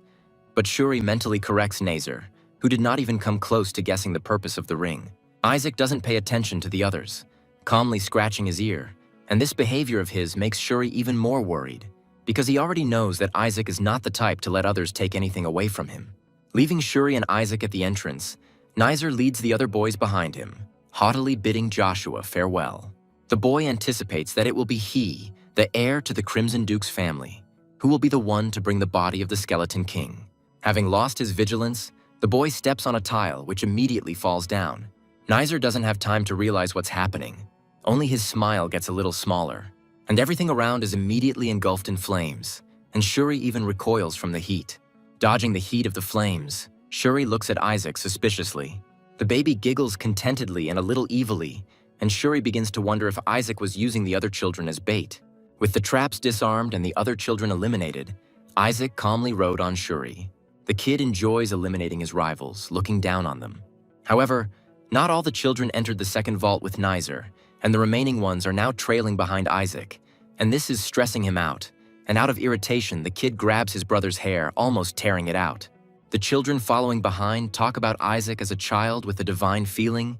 But Shuri mentally corrects Nazar, who did not even come close to guessing the purpose of the ring. Isaac doesn't pay attention to the others, calmly scratching his ear, and this behavior of his makes Shuri even more worried, because he already knows that Isaac is not the type to let others take anything away from him. Leaving Shuri and Isaac at the entrance, Nazar leads the other boys behind him, haughtily bidding Joshua farewell. The boy anticipates that it will be he, the heir to the Crimson Duke's family, who will be the one to bring the body of the Skeleton King. Having lost his vigilance, the boy steps on a tile which immediately falls down. Nazar doesn't have time to realize what's happening. Only his smile gets a little smaller, and everything around is immediately engulfed in flames, and Shuri even recoils from the heat. Dodging the heat of the flames, Shuri looks at Isaac suspiciously. The baby giggles contentedly and a little evilly, and Shuri begins to wonder if Isaac was using the other children as bait. With the traps disarmed and the other children eliminated, Isaac calmly rode on Shuri. The kid enjoys eliminating his rivals, looking down on them. However, not all the children entered the second vault with Nazar, and the remaining ones are now trailing behind Isaac, and this is stressing him out, and out of irritation, the kid grabs his brother's hair, almost tearing it out. The children following behind talk about Isaac as a child with a divine feeling.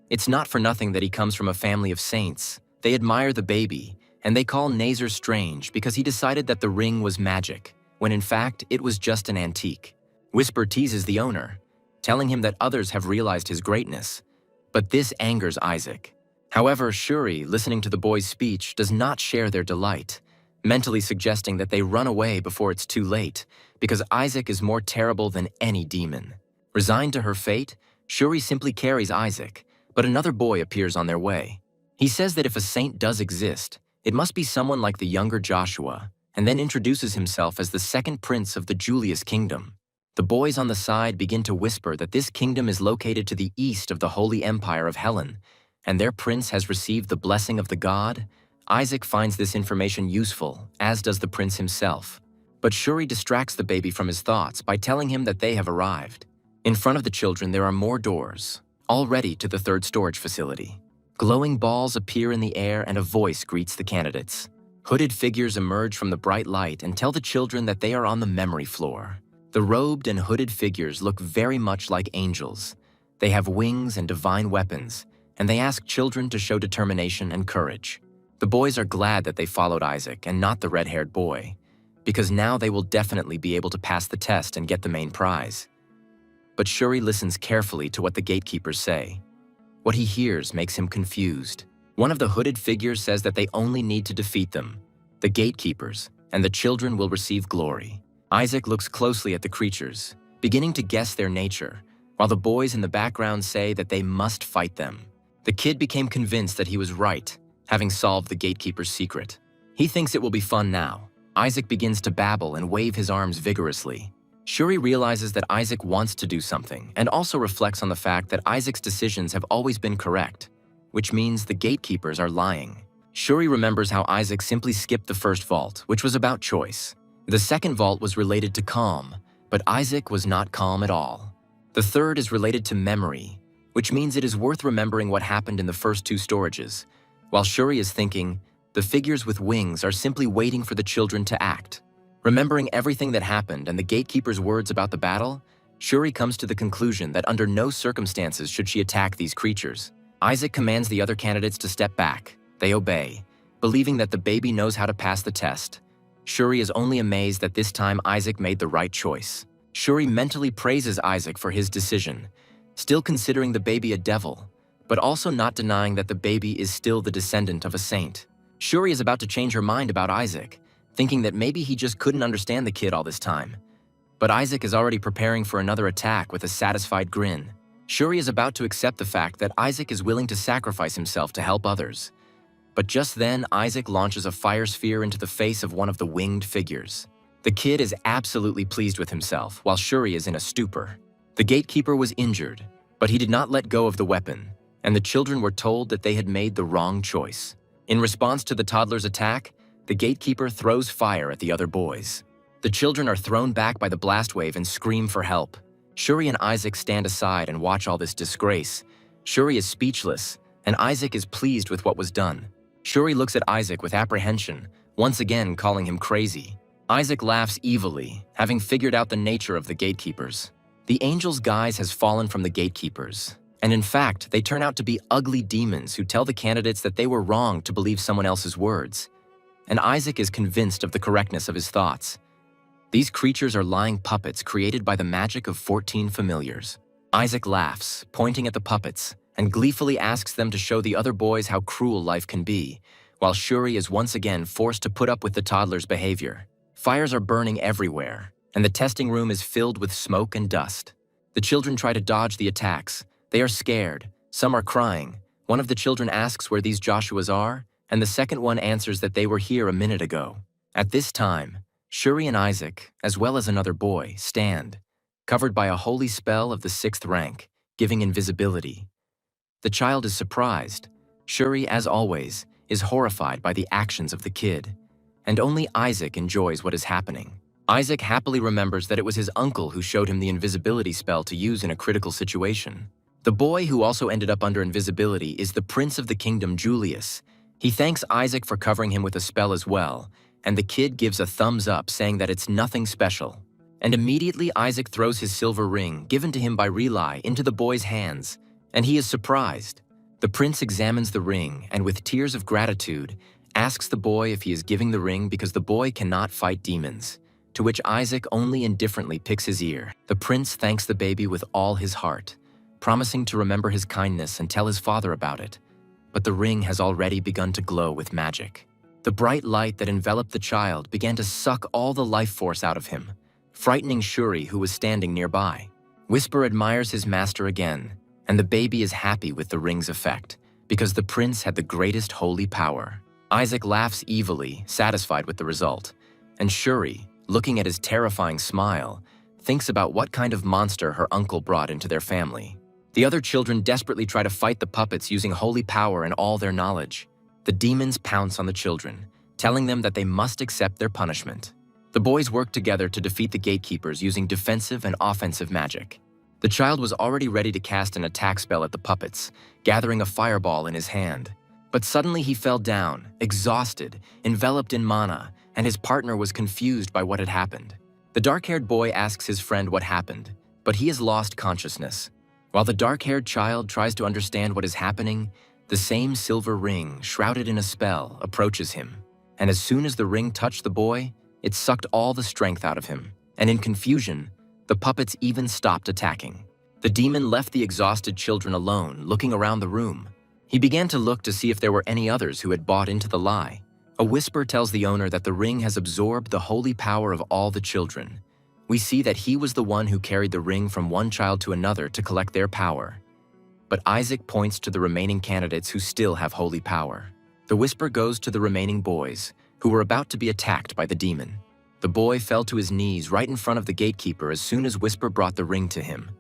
It's not for nothing that he comes from a family of saints. They admire the baby, and they call Nazar strange because he decided that the ring was magic, when in fact it was just an antique. Whisper teases the owner, telling him that others have realized his greatness, but this angers Isaac. However, Shuri, listening to the boy's speech, does not share their delight, mentally suggesting that they run away before it's too late, because Isaac is more terrible than any demon. Resigned to her fate, Shuri simply carries Isaac, but another boy appears on their way. He says that if a saint does exist, it must be someone like the younger Joshua, and then introduces himself as the second prince of the Julius kingdom. The boys on the side begin to whisper that this kingdom is located to the east of the Holy Empire of Helen, and their prince has received the blessing of the god. Isaac finds this information useful, as does the prince himself. But Shuri distracts the baby from his thoughts by telling him that they have arrived. In front of the children there are more doors, all ready to the third storage facility. Glowing balls appear in the air and a voice greets the candidates. Hooded figures emerge from the bright light and tell the children that they are on the memory floor. The robed and hooded figures look very much like angels. They have wings and divine weapons, and they ask children to show determination and courage. The boys are glad that they followed Isaac and not the red-haired boy, because now they will definitely be able to pass the test and get the main prize. But Shuri listens carefully to what the gatekeepers say. What he hears makes him confused. One of the hooded figures says that they only need to defeat them, the gatekeepers, and the children will receive glory. Isaac looks closely at the creatures, beginning to guess their nature, while the boys in the background say that they must fight them. The kid became convinced that he was right, having solved the gatekeeper's secret. He thinks it will be fun now. Isaac begins to babble and wave his arms vigorously. Shuri realizes that Isaac wants to do something and also reflects on the fact that Isaac's decisions have always been correct, which means the gatekeepers are lying. Shuri remembers how Isaac simply skipped the first vault, which was about choice. The second vault was related to calm, but Isaac was not calm at all. The third is related to memory, which means it is worth remembering what happened in the first two storages. While Shuri is thinking, the figures with wings are simply waiting for the children to act. Remembering everything that happened and the gatekeeper's words about the battle, Shuri comes to the conclusion that under no circumstances should she attack these creatures. Isaac commands the other candidates to step back. They obey, believing that the baby knows how to pass the test. Shuri is only amazed that this time Isaac made the right choice. Shuri mentally praises Isaac for his decision, still considering the baby a devil, but also not denying that the baby is still the descendant of a saint. Shuri is about to change her mind about Isaac, thinking that maybe he just couldn't understand the kid all this time. But Isaac is already preparing for another attack with a satisfied grin. Shuri is about to accept the fact that Isaac is willing to sacrifice himself to help others. But just then, Isaac launches a fire sphere into the face of one of the winged figures. The kid is absolutely pleased with himself, while Shuri is in a stupor. The gatekeeper was injured, but he did not let go of the weapon, and the children were told that they had made the wrong choice. In response to the toddler's attack, the gatekeeper throws fire at the other boys. The children are thrown back by the blast wave and scream for help. Shuri and Isaac stand aside and watch all this disgrace. Shuri is speechless, and Isaac is pleased with what was done. Shuri looks at Isaac with apprehension, once again calling him crazy. Isaac laughs evilly, having figured out the nature of the gatekeepers. The angel's guise has fallen from the gatekeepers, and in fact, they turn out to be ugly demons who tell the candidates that they were wrong to believe someone else's words. And Isaac is convinced of the correctness of his thoughts. These creatures are lying puppets created by the magic of 14 familiars. Isaac laughs, pointing at the puppets, and gleefully asks them to show the other boys how cruel life can be, while Shuri is once again forced to put up with the toddler's behavior. Fires are burning everywhere, and the testing room is filled with smoke and dust. The children try to dodge the attacks. They are scared. Some are crying. One of the children asks where these Joshuas are, and the second one answers that they were here a minute ago. At this time, Shuri and Isaac, as well as another boy, stand, covered by a holy spell of the 6th rank, giving invisibility. The child is surprised. Shuri, as always, is horrified by the actions of the kid, and only Isaac enjoys what is happening. Isaac happily remembers that it was his uncle who showed him the invisibility spell to use in a critical situation. The boy who also ended up under invisibility is the Prince of the Kingdom, Julius. He thanks Isaac for covering him with a spell as well, and the kid gives a thumbs up saying that it's nothing special. And immediately Isaac throws his silver ring, given to him by Relay, into the boy's hands, and he is surprised. The prince examines the ring and with tears of gratitude, asks the boy if he is giving the ring because the boy cannot fight demons, to which Isaac only indifferently picks his ear. The prince thanks the baby with all his heart, promising to remember his kindness and tell his father about it. But the ring has already begun to glow with magic. The bright light that enveloped the child began to suck all the life force out of him, frightening Shuri, who was standing nearby. Whisper admires his master again, and the baby is happy with the ring's effect, because the prince had the greatest holy power. Isaac laughs evilly, satisfied with the result, and Shuri, looking at his terrifying smile, thinks about what kind of monster her uncle brought into their family. The other children desperately try to fight the puppets using holy power and all their knowledge. The demons pounce on the children, telling them that they must accept their punishment. The boys work together to defeat the gatekeepers using defensive and offensive magic. The child was already ready to cast an attack spell at the puppets, gathering a fireball in his hand. But suddenly he fell down, exhausted, enveloped in mana, and his partner was confused by what had happened. The dark-haired boy asks his friend what happened, but he has lost consciousness. While the dark-haired child tries to understand what is happening, the same silver ring, shrouded in a spell, approaches him. And as soon as the ring touched the boy, it sucked all the strength out of him. And in confusion, the puppets even stopped attacking. The demon left the exhausted children alone, looking around the room. He began to look to see if there were any others who had bought into the lie. A whisper tells the owner that the ring has absorbed the holy power of all the children. We see that he was the one who carried the ring from one child to another to collect their power. but Isaac points to the remaining candidates who still have holy power. The whisper goes to the remaining boys, who were about to be attacked by the demon. The boy fell to his knees right in front of the gatekeeper as soon as Whisper brought the ring to him.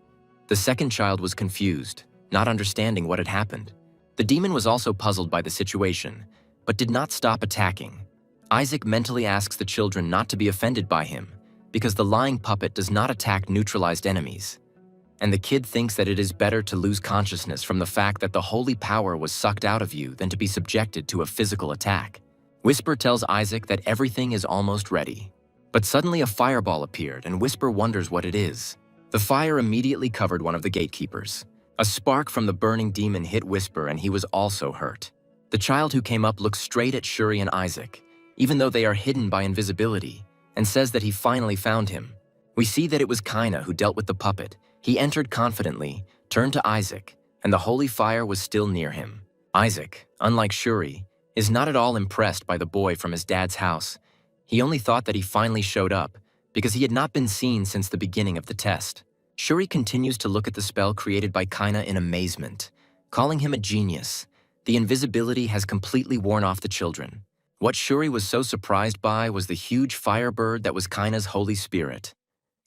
The second child was confused, not understanding what had happened. The demon was also puzzled by the situation, but did not stop attacking. Isaac mentally asks the children not to be offended by him, because the lying puppet does not attack neutralized enemies. And the kid thinks that it is better to lose consciousness from the fact that the holy power was sucked out of you than to be subjected to a physical attack. Whisper tells Isaac that everything is almost ready. But suddenly a fireball appeared, and Whisper wonders what it is. The fire immediately covered one of the gatekeepers. A spark from the burning demon hit Whisper, and he was also hurt. The child who came up looks straight at Shuri and Isaac, even though they are hidden by invisibility, and says that he finally found him. We see that it was Kaina who dealt with the puppet. He entered confidently, turned to Isaac, and the holy fire was still near him. Isaac, unlike Shuri, is not at all impressed by the boy from his dad's house. He only thought that he finally showed up, because he had not been seen since the beginning of the test. Shuri continues to look at the spell created by Kaina in amazement, calling him a genius. The invisibility has completely worn off the children. What Shuri was so surprised by was the huge firebird that was Kaina's holy spirit.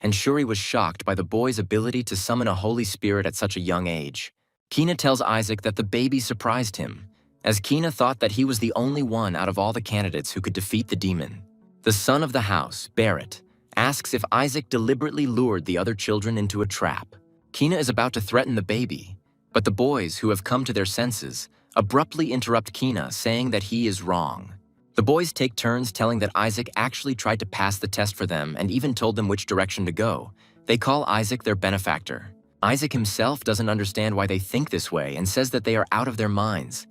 And Shuri was shocked by the boy's ability to summon a holy spirit at such a young age. Kina tells Isaac that the baby surprised him, as Kina thought that he was the only one out of all the candidates who could defeat the demon. The son of the house, Barrett, asks if Isaac deliberately lured the other children into a trap. Kina is about to threaten the baby, but the boys, who have come to their senses, abruptly interrupt Kina, saying that he is wrong. The boys take turns telling that Isaac actually tried to pass the test for them and even told them which direction to go. They call Isaac their benefactor. Isaac himself doesn't understand why they think this way and says that they are out of their minds.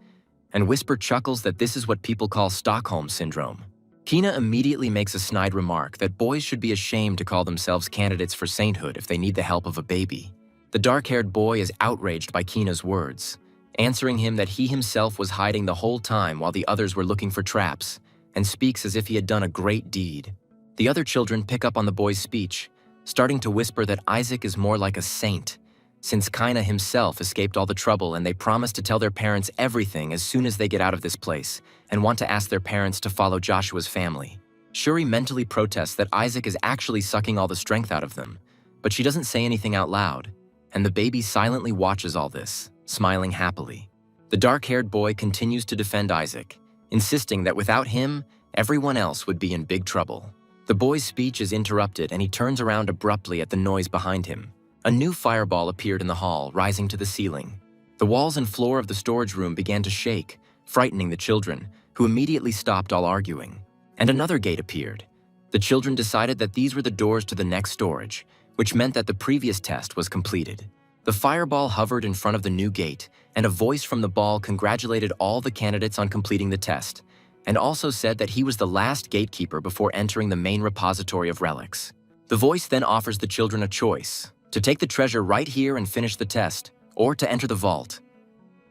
And Whisper chuckles that this is what people call Stockholm Syndrome. Kina immediately makes a snide remark that boys should be ashamed to call themselves candidates for sainthood if they need the help of a baby. The dark-haired boy is outraged by Kina's words, answering him that he himself was hiding the whole time while the others were looking for traps, and speaks as if he had done a great deed. The other children pick up on the boy's speech, starting to whisper that Isaac is more like a saint, since Kaina himself escaped all the trouble, and they promise to tell their parents everything as soon as they get out of this place, and want to ask their parents to follow Joshua's family. Shuri mentally protests that Isaac is actually sucking all the strength out of them, but she doesn't say anything out loud, and the baby silently watches all this, smiling happily. The dark-haired boy continues to defend Isaac, insisting that without him, everyone else would be in big trouble. The boy's speech is interrupted, and he turns around abruptly at the noise behind him. A new fireball appeared in the hall, rising to the ceiling. The walls and floor of the storage room began to shake, frightening the children, who immediately stopped all arguing. And another gate appeared. The children decided that these were the doors to the next storage, which meant that the previous test was completed. The fireball hovered in front of the new gate, and a voice from the ball congratulated all the candidates on completing the test, and also said that he was the last gatekeeper before entering the main repository of relics. The voice then offers the children a choice: to take the treasure right here and finish the test, or to enter the vault.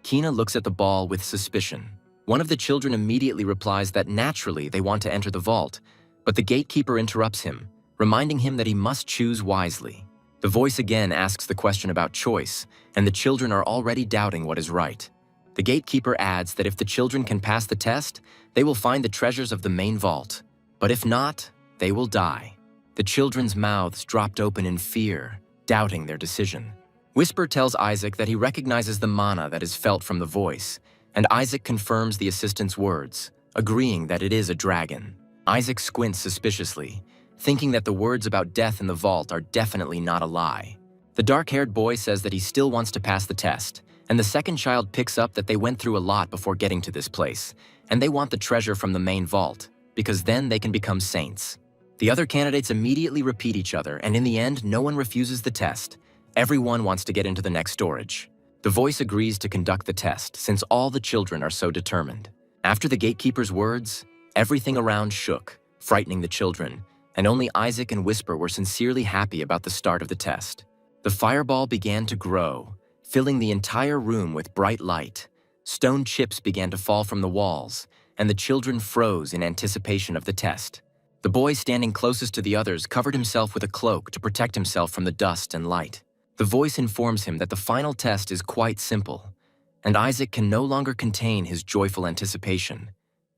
Kina looks at the ball with suspicion. One of the children immediately replies that naturally they want to enter the vault, but the gatekeeper interrupts him, reminding him that he must choose wisely. The voice again asks the question about choice, and the children are already doubting what is right. The gatekeeper adds that if the children can pass the test, they will find the treasures of the main vault, but if not, they will die. The children's mouths dropped open in fear, doubting their decision. Whisper tells Isaac that he recognizes the mana that is felt from the voice, and Isaac confirms the assistant's words, agreeing that it is a dragon. Isaac squints suspiciously, thinking that the words about death in the vault are definitely not a lie. The dark-haired boy says that he still wants to pass the test, and the second child picks up that they went through a lot before getting to this place, and they want the treasure from the main vault, because then they can become saints. The other candidates immediately repeat each other, and in the end, no one refuses the test. Everyone wants to get into the next storage. The voice agrees to conduct the test, since all the children are so determined. After the gatekeeper's words, everything around shook, frightening the children, and only Isaac and Whisper were sincerely happy about the start of the test. The fireball began to grow, filling the entire room with bright light. Stone chips began to fall from the walls, and the children froze in anticipation of the test. The boy standing closest to the others covered himself with a cloak to protect himself from the dust and light. The voice informs him that the final test is quite simple, and Isaac can no longer contain his joyful anticipation,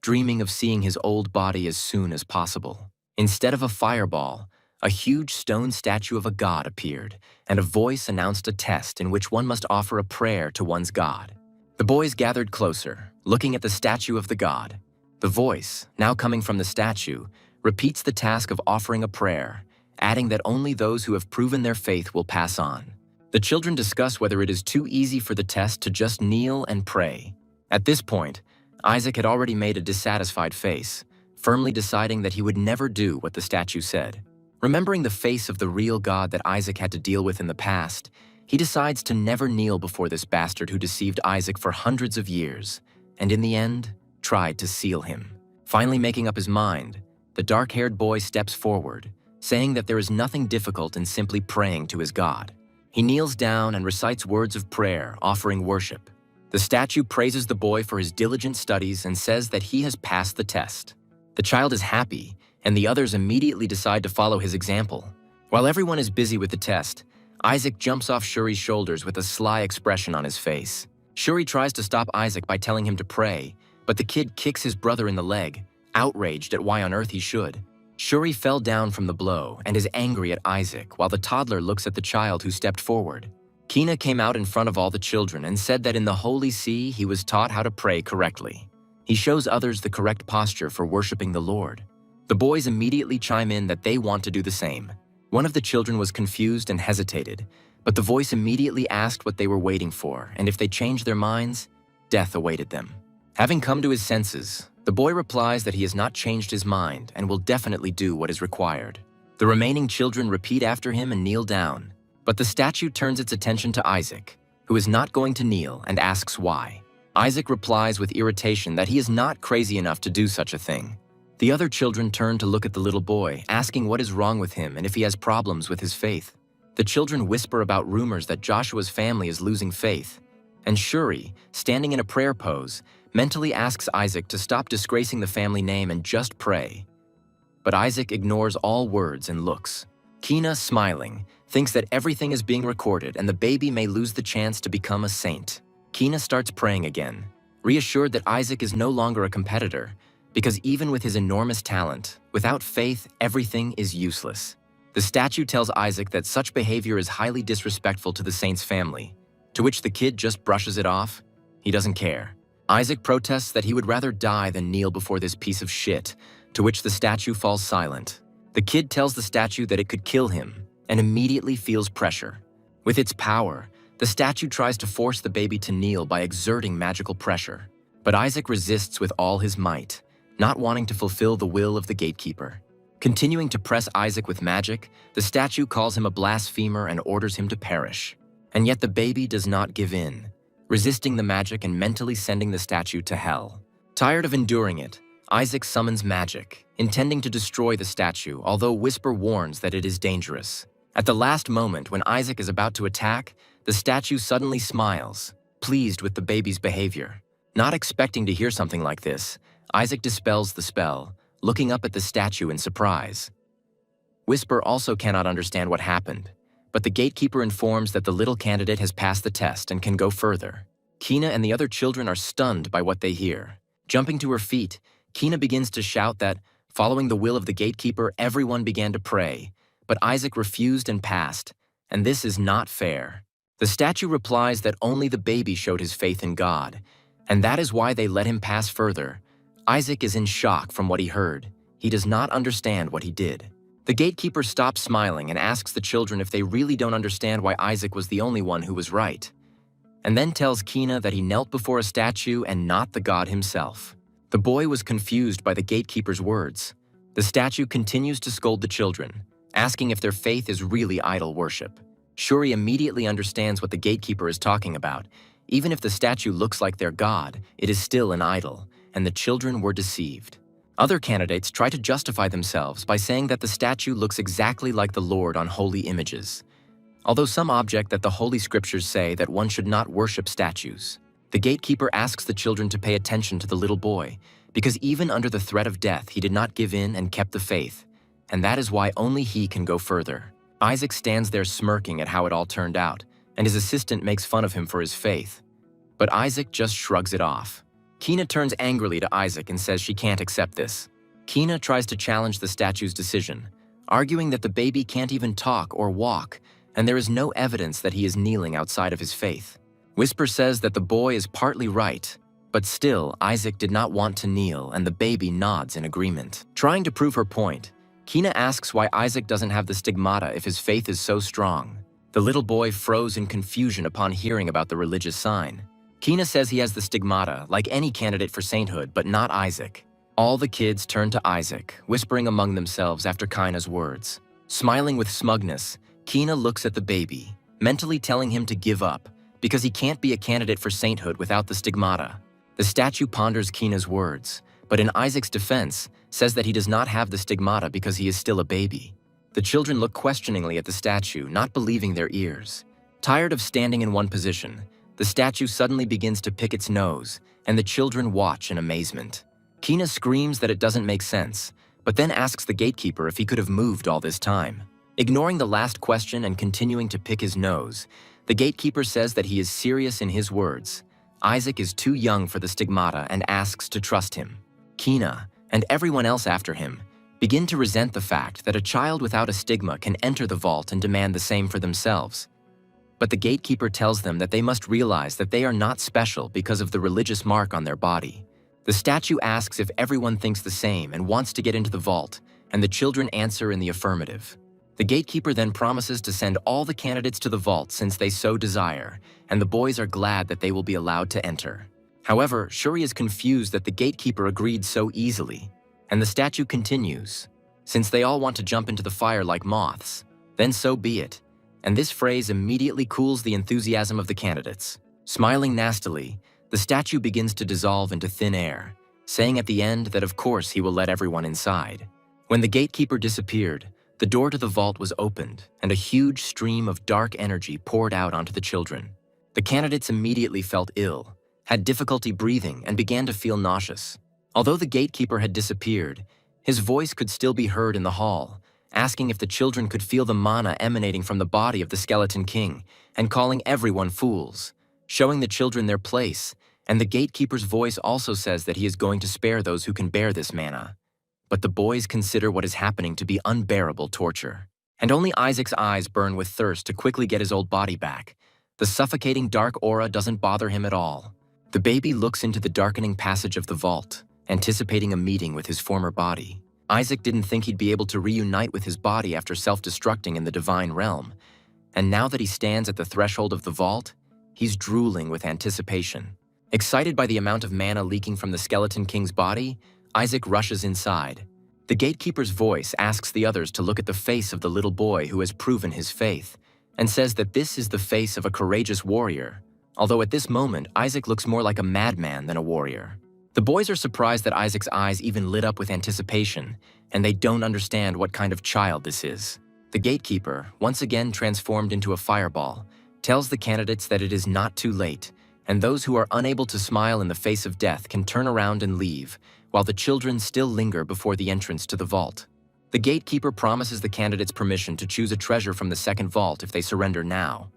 dreaming of seeing his old body as soon as possible. Instead of a fireball, a huge stone statue of a god appeared, and a voice announced a test in which one must offer a prayer to one's god. The boys gathered closer, looking at the statue of the god. The voice, now coming from the statue, repeats the task of offering a prayer, adding that only those who have proven their faith will pass on. The children discuss whether it is too easy for the test to just kneel and pray. At this point, Isaac had already made a dissatisfied face, firmly deciding that he would never do what the statue said. Remembering the face of the real God that Isaac had to deal with in the past, he decides to never kneel before this bastard who deceived Isaac for hundreds of years, and in the end, tried to seal him. Finally making up his mind, the dark-haired boy steps forward, saying that there is nothing difficult in simply praying to his God. He kneels down and recites words of prayer, offering worship. The statue praises the boy for his diligent studies and says that he has passed the test. The child is happy, and the others immediately decide to follow his example. While everyone is busy with the test, Isaac jumps off Shuri's shoulders with a sly expression on his face. Shuri tries to stop Isaac by telling him to pray, but the kid kicks his brother in the leg, outraged at why on earth he should. Shuri fell down from the blow and is angry at Isaac while the toddler looks at the child who stepped forward. Kina came out in front of all the children and said that in the Holy See he was taught how to pray correctly. He shows others the correct posture for worshiping the Lord. The boys immediately chime in that they want to do the same. One of the children was confused and hesitated, but the voice immediately asked what they were waiting for, and if they changed their minds, death awaited them. Having come to his senses, the boy replies that he has not changed his mind and will definitely do what is required. The remaining children repeat after him and kneel down, but the statue turns its attention to Isaac, who is not going to kneel, and asks why. Isaac replies with irritation that he is not crazy enough to do such a thing. The other children turn to look at the little boy, asking what is wrong with him and if he has problems with his faith. The children whisper about rumors that Joshua's family is losing faith, and Shuri, standing in a prayer pose, mentally asks Isaac to stop disgracing the family name and just pray. But Isaac ignores all words and looks. Kina, smiling, thinks that everything is being recorded and the baby may lose the chance to become a saint. Kina starts praying again, reassured that Isaac is no longer a competitor, because even with his enormous talent, without faith, everything is useless. The statue tells Isaac that such behavior is highly disrespectful to the saint's family, to which the kid just brushes it off. He doesn't care. Isaac protests that he would rather die than kneel before this piece of shit, to which the statue falls silent. The kid tells the statue that it could kill him, and immediately feels pressure. With its power, the statue tries to force the baby to kneel by exerting magical pressure. But Isaac resists with all his might, not wanting to fulfill the will of the gatekeeper. Continuing to press Isaac with magic, the statue calls him a blasphemer and orders him to perish. And yet the baby does not give in, resisting the magic and mentally sending the statue to hell. Tired of enduring it, Isaac summons magic, intending to destroy the statue, although Whisper warns that it is dangerous. At the last moment, when Isaac is about to attack, the statue suddenly smiles, pleased with the baby's behavior. Not expecting to hear something like this, Isaac dispels the spell, looking up at the statue in surprise. Whisper also cannot understand what happened, but the gatekeeper informs that the little candidate has passed the test and can go further. Kina and the other children are stunned by what they hear. Jumping to her feet, Kina begins to shout that, following the will of the gatekeeper, everyone began to pray, but Isaac refused and passed, and this is not fair. The statue replies that only the baby showed his faith in God, and that is why they let him pass further. Isaac is in shock from what he heard. He does not understand what he did. The gatekeeper stops smiling and asks the children if they really don't understand why Isaac was the only one who was right, and then tells Kina that he knelt before a statue and not the god himself. The boy was confused by the gatekeeper's words. The statue continues to scold the children, asking if their faith is really idol worship. Shuri immediately understands what the gatekeeper is talking about. Even if the statue looks like their god, it is still an idol, and the children were deceived. Other candidates try to justify themselves by saying that the statue looks exactly like the Lord on holy images, although some object that the Holy Scriptures say that one should not worship statues. The gatekeeper asks the children to pay attention to the little boy, because even under the threat of death, he did not give in and kept the faith, and that is why only he can go further. Isaac stands there smirking at how it all turned out, and his assistant makes fun of him for his faith. But Isaac just shrugs it off. Kina turns angrily to Isaac and says she can't accept this. Kina tries to challenge the statue's decision, arguing that the baby can't even talk or walk, and there is no evidence that he is kneeling outside of his faith. Whisper says that the boy is partly right, but still, Isaac did not want to kneel, and the baby nods in agreement. Trying to prove her point, Kina asks why Isaac doesn't have the stigmata if his faith is so strong. The little boy froze in confusion upon hearing about the religious sign. Kina says he has the stigmata, like any candidate for sainthood, but not Isaac. All the kids turn to Isaac, whispering among themselves after Kina's words. Smiling with smugness, Kina looks at the baby, mentally telling him to give up, because he can't be a candidate for sainthood without the stigmata. The statue ponders Kina's words, but in Isaac's defense, says that he does not have the stigmata because he is still a baby. The children look questioningly at the statue, not believing their ears. Tired of standing in one position, the statue suddenly begins to pick its nose, and the children watch in amazement. Kina screams that it doesn't make sense, but then asks the gatekeeper if he could have moved all this time. Ignoring the last question and continuing to pick his nose, the gatekeeper says that he is serious in his words. Isaac is too young for the stigmata and asks to trust him. Kina, and everyone else after him, begin to resent the fact that a child without a stigma can enter the vault and demand the same for themselves. But the gatekeeper tells them that they must realize that they are not special because of the religious mark on their body. The statue asks if everyone thinks the same and wants to get into the vault, and the children answer in the affirmative. The gatekeeper then promises to send all the candidates to the vault since they so desire, and the boys are glad that they will be allowed to enter. However, Shuri is confused that the gatekeeper agreed so easily, and the statue continues. Since they all want to jump into the fire like moths, then so be it, and this phrase immediately cools the enthusiasm of the candidates. Smiling nastily, the statue begins to dissolve into thin air, saying at the end that of course he will let everyone inside. When the gatekeeper disappeared, the door to the vault was opened, and a huge stream of dark energy poured out onto the children. The candidates immediately felt ill, had difficulty breathing, and began to feel nauseous. Although the gatekeeper had disappeared, his voice could still be heard in the hall, asking if the children could feel the mana emanating from the body of the Skeleton King, and calling everyone fools, showing the children their place, and the gatekeeper's voice also says that he is going to spare those who can bear this mana. But the boys consider what is happening to be unbearable torture. And only Isaac's eyes burn with thirst to quickly get his old body back. The suffocating dark aura doesn't bother him at all. The baby looks into the darkening passage of the vault, anticipating a meeting with his former body. Isaac didn't think he'd be able to reunite with his body after self-destructing in the divine realm. And now that he stands at the threshold of the vault, he's drooling with anticipation. Excited by the amount of mana leaking from the Skeleton King's body, Isaac rushes inside. The gatekeeper's voice asks the others to look at the face of the little boy who has proven his faith, and says that this is the face of a courageous warrior, although at this moment Isaac looks more like a madman than a warrior. The boys are surprised that Isaac's eyes even lit up with anticipation, and they don't understand what kind of child this is. The gatekeeper, once again transformed into a fireball, tells the candidates that it is not too late, and those who are unable to smile in the face of death can turn around and leave, while the children still linger before the entrance to the vault. The gatekeeper promises the candidates permission to choose a treasure from the second vault if they surrender now.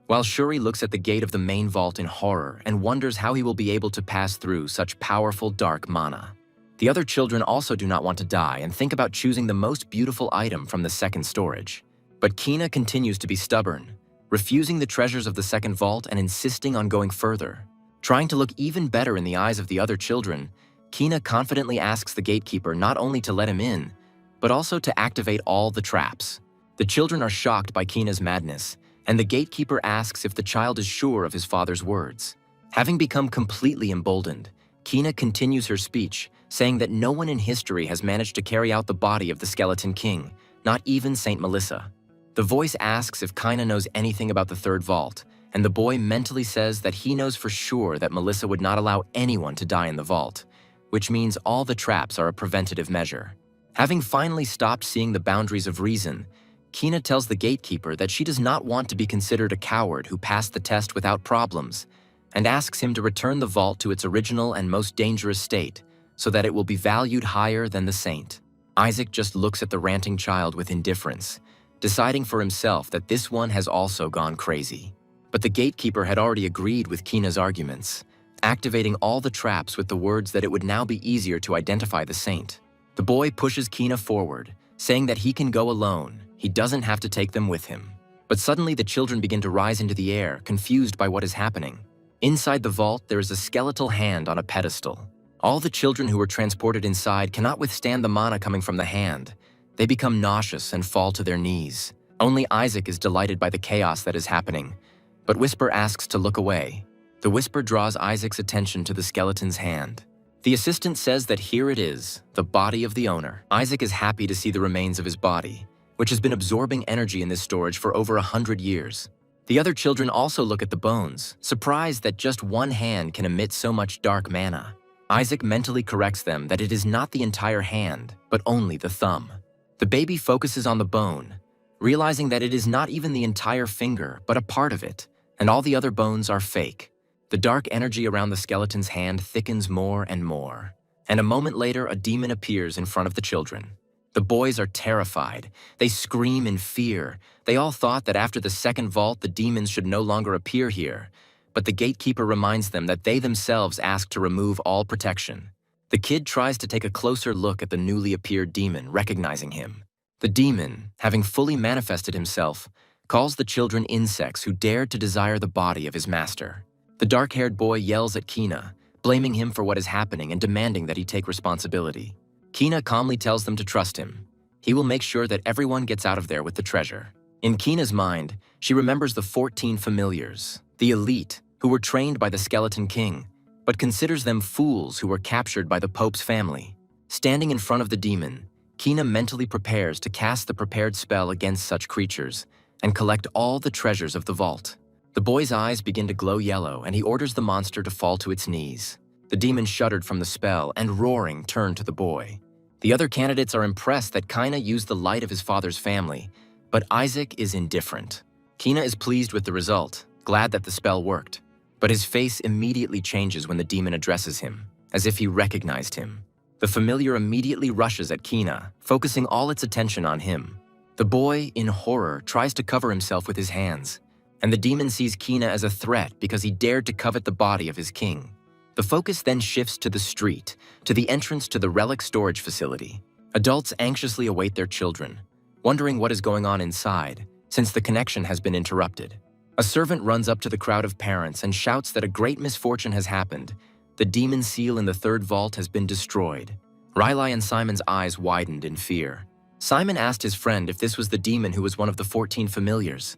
While Shuri looks at the gate of the main vault in horror and wonders how he will be able to pass through such powerful dark mana. The other children also do not want to die and think about choosing the most beautiful item from the second storage. But Kina continues to be stubborn, refusing the treasures of the second vault and insisting on going further. Trying to look even better in the eyes of the other children, Kina confidently asks the gatekeeper not only to let him in, but also to activate all the traps. The children are shocked by Kina's madness, and the gatekeeper asks if the child is sure of his father's words. Having become completely emboldened, Kina continues her speech, saying that no one in history has managed to carry out the body of the Skeleton King, not even Saint Melissa. The voice asks if Kina knows anything about the third vault, and the boy mentally says that he knows for sure that Melissa would not allow anyone to die in the vault, which means all the traps are a preventative measure. Having finally stopped seeing the boundaries of reason, Kina tells the gatekeeper that she does not want to be considered a coward who passed the test without problems, and asks him to return the vault to its original and most dangerous state, so that it will be valued higher than the saint. Isaac just looks at the ranting child with indifference, deciding for himself that this one has also gone crazy. But the gatekeeper had already agreed with Kina's arguments, activating all the traps with the words that it would now be easier to identify the saint. The boy pushes Kina forward, saying that he can go alone, he doesn't have to take them with him. But suddenly the children begin to rise into the air, confused by what is happening. Inside the vault, there is a skeletal hand on a pedestal. All the children who were transported inside cannot withstand the mana coming from the hand. They become nauseous and fall to their knees. Only Isaac is delighted by the chaos that is happening, but Whisper asks to look away. The whisper draws Isaac's attention to the skeleton's hand. The assistant says that here it is, the body of the owner. Isaac is happy to see the remains of his body, which has been absorbing energy in this storage for over 100 years. The other children also look at the bones, surprised that just one hand can emit so much dark mana. Isaac mentally corrects them that it is not the entire hand, but only the thumb. The baby focuses on the bone, realizing that it is not even the entire finger, but a part of it, and all the other bones are fake. The dark energy around the skeleton's hand thickens more and more, and a moment later a demon appears in front of the children. The boys are terrified. They scream in fear. They all thought that after the second vault the demons should no longer appear here, but the gatekeeper reminds them that they themselves asked to remove all protection. The kid tries to take a closer look at the newly appeared demon, recognizing him. The demon, having fully manifested himself, calls the children insects who dared to desire the body of his master. The dark-haired boy yells at Kina, blaming him for what is happening and demanding that he take responsibility. Kina calmly tells them to trust him. He will make sure that everyone gets out of there with the treasure. In Kina's mind, she remembers the 14 familiars, the elite, who were trained by the Skeleton King, but considers them fools who were captured by the Pope's family. Standing in front of the demon, Kina mentally prepares to cast the prepared spell against such creatures and collect all the treasures of the vault. The boy's eyes begin to glow yellow, and he orders the monster to fall to its knees. The demon shuddered from the spell and, roaring, turned to the boy. The other candidates are impressed that Kina used the light of his father's family, but Isaac is indifferent. Kina is pleased with the result, glad that the spell worked, but his face immediately changes when the demon addresses him, as if he recognized him. The familiar immediately rushes at Kina, focusing all its attention on him. The boy, in horror, tries to cover himself with his hands, and the demon sees Kina as a threat because he dared to covet the body of his king. The focus then shifts to the street, to the entrance to the relic storage facility. Adults anxiously await their children, wondering what is going on inside, since the connection has been interrupted. A servant runs up to the crowd of parents and shouts that a great misfortune has happened. The demon seal in the third vault has been destroyed. Riley and Simon's eyes widened in fear. Simon asked his friend if this was the demon who was one of the 14 familiars,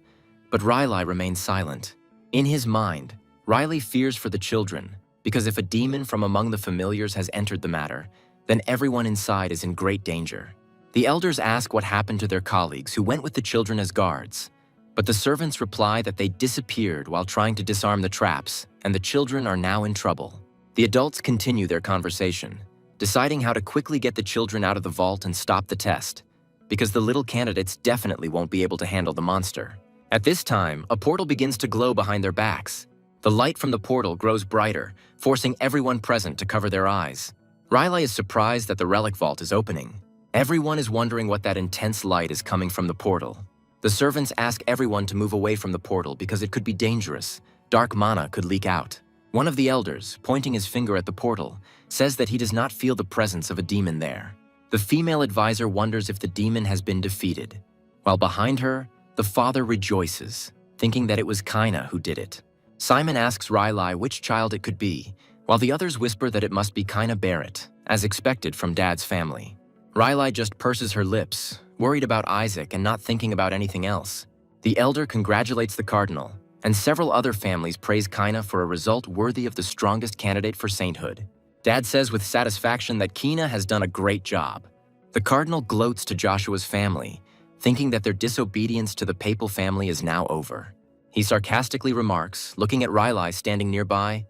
but Riley remained silent. In his mind, Riley fears for the children, because if a demon from among the familiars has entered the matter, then everyone inside is in great danger. The elders ask what happened to their colleagues who went with the children as guards, but the servants reply that they disappeared while trying to disarm the traps, and the children are now in trouble. The adults continue their conversation, deciding how to quickly get the children out of the vault and stop the test, because the little candidates definitely won't be able to handle the monster. At this time, a portal begins to glow behind their backs. The light from the portal grows brighter, forcing everyone present to cover their eyes. Riley is surprised that the relic vault is opening. Everyone is wondering what that intense light is coming from the portal. The servants ask everyone to move away from the portal because it could be dangerous. Dark mana could leak out. One of the elders, pointing his finger at the portal, says that he does not feel the presence of a demon there. The female advisor wonders if the demon has been defeated, while behind her, the father rejoices, thinking that it was Kina who did it. Simon asks Riley which child it could be, while the others whisper that it must be Kina Barrett, as expected from Dad's family. Riley just purses her lips, worried about Isaac and not thinking about anything else. The elder congratulates the cardinal, and several other families praise Kina for a result worthy of the strongest candidate for sainthood. Dad says with satisfaction that Kina has done a great job. The cardinal gloats to Joshua's family, thinking that their disobedience to the papal family is now over. He sarcastically remarks, looking at Riley standing nearby,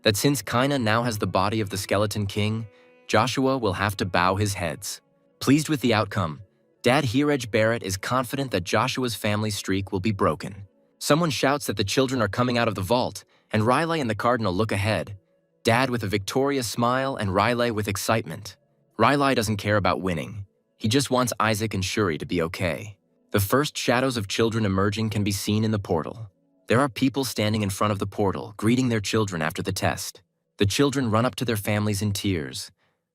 that since Kina now has the body of the Skeleton King, Joshua will have to bow his heads. Pleased with the outcome, Dad Hirej Barrett is confident that Joshua's family streak will be broken. Someone shouts that the children are coming out of the vault, and Riley and the cardinal look ahead, Dad with a victorious smile and Riley with excitement. Riley doesn't care about winning. He just wants Isaac and Shuri to be okay. The first shadows of children emerging can be seen in the portal. There are people standing in front of the portal, greeting their children after the test. The children run up to their families in tears.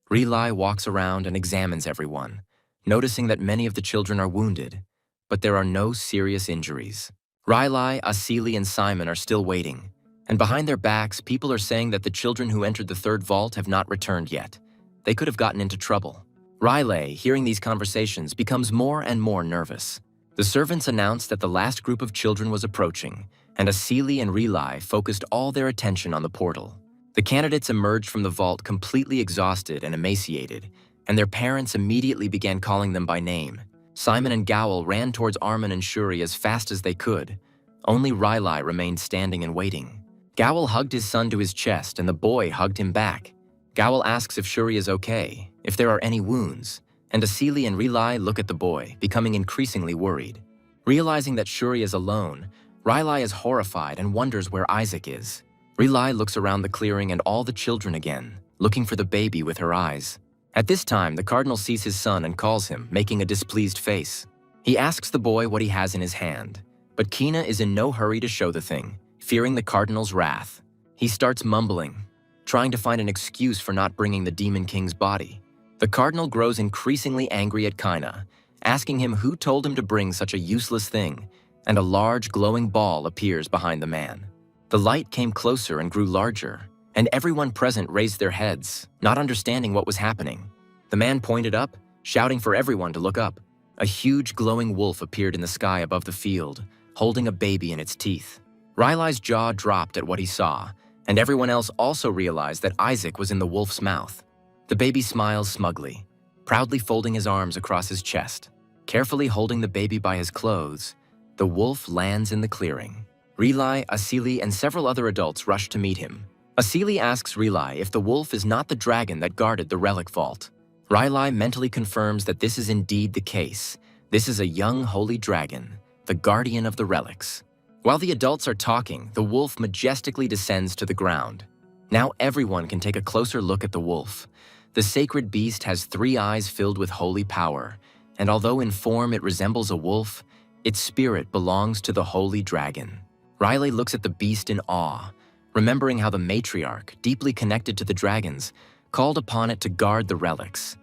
Relai walks around and examines everyone, noticing that many of the children are wounded, but there are no serious injuries. Riley, Asili, and Simon are still waiting, and behind their backs, people are saying that the children who entered the third vault have not returned yet. They could have gotten into trouble. Riley, hearing these conversations, becomes more and more nervous. The servants announced that the last group of children was approaching, and Asili and Relai focused all their attention on the portal. The candidates emerged from the vault completely exhausted and emaciated, and their parents immediately began calling them by name. Simon and Gowel ran towards Armin and Shuri as fast as they could. Only Riley remained standing and waiting. Gowel hugged his son to his chest, and the boy hugged him back. Gowel asks if Shuri is okay, if there are any wounds, and Asili and Relai look at the boy, becoming increasingly worried. Realizing that Shuri is alone, Riley is horrified and wonders where Isaac is. Relai looks around the clearing and all the children again, looking for the baby with her eyes. At this time, the cardinal sees his son and calls him, making a displeased face. He asks the boy what he has in his hand, but Kina is in no hurry to show the thing, fearing the cardinal's wrath. He starts mumbling, trying to find an excuse for not bringing the Demon King's body. The cardinal grows increasingly angry at Kina, asking him who told him to bring such a useless thing, and a large glowing ball appears behind the man. The light came closer and grew larger, and everyone present raised their heads, not understanding what was happening. The man pointed up, shouting for everyone to look up. A huge glowing wolf appeared in the sky above the field, holding a baby in its teeth. Riley's jaw dropped at what he saw, and everyone else also realized that Isaac was in the wolf's mouth. The baby smiles smugly, proudly folding his arms across his chest. Carefully holding the baby by his clothes, the wolf lands in the clearing. Relai, Asili, and several other adults rush to meet him. Asili asks Relai if the wolf is not the dragon that guarded the relic vault. Relai mentally confirms that this is indeed the case. This is a young holy dragon, the guardian of the relics. While the adults are talking, the wolf majestically descends to the ground. Now everyone can take a closer look at the wolf. The sacred beast has 3 eyes filled with holy power, and although in form it resembles a wolf, its spirit belongs to the holy dragon. Riley looks at the beast in awe, remembering how the matriarch, deeply connected to the dragons, called upon it to guard the relics.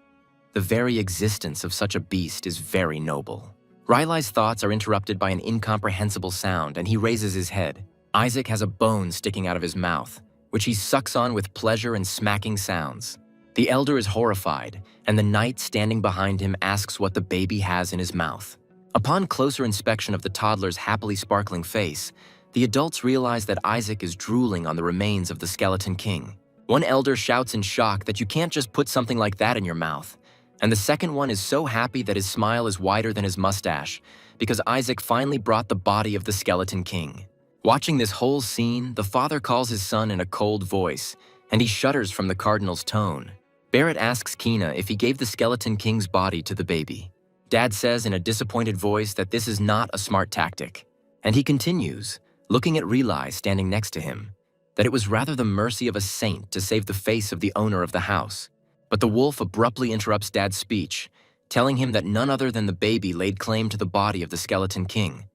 The very existence of such a beast is very noble. Riley's thoughts are interrupted by an incomprehensible sound, and he raises his head. Isaac has a bone sticking out of his mouth, which he sucks on with pleasure and smacking sounds. The elder is horrified, and the knight standing behind him asks what the baby has in his mouth. Upon closer inspection of the toddler's happily sparkling face, the adults realize that Isaac is drooling on the remains of the Skeleton King. One elder shouts in shock that you can't just put something like that in your mouth, and the second one is so happy that his smile is wider than his mustache because Isaac finally brought the body of the Skeleton King. Watching this whole scene, the father calls his son in a cold voice, and he shudders from the cardinal's tone. Barrett asks Kina if he gave the Skeleton King's body to the baby. Dad says in a disappointed voice that this is not a smart tactic, and he continues, looking at Relai standing next to him, that it was rather the mercy of a saint to save the face of the owner of the house. But the wolf abruptly interrupts Dad's speech, telling him that none other than the baby laid claim to the body of the Skeleton King,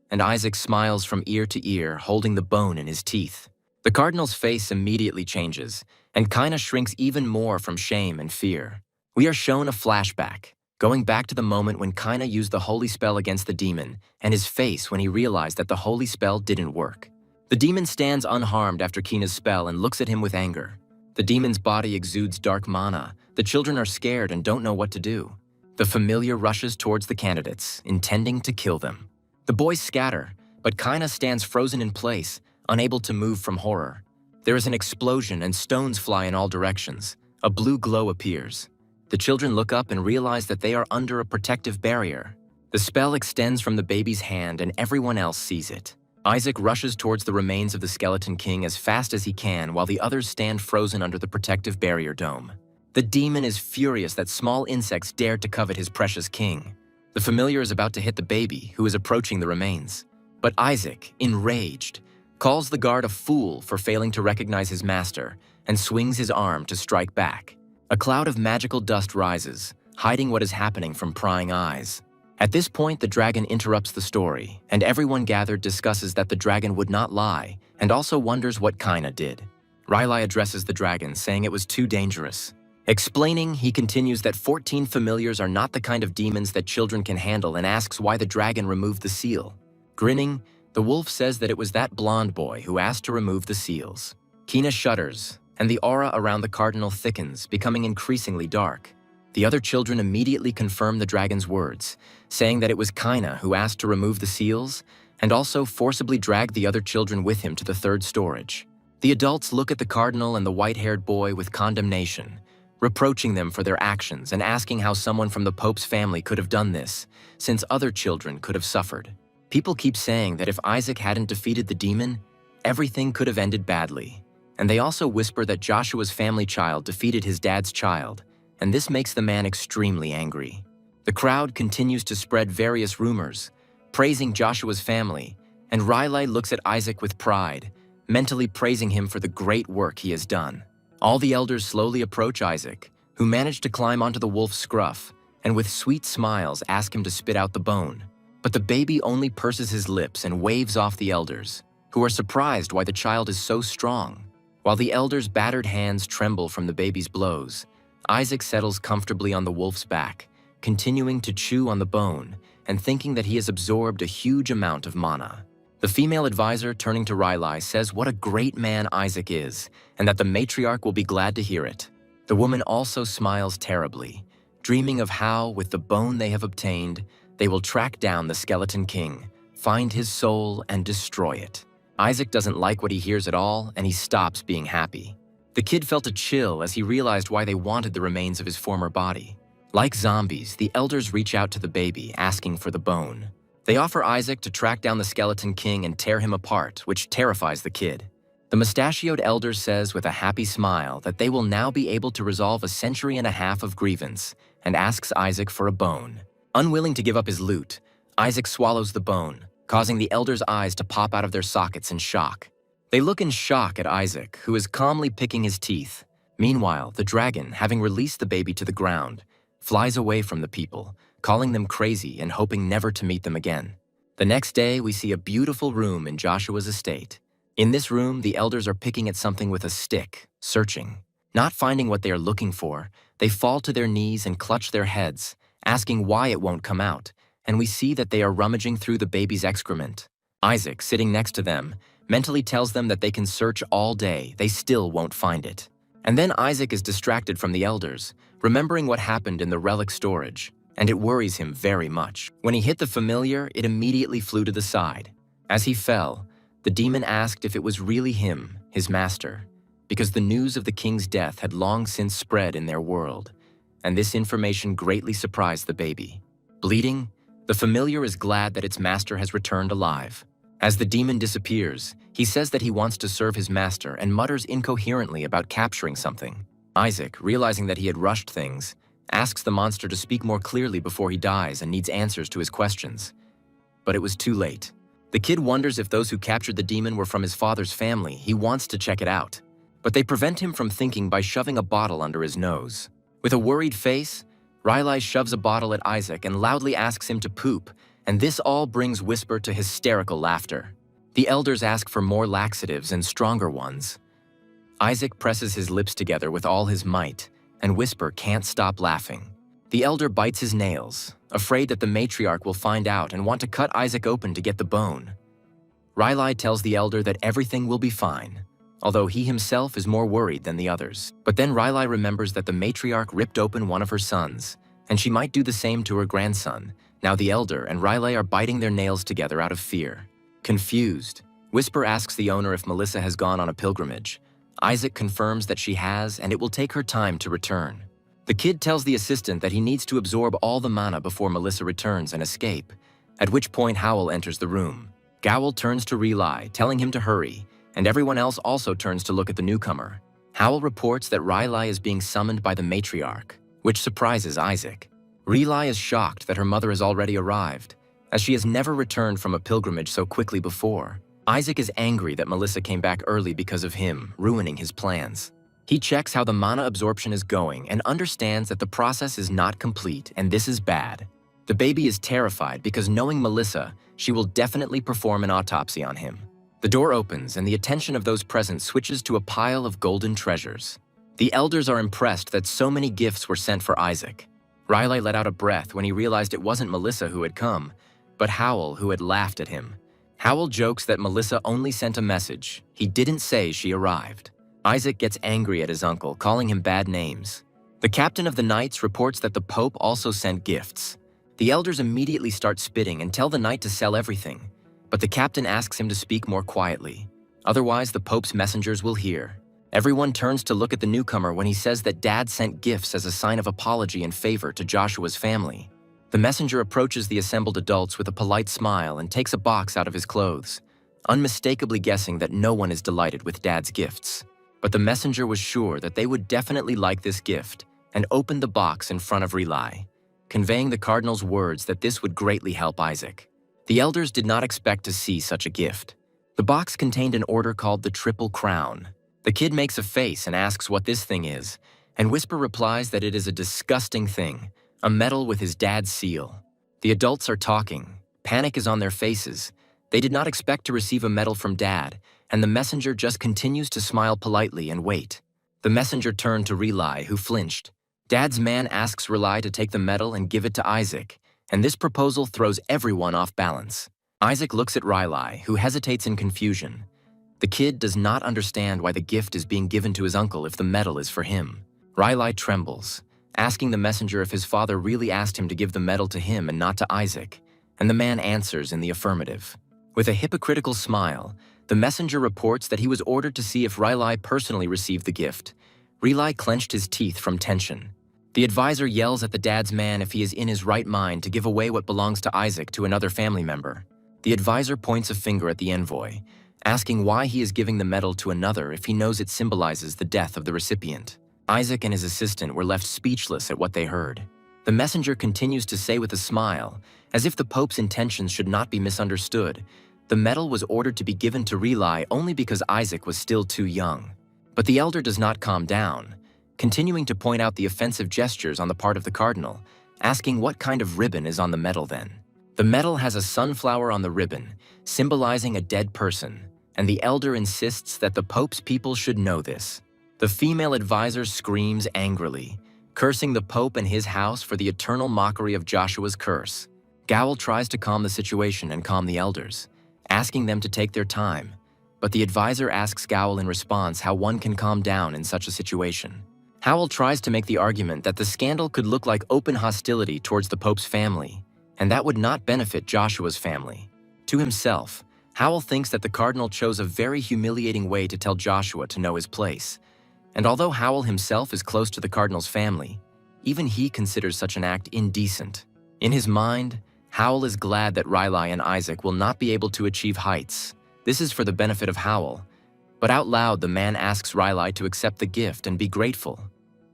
and Isaac smiles from ear to ear, holding the bone in his teeth. The cardinal's face immediately changes, and Kina shrinks even more from shame and fear. We are shown a flashback, going back to the moment when Kina used the holy spell against the demon, and his face when he realized that the holy spell didn't work. The demon stands unharmed after Kina's spell and looks at him with anger. The demon's body exudes dark mana. The children are scared and don't know what to do. The familiar rushes towards the candidates, intending to kill them. The boys scatter, but Kina stands frozen in place, unable to move from horror. There is an explosion and stones fly in all directions. A blue glow appears. The children look up and realize that they are under a protective barrier. The spell extends from the baby's hand and everyone else sees it. Isaac rushes towards the remains of the Skeleton King as fast as he can while the others stand frozen under the protective barrier dome. The demon is furious that small insects dared to covet his precious king. The familiar is about to hit the baby, who is approaching the remains. But Isaac, enraged, calls the guard a fool for failing to recognize his master and swings his arm to strike back. A cloud of magical dust rises, hiding what is happening from prying eyes. At this point, the dragon interrupts the story, and everyone gathered discusses that the dragon would not lie, and also wonders what Kaina did. Riley addresses the dragon, saying it was too dangerous. Explaining, he continues that 14 familiars are not the kind of demons that children can handle and asks why the dragon removed the seal. Grinning, the wolf says that it was that blonde boy who asked to remove the seals. Kina shudders, and the aura around the cardinal thickens, becoming increasingly dark. The other children immediately confirm the dragon's words, saying that it was Kaina who asked to remove the seals, and also forcibly dragged the other children with him to the third storage. The adults look at the cardinal and the white-haired boy with condemnation, reproaching them for their actions and asking how someone from the Pope's family could have done this, since other children could have suffered. People keep saying that if Isaac hadn't defeated the demon, everything could have ended badly. And they also whisper that Joshua's family child defeated his dad's child, and this makes the man extremely angry. The crowd continues to spread various rumors, praising Joshua's family, and Riley looks at Isaac with pride, mentally praising him for the great work he has done. All the elders slowly approach Isaac, who managed to climb onto the wolf's scruff, and with sweet smiles ask him to spit out the bone. But the baby only purses his lips and waves off the elders, who are surprised why the child is so strong. While the elders' battered hands tremble from the baby's blows, Isaac settles comfortably on the wolf's back, continuing to chew on the bone and thinking that he has absorbed a huge amount of mana. The female advisor, turning to Riley, says what a great man Isaac is, and that the matriarch will be glad to hear it. The woman also smiles terribly, dreaming of how, with the bone they have obtained, they will track down the Skeleton King, find his soul, and destroy it. Isaac doesn't like what he hears at all, and he stops being happy. The kid felt a chill as he realized why they wanted the remains of his former body. Like zombies, the elders reach out to the baby, asking for the bone. They offer Isaac to track down the Skeleton King and tear him apart, which terrifies the kid. The mustachioed elder says with a happy smile that they will now be able to resolve a century and a half of grievance, and asks Isaac for a bone. Unwilling to give up his loot, Isaac swallows the bone, causing the elders' eyes to pop out of their sockets in shock. They look in shock at Isaac, who is calmly picking his teeth. Meanwhile, the dragon, having released the baby to the ground, flies away from the people, calling them crazy and hoping never to meet them again. The next day, we see a beautiful room in Joshua's estate. In this room, the elders are picking at something with a stick, searching. Not finding what they are looking for, they fall to their knees and clutch their heads, asking why it won't come out, and we see that they are rummaging through the baby's excrement. Isaac, sitting next to them, mentally tells them that they can search all day, they still won't find it. And then Isaac is distracted from the elders, remembering what happened in the relic storage, and it worries him very much. When he hit the familiar, it immediately flew to the side. As he fell, the demon asked if it was really him, his master, because the news of the king's death had long since spread in their world, and this information greatly surprised the baby. Bleeding, the familiar is glad that its master has returned alive. As the demon disappears, he says that he wants to serve his master and mutters incoherently about capturing something. Isaac, realizing that he had rushed things, asks the monster to speak more clearly before he dies and needs answers to his questions. But it was too late. The kid wonders if those who captured the demon were from his father's family. He wants to check it out. But they prevent him from thinking by shoving a bottle under his nose. With a worried face, Riley shoves a bottle at Isaac and loudly asks him to poop, and this all brings Whisper to hysterical laughter. The elders ask for more laxatives and stronger ones. Isaac presses his lips together with all his might, and Whisper can't stop laughing. The elder bites his nails, afraid that the matriarch will find out and want to cut Isaac open to get the bone. Riley tells the elder that everything will be fine, although he himself is more worried than the others. But then Riley remembers that the matriarch ripped open one of her sons, and she might do the same to her grandson. Now the elder and Riley are biting their nails together out of fear. Confused, Whisper asks the owner if Melissa has gone on a pilgrimage. Isaac confirms that she has, and it will take her time to return. The kid tells the assistant that he needs to absorb all the mana before Melissa returns and escape, at which point Howl enters the room. Gowl turns to Riley, telling him to hurry, and everyone else also turns to look at the newcomer. Howl reports that Riley is being summoned by the matriarch, which surprises Isaac. Riley is shocked that her mother has already arrived, as she has never returned from a pilgrimage so quickly before. Isaac is angry that Melissa came back early because of him, ruining his plans. He checks how the mana absorption is going and understands that the process is not complete, and this is bad. The baby is terrified because knowing Melissa, she will definitely perform an autopsy on him. The door opens and the attention of those present switches to a pile of golden treasures. The elders are impressed that so many gifts were sent for Isaac. Riley let out a breath when he realized it wasn't Melissa who had come, but Howl who had laughed at him. Howl jokes that Melissa only sent a message. He didn't say she arrived. Isaac gets angry at his uncle, calling him bad names. The captain of the knights reports that the Pope also sent gifts. The elders immediately start spitting and tell the knight to sell everything, but the captain asks him to speak more quietly. Otherwise, the Pope's messengers will hear. Everyone turns to look at the newcomer when he says that Dad sent gifts as a sign of apology and favor to Joshua's family. The messenger approaches the assembled adults with a polite smile and takes a box out of his clothes, unmistakably guessing that no one is delighted with Dad's gifts. But the messenger was sure that they would definitely like this gift and opened the box in front of Riley, conveying the cardinal's words that this would greatly help Isaac. The elders did not expect to see such a gift. The box contained an order called the Triple Crown. The kid makes a face and asks what this thing is, and Whisper replies that it is a disgusting thing, a medal with his dad's seal. The adults are talking. Panic is on their faces. They did not expect to receive a medal from Dad, and the messenger just continues to smile politely and wait. The messenger turned to Riley, who flinched. Dad's man asks Riley to take the medal and give it to Isaac, and this proposal throws everyone off balance. Isaac looks at Riley, who hesitates in confusion. The kid does not understand why the gift is being given to his uncle if the medal is for him. Riley trembles, asking the messenger if his father really asked him to give the medal to him and not to Isaac, and the man answers in the affirmative. With a hypocritical smile, the messenger reports that he was ordered to see if Riley personally received the gift. Riley clenched his teeth from tension. The advisor yells at the dad's man if he is in his right mind to give away what belongs to Isaac to another family member. The advisor points a finger at the envoy, asking why he is giving the medal to another if he knows it symbolizes the death of the recipient. Isaac and his assistant were left speechless at what they heard. The messenger continues to say with a smile, as if the Pope's intentions should not be misunderstood, the medal was ordered to be given to Riley only because Isaac was still too young. But the elder does not calm down, continuing to point out the offensive gestures on the part of the cardinal, asking what kind of ribbon is on the medal then. The medal has a sunflower on the ribbon, symbolizing a dead person, and the elder insists that the Pope's people should know this. The female advisor screams angrily, cursing the Pope and his house for the eternal mockery of Joshua's curse. Gowl tries to calm the situation and calm the elders, asking them to take their time, but the advisor asks Gowl in response how one can calm down in such a situation. Howl tries to make the argument that the scandal could look like open hostility towards the Pope's family, and that would not benefit Joshua's family. To himself, Howl thinks that the cardinal chose a very humiliating way to tell Joshua to know his place, and although Howl himself is close to the cardinal's family, even he considers such an act indecent. In his mind, Howl is glad that Riley and Isaac will not be able to achieve heights. This is for the benefit of Howl, but out loud the man asks Riley to accept the gift and be grateful.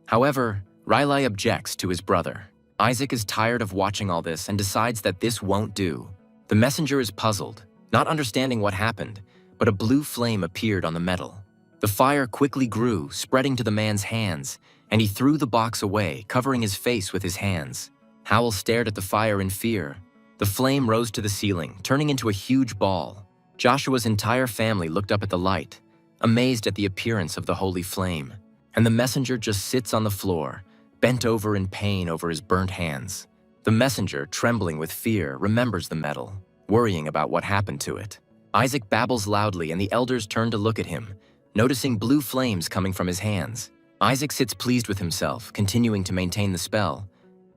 However, Riley objects to his brother. Isaac is tired of watching all this and decides that this won't do. The messenger is puzzled, not understanding what happened, but a blue flame appeared on the medal. The fire quickly grew, spreading to the man's hands, and he threw the box away, covering his face with his hands. Howl stared at the fire in fear. The flame rose to the ceiling, turning into a huge ball. Joshua's entire family looked up at the light, amazed at the appearance of the holy flame, and the messenger just sits on the floor, bent over in pain over his burnt hands. The messenger, trembling with fear, remembers the medal, worrying about what happened to it. Isaac babbles loudly and the elders turn to look at him, noticing blue flames coming from his hands. Isaac sits pleased with himself, continuing to maintain the spell.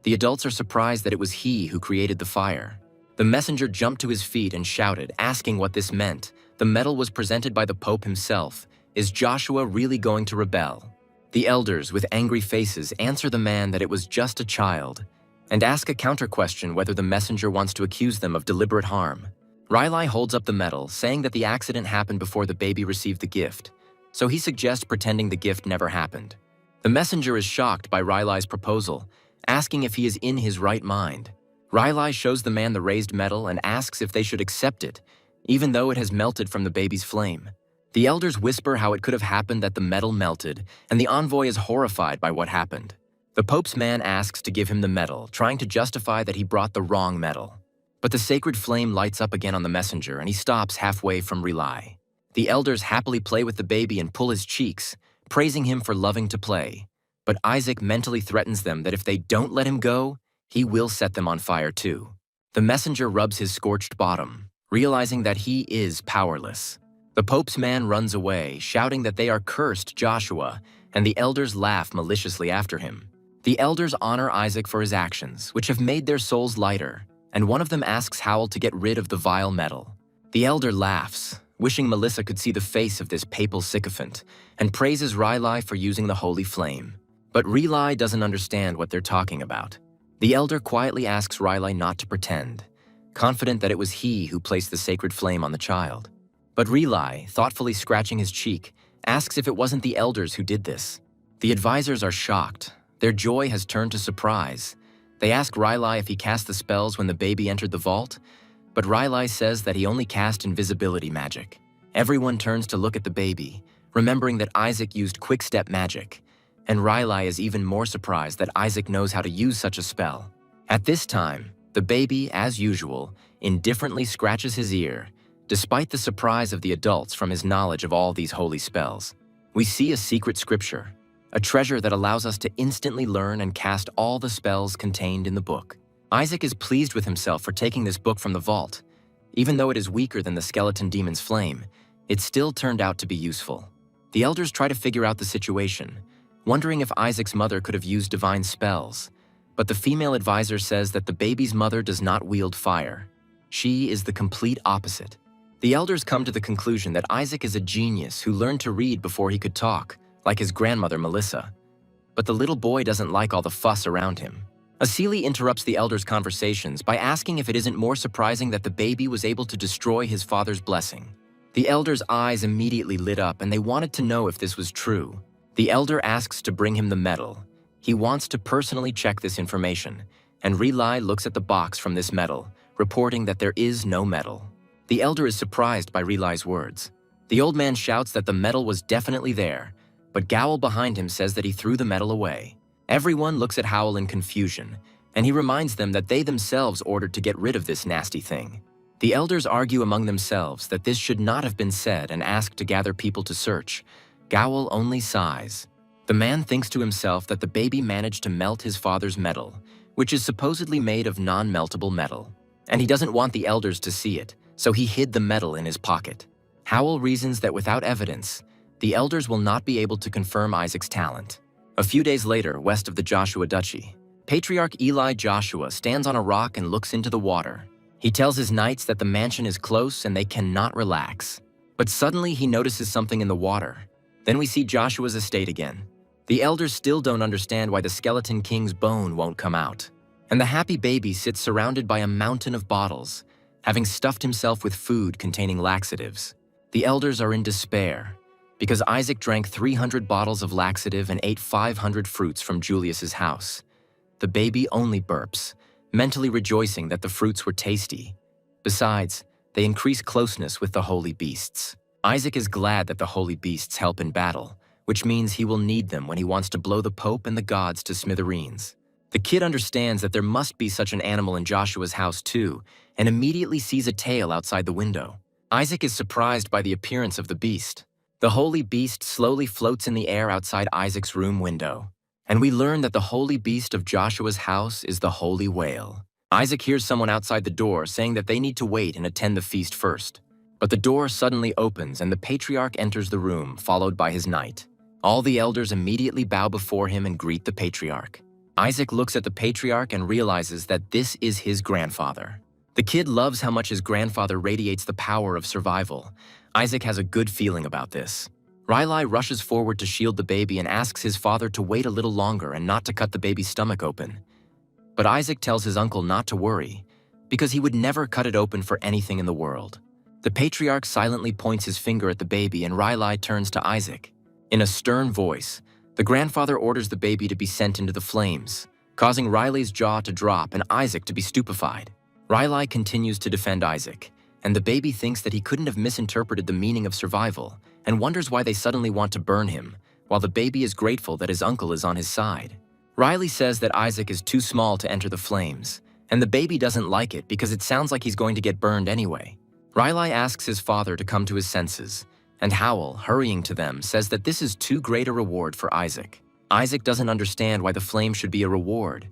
The adults are surprised that it was he who created the fire. The messenger jumped to his feet and shouted, asking what this meant. The medal was presented by the Pope himself. Is Joshua really going to rebel? The elders, with angry faces, answer the man that it was just a child, and ask a counter-question whether the messenger wants to accuse them of deliberate harm. Riley holds up the medal, saying that the accident happened before the baby received the gift, so he suggests pretending the gift never happened. The messenger is shocked by Riley's proposal, asking if he is in his right mind. Riley shows the man the raised medal and asks if they should accept it, even though it has melted from the baby's flame. The elders whisper how it could have happened that the medal melted, and the envoy is horrified by what happened. The Pope's man asks to give him the medal, trying to justify that he brought the wrong medal. But the sacred flame lights up again on the messenger and he stops halfway from Rely. The elders happily play with the baby and pull his cheeks, praising him for loving to play. But Isaac mentally threatens them that if they don't let him go, he will set them on fire too. The messenger rubs his scorched bottom, realizing that he is powerless. The Pope's man runs away, shouting that they are cursed Joshua, and the elders laugh maliciously after him. The elders honor Isaac for his actions, which have made their souls lighter, and one of them asks Howl to get rid of the vile metal. The elder laughs, wishing Melissa could see the face of this papal sycophant, and praises Rely for using the holy flame. But Rely doesn't understand what they're talking about. The elder quietly asks Rely not to pretend, confident that it was he who placed the sacred flame on the child. But Rely, thoughtfully scratching his cheek, asks if it wasn't the elders who did this. The advisors are shocked. Their joy has turned to surprise. They ask Rely if he cast the spells when the baby entered the vault, but Rely says that he only cast invisibility magic. Everyone turns to look at the baby, remembering that Isaac used quick-step magic, and Rely is even more surprised that Isaac knows how to use such a spell. At this time, the baby, as usual, indifferently scratches his ear, despite the surprise of the adults from his knowledge of all these holy spells. We see a secret scripture, a treasure that allows us to instantly learn and cast all the spells contained in the book. Isaac is pleased with himself for taking this book from the vault. Even though it is weaker than the skeleton demon's flame, it still turned out to be useful. The elders try to figure out the situation, wondering if Isaac's mother could have used divine spells, but the female advisor says that the baby's mother does not wield fire. She is the complete opposite. The elders come to the conclusion that Isaac is a genius who learned to read before he could talk, like his grandmother Melissa. But the little boy doesn't like all the fuss around him. Asili interrupts the elders' conversations by asking if it isn't more surprising that the baby was able to destroy his father's blessing. The elders' eyes immediately lit up and they wanted to know if this was true. The elder asks to bring him the medal. He wants to personally check this information, and Rely looks at the box from this medal, reporting that there is no medal. The elder is surprised by Rely's words. The old man shouts that the medal was definitely there, but Gowl behind him says that he threw the medal away. Everyone looks at Howl in confusion, and he reminds them that they themselves ordered to get rid of this nasty thing. The elders argue among themselves that this should not have been said and ask to gather people to search. Gowl only sighs. The man thinks to himself that the baby managed to melt his father's medal, which is supposedly made of non-meltable metal, and he doesn't want the elders to see it, so he hid the medal in his pocket. Howl reasons that without evidence, the elders will not be able to confirm Isaac's talent. A few days later, west of the Joshua Duchy, Patriarch Eli Joshua stands on a rock and looks into the water. He tells his knights that the mansion is close and they cannot relax. But suddenly he notices something in the water. Then we see Joshua's estate again. The elders still don't understand why the skeleton king's bone won't come out. And the happy baby sits surrounded by a mountain of bottles, having stuffed himself with food containing laxatives. The elders are in despair, because Isaac drank 300 bottles of laxative and ate 500 fruits from Julius's house. The baby only burps, mentally rejoicing that the fruits were tasty. Besides, they increase closeness with the holy beasts. Isaac is glad that the holy beasts help in battle, which means he will need them when he wants to blow the Pope and the gods to smithereens. The kid understands that there must be such an animal in Joshua's house too, and immediately sees a tail outside the window. Isaac is surprised by the appearance of the beast. The holy beast slowly floats in the air outside Isaac's room window, and we learn that the holy beast of Joshua's house is the holy whale. Isaac hears someone outside the door saying that they need to wait and attend the feast first. But the door suddenly opens and the patriarch enters the room, followed by his knight. All the elders immediately bow before him and greet the patriarch. Isaac looks at the patriarch and realizes that this is his grandfather. The kid loves how much his grandfather radiates the power of survival. Isaac has a good feeling about this. Rely rushes forward to shield the baby and asks his father to wait a little longer and not to cut the baby's stomach open. But Isaac tells his uncle not to worry, because he would never cut it open for anything in the world. The patriarch silently points his finger at the baby and Rely turns to Isaac. In a stern voice, the grandfather orders the baby to be sent into the flames, causing Riley's jaw to drop and Isaac to be stupefied. Rely continues to defend Isaac, and the baby thinks that he couldn't have misinterpreted the meaning of survival and wonders why they suddenly want to burn him, while the baby is grateful that his uncle is on his side. Riley says that Isaac is too small to enter the flames, and the baby doesn't like it because it sounds like he's going to get burned anyway. Riley asks his father to come to his senses, and Howl, hurrying to them, says that this is too great a reward for Isaac. Isaac doesn't understand why the flame should be a reward,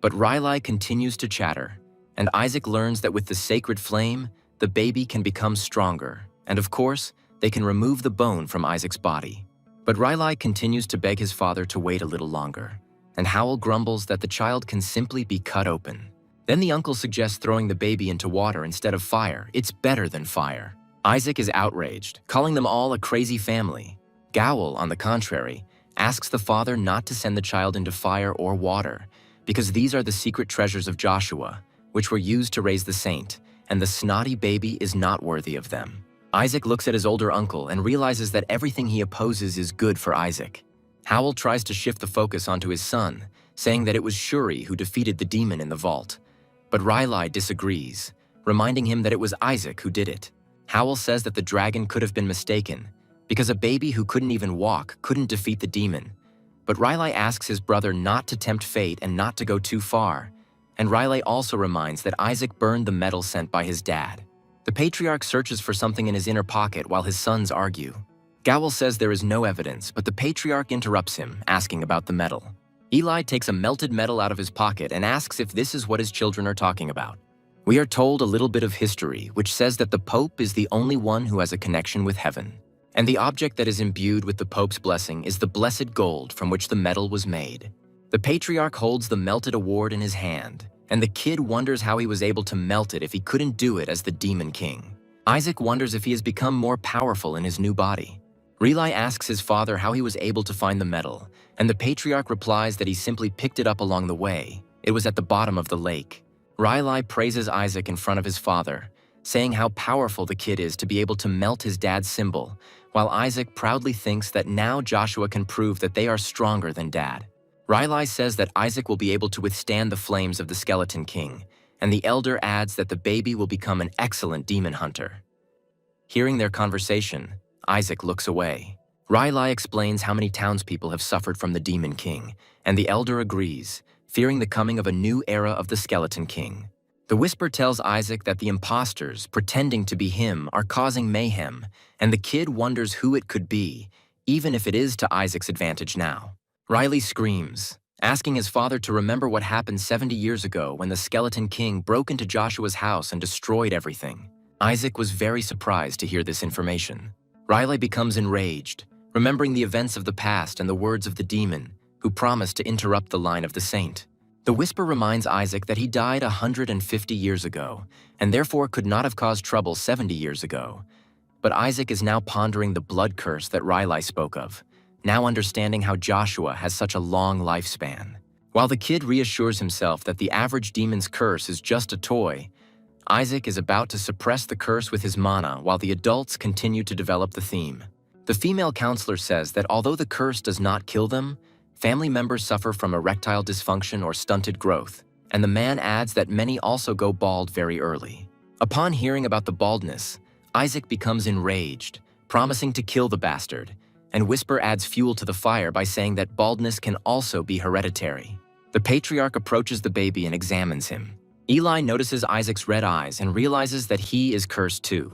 but Riley continues to chatter, and Isaac learns that with the sacred flame, the baby can become stronger, and of course, they can remove the bone from Isaac's body. But Riley continues to beg his father to wait a little longer, and Howl grumbles that the child can simply be cut open. Then the uncle suggests throwing the baby into water instead of fire. It's better than fire. Isaac is outraged, calling them all a crazy family. Gowl, on the contrary, asks the father not to send the child into fire or water, because these are the secret treasures of Joshua, which were used to raise the saint, and the snotty baby is not worthy of them. Isaac looks at his older uncle and realizes that everything he opposes is good for Isaac. Howl tries to shift the focus onto his son, saying that it was Shuri who defeated the demon in the vault. But Riley disagrees, reminding him that it was Isaac who did it. Howl says that the dragon could have been mistaken, because a baby who couldn't even walk couldn't defeat the demon. But Riley asks his brother not to tempt fate and not to go too far, and Riley also reminds that Isaac burned the medal sent by his dad. The patriarch searches for something in his inner pocket while his sons argue. Gowl says there is no evidence, but the patriarch interrupts him, asking about the medal. Eli takes a melted medal out of his pocket and asks if this is what his children are talking about. We are told a little bit of history, which says that the Pope is the only one who has a connection with heaven. And the object that is imbued with the Pope's blessing is the blessed gold from which the medal was made. The patriarch holds the melted award in his hand, and the kid wonders how he was able to melt it if he couldn't do it as the Demon King. Isaac wonders if he has become more powerful in his new body. Riley asks his father how he was able to find the medal, and the patriarch replies that he simply picked it up along the way. It was at the bottom of the lake. Riley praises Isaac in front of his father, saying how powerful the kid is to be able to melt his dad's symbol, while Isaac proudly thinks that now Joshua can prove that they are stronger than Dad. Riley says that Isaac will be able to withstand the flames of the Skeleton King, and the elder adds that the baby will become an excellent demon hunter. Hearing their conversation, Isaac looks away. Riley explains how many townspeople have suffered from the Demon King, and the elder agrees, fearing the coming of a new era of the Skeleton King. The whisper tells Isaac that the imposters, pretending to be him, are causing mayhem, and the kid wonders who it could be, even if it is to Isaac's advantage now. Riley screams, asking his father to remember what happened 70 years ago when the Skeleton King broke into Joshua's house and destroyed everything. Isaac was very surprised to hear this information. Riley becomes enraged, remembering the events of the past and the words of the demon, who promised to interrupt the line of the saint. The whisper reminds Isaac that he died 150 years ago, and therefore could not have caused trouble 70 years ago. But Isaac is now pondering the blood curse that Riley spoke of, now understanding how Joshua has such a long lifespan. While the kid reassures himself that the average demon's curse is just a toy, Isaac is about to suppress the curse with his mana while the adults continue to develop the theme. The female counselor says that although the curse does not kill them, family members suffer from erectile dysfunction or stunted growth, and the man adds that many also go bald very early. Upon hearing about the baldness, Isaac becomes enraged, promising to kill the bastard, and Whisper adds fuel to the fire by saying that baldness can also be hereditary. The patriarch approaches the baby and examines him. Eli notices Isaac's red eyes and realizes that he is cursed too.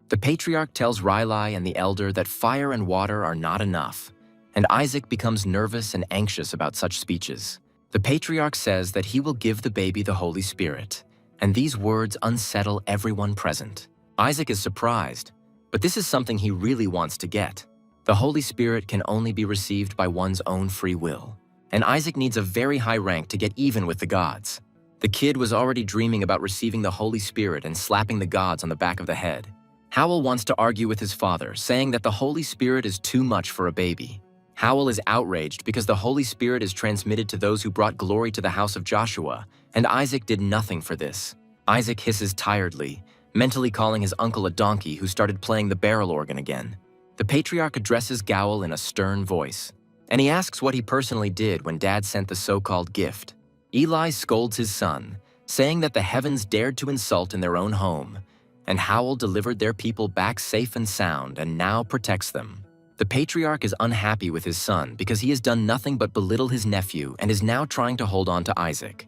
The patriarch tells Riley and the elder that fire and water are not enough, and Isaac becomes nervous and anxious about such speeches. The patriarch says that he will give the baby the Holy Spirit, and these words unsettle everyone present. Isaac is surprised, but this is something he really wants to get. The Holy Spirit can only be received by one's own free will, and Isaac needs a very high rank to get even with the gods. The kid was already dreaming about receiving the Holy Spirit and slapping the gods on the back of the head. Howl wants to argue with his father, saying that the Holy Spirit is too much for a baby. Howl is outraged because the Holy Spirit is transmitted to those who brought glory to the house of Joshua, and Isaac did nothing for this. Isaac hisses tiredly, mentally calling his uncle a donkey who started playing the barrel organ again. The patriarch addresses Gowl in a stern voice, and he asks what he personally did when Dad sent the so-called gift. Eli scolds his son, saying that the heavens dared to insult in their own home, and Howl delivered their people back safe and sound and now protects them. The patriarch is unhappy with his son because he has done nothing but belittle his nephew and is now trying to hold on to Isaac.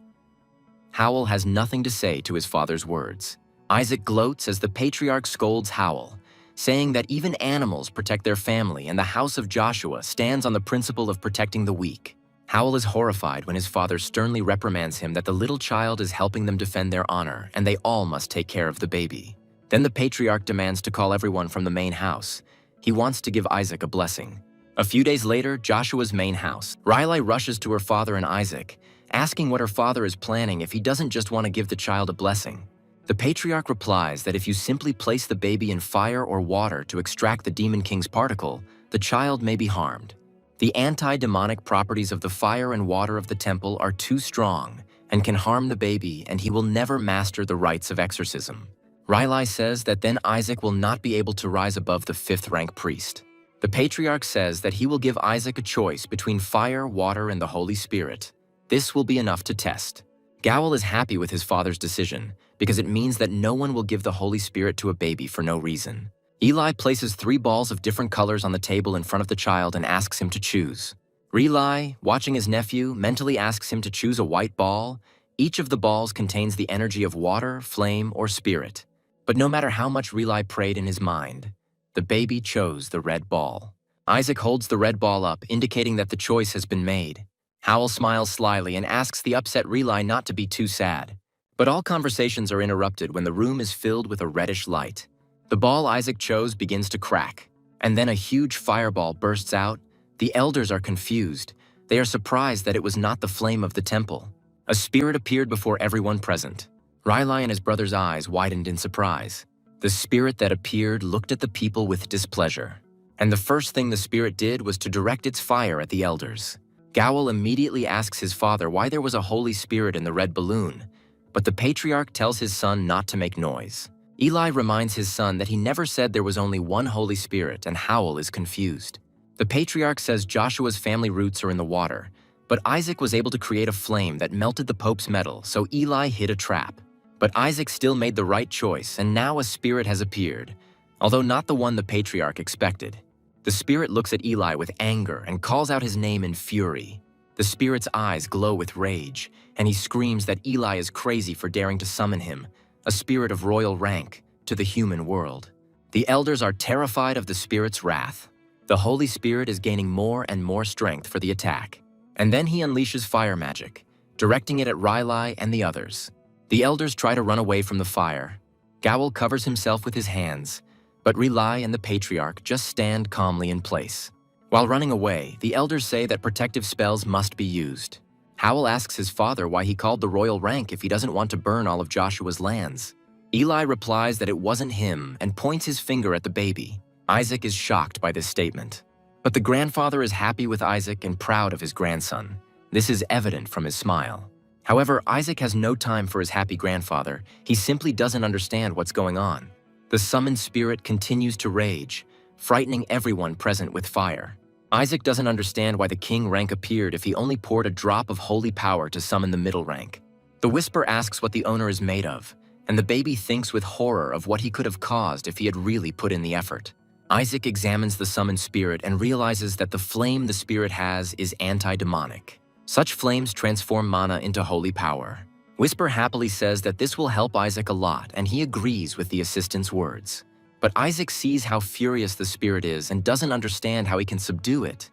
Howl has nothing to say to his father's words. Isaac gloats as the patriarch scolds Howl, saying that even animals protect their family and the house of Joshua stands on the principle of protecting the weak. Howl is horrified when his father sternly reprimands him that the little child is helping them defend their honor and they all must take care of the baby. Then the patriarch demands to call everyone from the main house. He wants to give Isaac a blessing. A few days later, Joshua's main house. Riley rushes to her father and Isaac, asking what her father is planning if he doesn't just want to give the child a blessing. The patriarch replies that if you simply place the baby in fire or water to extract the demon king's particle, the child may be harmed. The anti-demonic properties of the fire and water of the temple are too strong and can harm the baby, and he will never master the rites of exorcism. Riley says that then Isaac will not be able to rise above the 5th-rank priest. The patriarch says that he will give Isaac a choice between fire, water, and the Holy Spirit. This will be enough to test. Gowl is happy with his father's decision because it means that no one will give the Holy Spirit to a baby for no reason. Eli places 3 balls of different colors on the table in front of the child and asks him to choose. Riley, watching his nephew, mentally asks him to choose a white ball. Each of the balls contains the energy of water, flame, or spirit. But no matter how much Riley prayed in his mind, the baby chose the red ball. Isaac holds the red ball up, indicating that the choice has been made. Howl smiles slyly and asks the upset Riley not to be too sad. But all conversations are interrupted when the room is filled with a reddish light. The ball Isaac chose begins to crack, and then a huge fireball bursts out. The elders are confused. They are surprised that it was not the flame of the temple. A spirit appeared before everyone present. Riley and his brother's eyes widened in surprise. The spirit that appeared looked at the people with displeasure, and the first thing the spirit did was to direct its fire at the elders. Gowl immediately asks his father why there was a Holy Spirit in the red balloon, but the patriarch tells his son not to make noise. Eli reminds his son that he never said there was only one Holy Spirit, and Howl is confused. The patriarch says Joshua's family roots are in the water, but Isaac was able to create a flame that melted the Pope's medal, so Eli hid a trap. But Isaac still made the right choice, and now a spirit has appeared, although not the one the patriarch expected. The spirit looks at Eli with anger and calls out his name in fury. The spirit's eyes glow with rage, and he screams that Eli is crazy for daring to summon him, a spirit of royal rank, to the human world. The elders are terrified of the spirit's wrath. The Holy Spirit is gaining more and more strength for the attack. And then he unleashes fire magic, directing it at Riley and the others. The elders try to run away from the fire. Gowl covers himself with his hands, but Riley and the patriarch just stand calmly in place. While running away, the elders say that protective spells must be used. Howl asks his father why he called the royal rank if he doesn't want to burn all of Joshua's lands. Eli replies that it wasn't him and points his finger at the baby. Isaac is shocked by this statement. But the grandfather is happy with Isaac and proud of his grandson. This is evident from his smile. However, Isaac has no time for his happy grandfather. He simply doesn't understand what's going on. The summoned spirit continues to rage, frightening everyone present with fire. Isaac doesn't understand why the king rank appeared if he only poured a drop of holy power to summon the middle rank. The whisper asks what the owner is made of, and the baby thinks with horror of what he could have caused if he had really put in the effort. Isaac examines the summoned spirit and realizes that the flame the spirit has is anti-demonic. Such flames transform mana into holy power. Whisper happily says that this will help Isaac a lot, and he agrees with the assistant's words. But Isaac sees how furious the spirit is and doesn't understand how he can subdue it,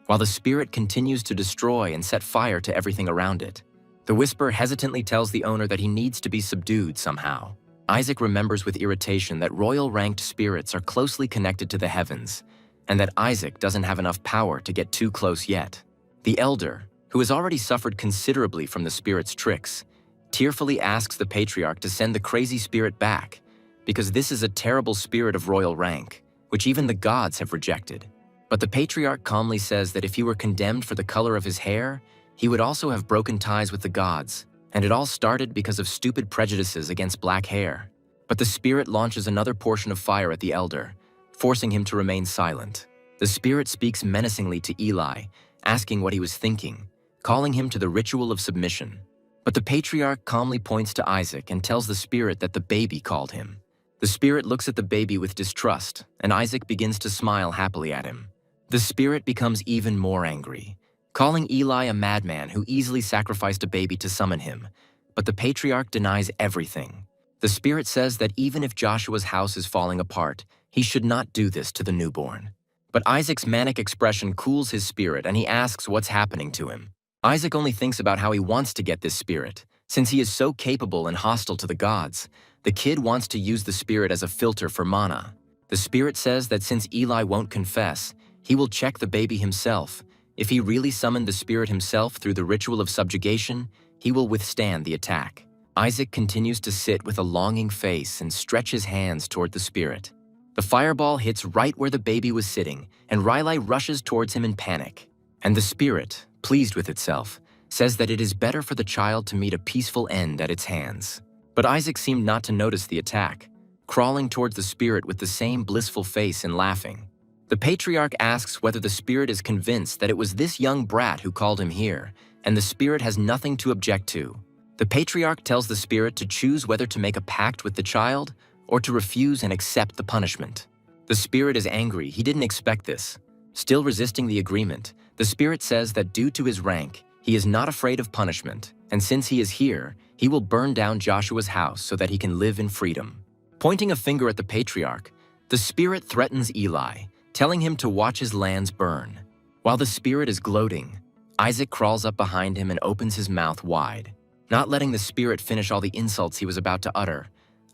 while the spirit continues to destroy and set fire to everything around it. The whisper hesitantly tells the owner that he needs to be subdued somehow. Isaac remembers with irritation that royal-ranked spirits are closely connected to the heavens, and that Isaac doesn't have enough power to get too close yet. The elder, who has already suffered considerably from the spirit's tricks, tearfully asks the patriarch to send the crazy spirit back, because this is a terrible spirit of royal rank, which even the gods have rejected. But the patriarch calmly says that if he were condemned for the color of his hair, he would also have broken ties with the gods, and it all started because of stupid prejudices against black hair. But the spirit launches another portion of fire at the elder, forcing him to remain silent. The spirit speaks menacingly to Eli, asking what he was thinking, calling him to the ritual of submission. But the patriarch calmly points to Isaac and tells the spirit that the baby called him. The spirit looks at the baby with distrust, and Isaac begins to smile happily at him. The spirit becomes even more angry, calling Eli a madman who easily sacrificed a baby to summon him, but the patriarch denies everything. The spirit says that even if Joshua's house is falling apart, he should not do this to the newborn. But Isaac's manic expression cools his spirit and he asks what's happening to him. Isaac only thinks about how he wants to get this spirit. Since he is so capable and hostile to the gods, the kid wants to use the spirit as a filter for mana. The spirit says that since Eli won't confess, he will check the baby himself. If he really summoned the spirit himself through the ritual of subjugation, he will withstand the attack. Isaac continues to sit with a longing face and stretch his hands toward the spirit. The fireball hits right where the baby was sitting, and Riley rushes towards him in panic. And the spirit, pleased with itself, says that it is better for the child to meet a peaceful end at its hands. But Isaac seemed not to notice the attack, crawling towards the spirit with the same blissful face and laughing. The patriarch asks whether the spirit is convinced that it was this young brat who called him here, and the spirit has nothing to object to. The patriarch tells the spirit to choose whether to make a pact with the child or to refuse and accept the punishment. The spirit is angry, he didn't expect this. Still resisting the agreement, the spirit says that due to his rank, he is not afraid of punishment, and since he is here, he will burn down Joshua's house so that he can live in freedom. Pointing a finger at the patriarch, the spirit threatens Eli, telling him to watch his lands burn. While the spirit is gloating, Isaac crawls up behind him and opens his mouth wide. Not letting the spirit finish all the insults he was about to utter,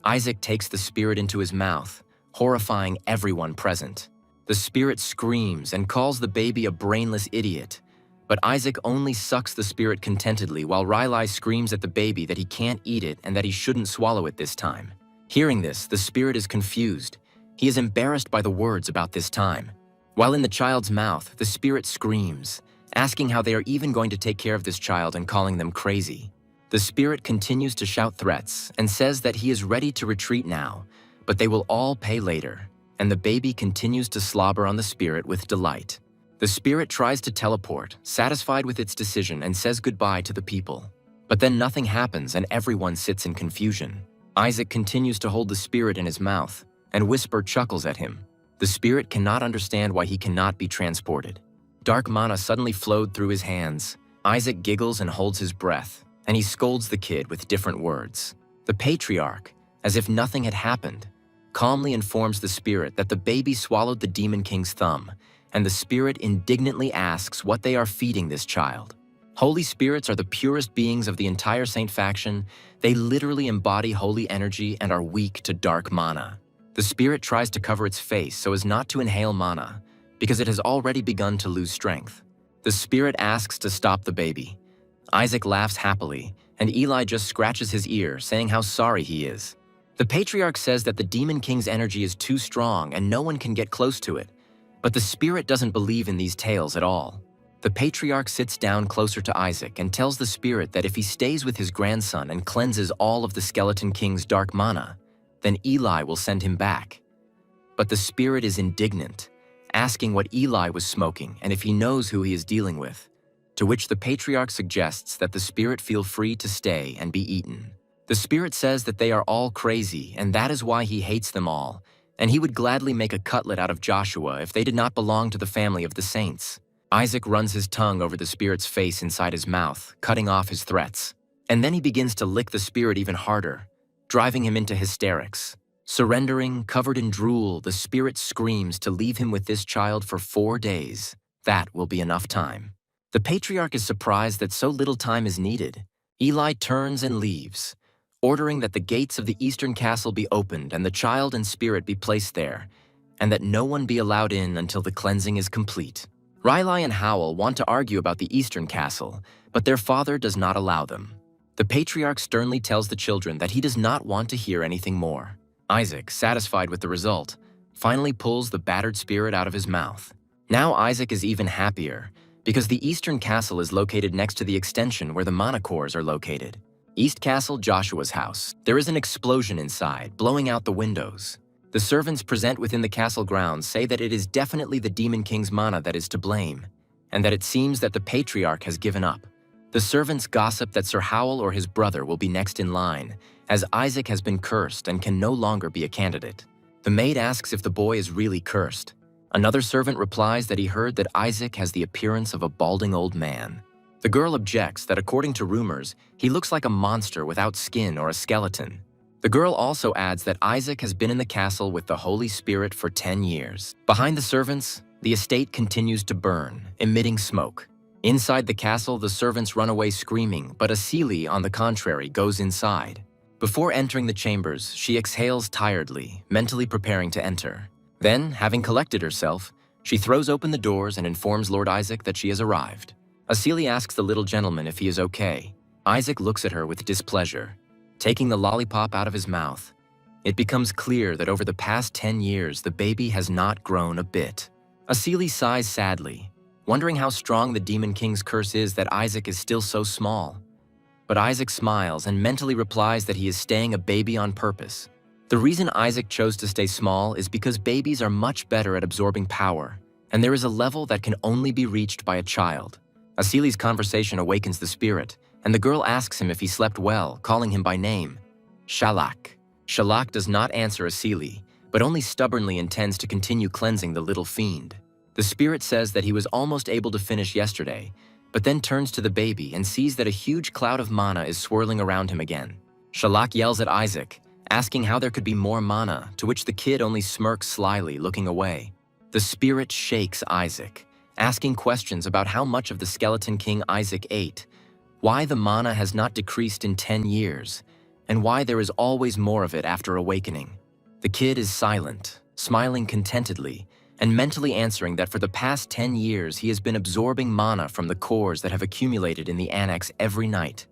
Isaac takes the spirit into his mouth, horrifying everyone present. The spirit screams and calls the baby a brainless idiot, but Isaac only sucks the spirit contentedly while Riley screams at the baby that he can't eat it and that he shouldn't swallow it this time. Hearing this, the spirit is confused. He is embarrassed by the words about this time. While in the child's mouth, the spirit screams, asking how they are even going to take care of this child and calling them crazy. The spirit continues to shout threats and says that he is ready to retreat now, but they will all pay later, and the baby continues to slobber on the spirit with delight. The spirit tries to teleport, satisfied with its decision, and says goodbye to the people. But then nothing happens and everyone sits in confusion. Isaac continues to hold the spirit in his mouth, and Whisper chuckles at him. The spirit cannot understand why he cannot be transported. Dark mana suddenly flowed through his hands. Isaac giggles and holds his breath, and he scolds the kid with different words. The patriarch, as if nothing had happened, calmly informs the spirit that the baby swallowed the demon king's thumb, and the spirit indignantly asks what they are feeding this child. Holy spirits are the purest beings of the entire Saint faction. They literally embody holy energy and are weak to dark mana. The spirit tries to cover its face so as not to inhale mana, because it has already begun to lose strength. The spirit asks to stop the baby. Isaac laughs happily, and Eli just scratches his ear, saying how sorry he is. The patriarch says that the demon king's energy is too strong and no one can get close to it, but the spirit doesn't believe in these tales at all. The patriarch sits down closer to Isaac and tells the spirit that if he stays with his grandson and cleanses all of the skeleton king's dark mana, then Eli will send him back. But the spirit is indignant, asking what Eli was smoking and if he knows who he is dealing with, to which the patriarch suggests that the spirit feel free to stay and be eaten. The spirit says that they are all crazy and that is why he hates them all, and he would gladly make a cutlet out of Joshua if they did not belong to the family of the saints. Isaac runs his tongue over the spirit's face inside his mouth, cutting off his threats. And then he begins to lick the spirit even harder, driving him into hysterics. Surrendering, covered in drool, the spirit screams to leave him with this child for 4 days. That will be enough time. The patriarch is surprised that so little time is needed. Eli turns and leaves, ordering that the gates of the eastern castle be opened and the child and spirit be placed there, and that no one be allowed in until the cleansing is complete. Riley and Howl want to argue about the eastern castle, but their father does not allow them. The patriarch sternly tells the children that he does not want to hear anything more. Isaac, satisfied with the result, finally pulls the battered spirit out of his mouth. Now Isaac is even happier, because the eastern castle is located next to the extension where the mana cores are located. East Castle, Joshua's house. There is an explosion inside, blowing out the windows. The servants present within the castle grounds say that it is definitely the Demon King's mana that is to blame, and that it seems that the patriarch has given up. The servants gossip that Sir Howl or his brother will be next in line, as Isaac has been cursed and can no longer be a candidate. The maid asks if the boy is really cursed. Another servant replies that he heard that Isaac has the appearance of a balding old man. The girl objects that according to rumors, he looks like a monster without skin or a skeleton. The girl also adds that Isaac has been in the castle with the Holy Spirit for 10 years. Behind the servants, the estate continues to burn, emitting smoke. Inside the castle, the servants run away screaming, but Asili, on the contrary, goes inside. Before entering the chambers, she exhales tiredly, mentally preparing to enter. Then, having collected herself, she throws open the doors and informs Lord Isaac that she has arrived. Asili asks the little gentleman if he is okay. Isaac looks at her with displeasure, taking the lollipop out of his mouth. It becomes clear that over the past 10 years, the baby has not grown a bit. Asili sighs sadly, wondering how strong the Demon King's curse is that Isaac is still so small. But Isaac smiles and mentally replies that he is staying a baby on purpose. The reason Isaac chose to stay small is because babies are much better at absorbing power, and there is a level that can only be reached by a child. Asili's conversation awakens the spirit, and the girl asks him if he slept well, calling him by name, Shalak. Shalak does not answer Asili, but only stubbornly intends to continue cleansing the little fiend. The spirit says that he was almost able to finish yesterday, but then turns to the baby and sees that a huge cloud of mana is swirling around him again. Shalak yells at Isaac, asking how there could be more mana, to which the kid only smirks slyly, looking away. The spirit shakes Isaac, asking questions about how much of the Skeleton King Isaac ate, why the mana has not decreased in 10 years, and why there is always more of it after awakening. The kid is silent, smiling contentedly, and mentally answering that for the past 10 years he has been absorbing mana from the cores that have accumulated in the annex every night.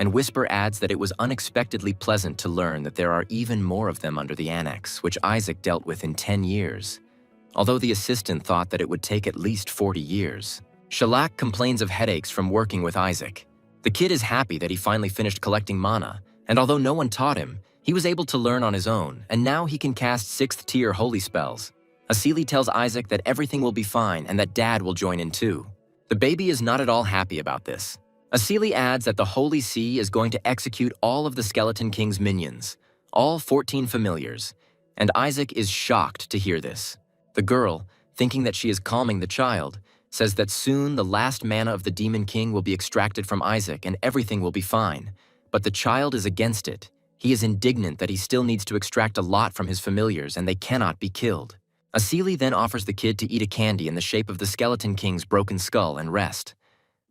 And Whisper adds that it was unexpectedly pleasant to learn that there are even more of them under the annex, which Isaac dealt with in 10 years. Although the assistant thought that it would take at least 40 years. Shalak complains of headaches from working with Isaac. The kid is happy that he finally finished collecting mana, and although no one taught him, he was able to learn on his own, and now he can cast 6th tier holy spells. Asili tells Isaac that everything will be fine and that Dad will join in too. The baby is not at all happy about this. Asili adds that the Holy See is going to execute all of the Skeleton King's minions, all 14 familiars, and Isaac is shocked to hear this. The girl, thinking that she is calming the child, says that soon the last mana of the Demon King will be extracted from Isaac and everything will be fine. But the child is against it. He is indignant that he still needs to extract a lot from his familiars and they cannot be killed. Asili then offers the kid to eat a candy in the shape of the Skeleton King's broken skull and rest.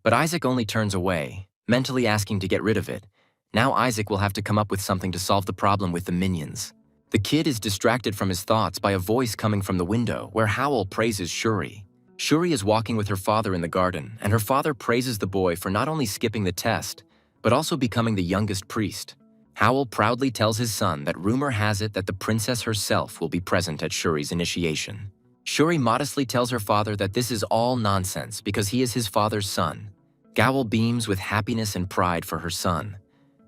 But Isaac only turns away, mentally asking to get rid of it. Now Isaac will have to come up with something to solve the problem with the minions. The kid is distracted from his thoughts by a voice coming from the window where Howl praises Shuri. Shuri is walking with her father in the garden, and her father praises the boy for not only skipping the test, but also becoming the youngest priest. Howl proudly tells his son that rumor has it that the princess herself will be present at Shuri's initiation. Shuri modestly tells her father that this is all nonsense because he is his father's son. Gowl beams with happiness and pride for her son,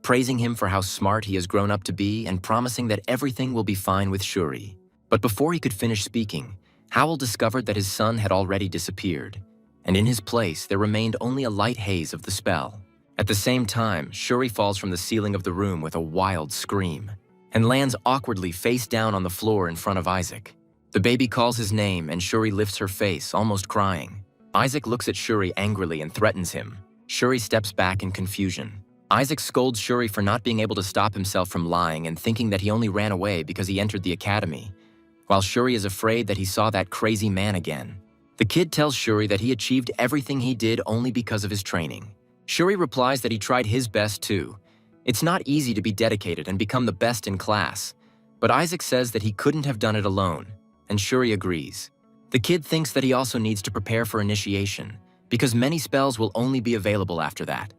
praising him for how smart he has grown up to be and promising that everything will be fine with Shuri. But before he could finish speaking, Howl discovered that his son had already disappeared, and in his place there remained only a light haze of the spell. At the same time, Shuri falls from the ceiling of the room with a wild scream and lands awkwardly face down on the floor in front of Isaac. The baby calls his name and Shuri lifts her face, almost crying. Isaac looks at Shuri angrily and threatens him. Shuri steps back in confusion. Isaac scolds Shuri for not being able to stop himself from lying and thinking that he only ran away because he entered the academy, while Shuri is afraid that he saw that crazy man again. The kid tells Shuri that he achieved everything he did only because of his training. Shuri replies that he tried his best too. It's not easy to be dedicated and become the best in class, but Isaac says that he couldn't have done it alone, and Shuri agrees. The kid thinks that he also needs to prepare for initiation, because many spells will only be available after that.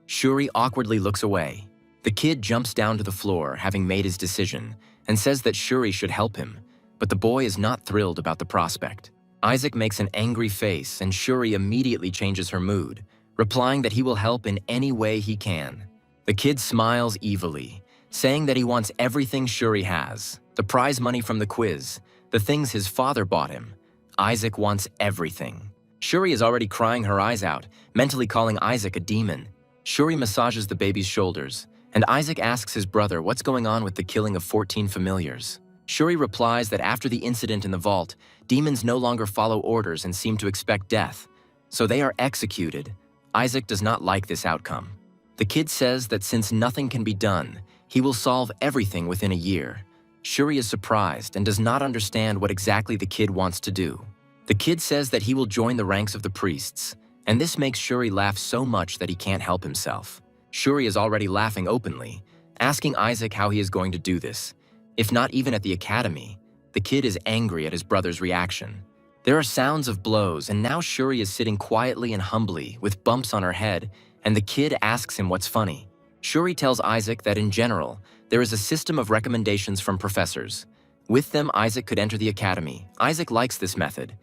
Shuri awkwardly looks away. The kid jumps down to the floor, having made his decision, and says that Shuri should help him, but the boy is not thrilled about the prospect. Isaac makes an angry face, and Shuri immediately changes her mood, replying that he will help in any way he can. The kid smiles evilly, saying that he wants everything Shuri has, the prize money from the quiz, the things his father bought him. Isaac wants everything. Shuri is already crying her eyes out, mentally calling Isaac a demon. Shuri massages the baby's shoulders, and Isaac asks his brother what's going on with the killing of 14 familiars. Shuri replies that after the incident in the vault, demons no longer follow orders and seem to expect death, so they are executed. Isaac does not like this outcome. The kid says that since nothing can be done, he will solve everything within a year. Shuri is surprised and does not understand what exactly the kid wants to do. The kid says that he will join the ranks of the priests, and this makes Shuri laugh so much that he can't help himself. Shuri is already laughing openly, asking Isaac how he is going to do this. If not even at the academy, the kid is angry at his brother's reaction. There are sounds of blows, and now Shuri is sitting quietly and humbly with bumps on her head, and the kid asks him what's funny. Shuri tells Isaac that in general, there is a system of recommendations from professors. With them, Isaac could enter the academy. Isaac likes this method.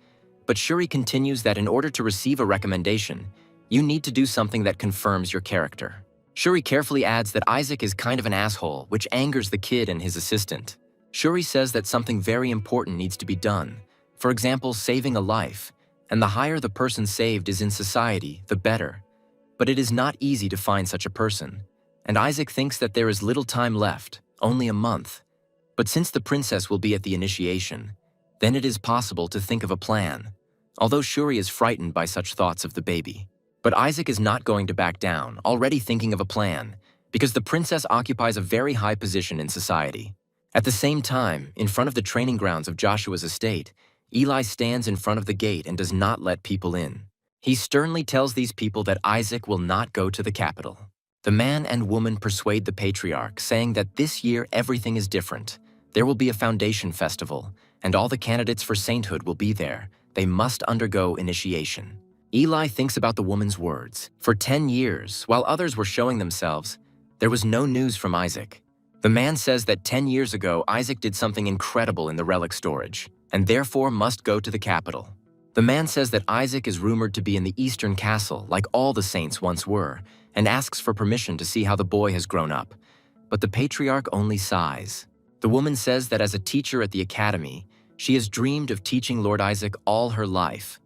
But Shuri continues that in order to receive a recommendation, you need to do something that confirms your character. Shuri carefully adds that Isaac is kind of an asshole, which angers the kid and his assistant. Shuri says that something very important needs to be done. For example, saving a life, and the higher the person saved is in society, the better. But it is not easy to find such a person, and Isaac thinks that there is little time left, only a month. But since the princess will be at the initiation, then it is possible to think of a plan, although Shuri is frightened by such thoughts of the baby. But Isaac is not going to back down, already thinking of a plan, because the princess occupies a very high position in society. At the same time, in front of the training grounds of Joshua's estate, Eli stands in front of the gate and does not let people in. He sternly tells these people that Isaac will not go to the capital. The man and woman persuade the patriarch, saying that this year everything is different. There will be a foundation festival, and all the candidates for sainthood will be there. They must undergo initiation. Eli thinks about the woman's words. For 10 years, while others were showing themselves, there was no news from Isaac. The man says that 10 years ago, Isaac did something incredible in the relic storage, and therefore must go to the capital. The man says that Isaac is rumored to be in the Eastern Castle, like all the saints once were, and asks for permission to see how the boy has grown up. But the patriarch only sighs. The woman says that as a teacher at the academy, she has dreamed of teaching Lord Isaac all her life.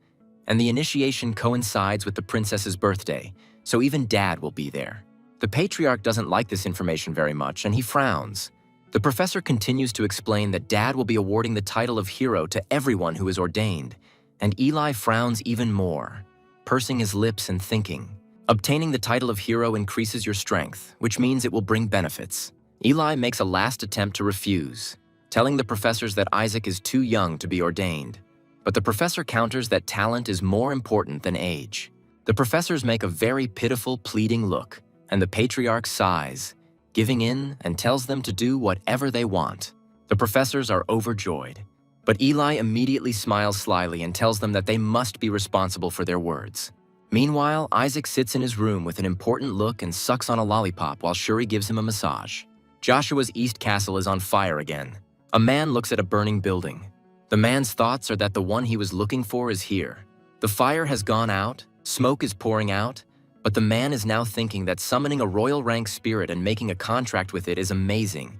And the initiation coincides with the princess's birthday, so even Dad will be there. The patriarch doesn't like this information very much, and he frowns. The professor continues to explain that Dad will be awarding the title of hero to everyone who is ordained, and Eli frowns even more, pursing his lips and thinking. Obtaining the title of hero increases your strength, which means it will bring benefits. Eli makes a last attempt to refuse, telling the professors that Isaac is too young to be ordained. But the professor counters that talent is more important than age. The professors make a very pitiful, pleading look, and the patriarch sighs, giving in and tells them to do whatever they want. The professors are overjoyed, but Eli immediately smiles slyly and tells them that they must be responsible for their words. Meanwhile, Isaac sits in his room with an important look and sucks on a lollipop while Shuri gives him a massage. Joshua's East Castle is on fire again. A man looks at a burning building. The man's thoughts are that the one he was looking for is here. The fire has gone out, smoke is pouring out, but the man is now thinking that summoning a royal rank spirit and making a contract with it is amazing.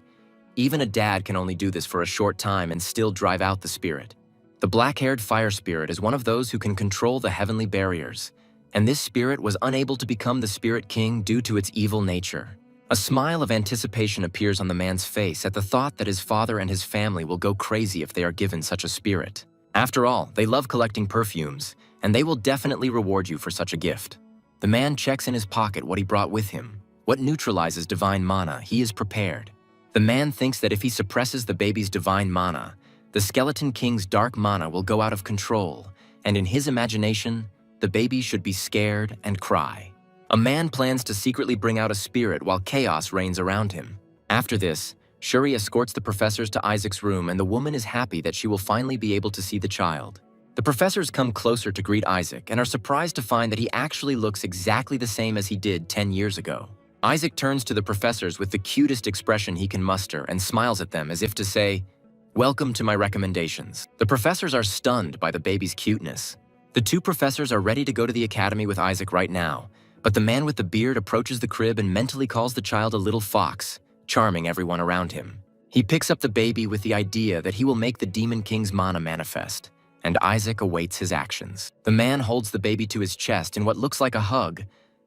Even a dad can only do this for a short time and still drive out the spirit. The black-haired fire spirit is one of those who can control the heavenly barriers, and this spirit was unable to become the Spirit King due to its evil nature. A smile of anticipation appears on the man's face at the thought that his father and his family will go crazy if they are given such a spirit. After all, they love collecting perfumes, and they will definitely reward you for such a gift. The man checks in his pocket what he brought with him. What neutralizes divine mana, he is prepared. The man thinks that if he suppresses the baby's divine mana, the Skeleton King's dark mana will go out of control, and in his imagination, the baby should be scared and cry. A man plans to secretly bring out a spirit while chaos reigns around him. After this, Shuri escorts the professors to Isaac's room, and the woman is happy that she will finally be able to see the child. The professors come closer to greet Isaac and are surprised to find that he actually looks exactly the same as he did 10 years ago. Isaac turns to the professors with the cutest expression he can muster and smiles at them as if to say, "Welcome to my recommendations." The professors are stunned by the baby's cuteness. The two professors are ready to go to the academy with Isaac right now, but the man with the beard approaches the crib and mentally calls the child a little fox, charming everyone around him. He picks up the baby with the idea that he will make the Demon King's mana manifest, and Isaac awaits his actions. The man holds the baby to his chest in what looks like a hug,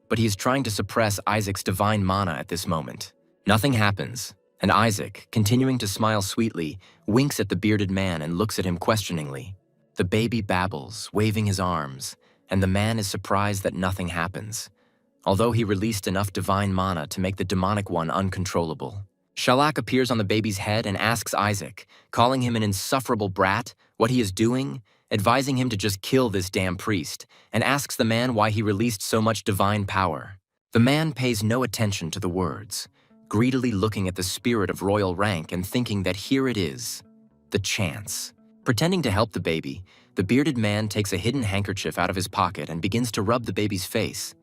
but he is trying to suppress Isaac's divine mana at this moment. Nothing happens, And Isaac, continuing to smile sweetly, winks at the bearded man and looks at him questioningly. The baby babbles, waving his arms, and the man is surprised that nothing happens, although he released enough divine mana to make the demonic one uncontrollable. Shalak appears on the baby's head and asks Isaac, calling him an insufferable brat, what he is doing, advising him to just kill this damn priest, and asks the man why he released so much divine power. The man pays no attention to the words, greedily looking at the spirit of royal rank and thinking that here it is, the chance. Pretending to help the baby, the bearded man takes a hidden handkerchief out of his pocket and begins to rub the baby's face,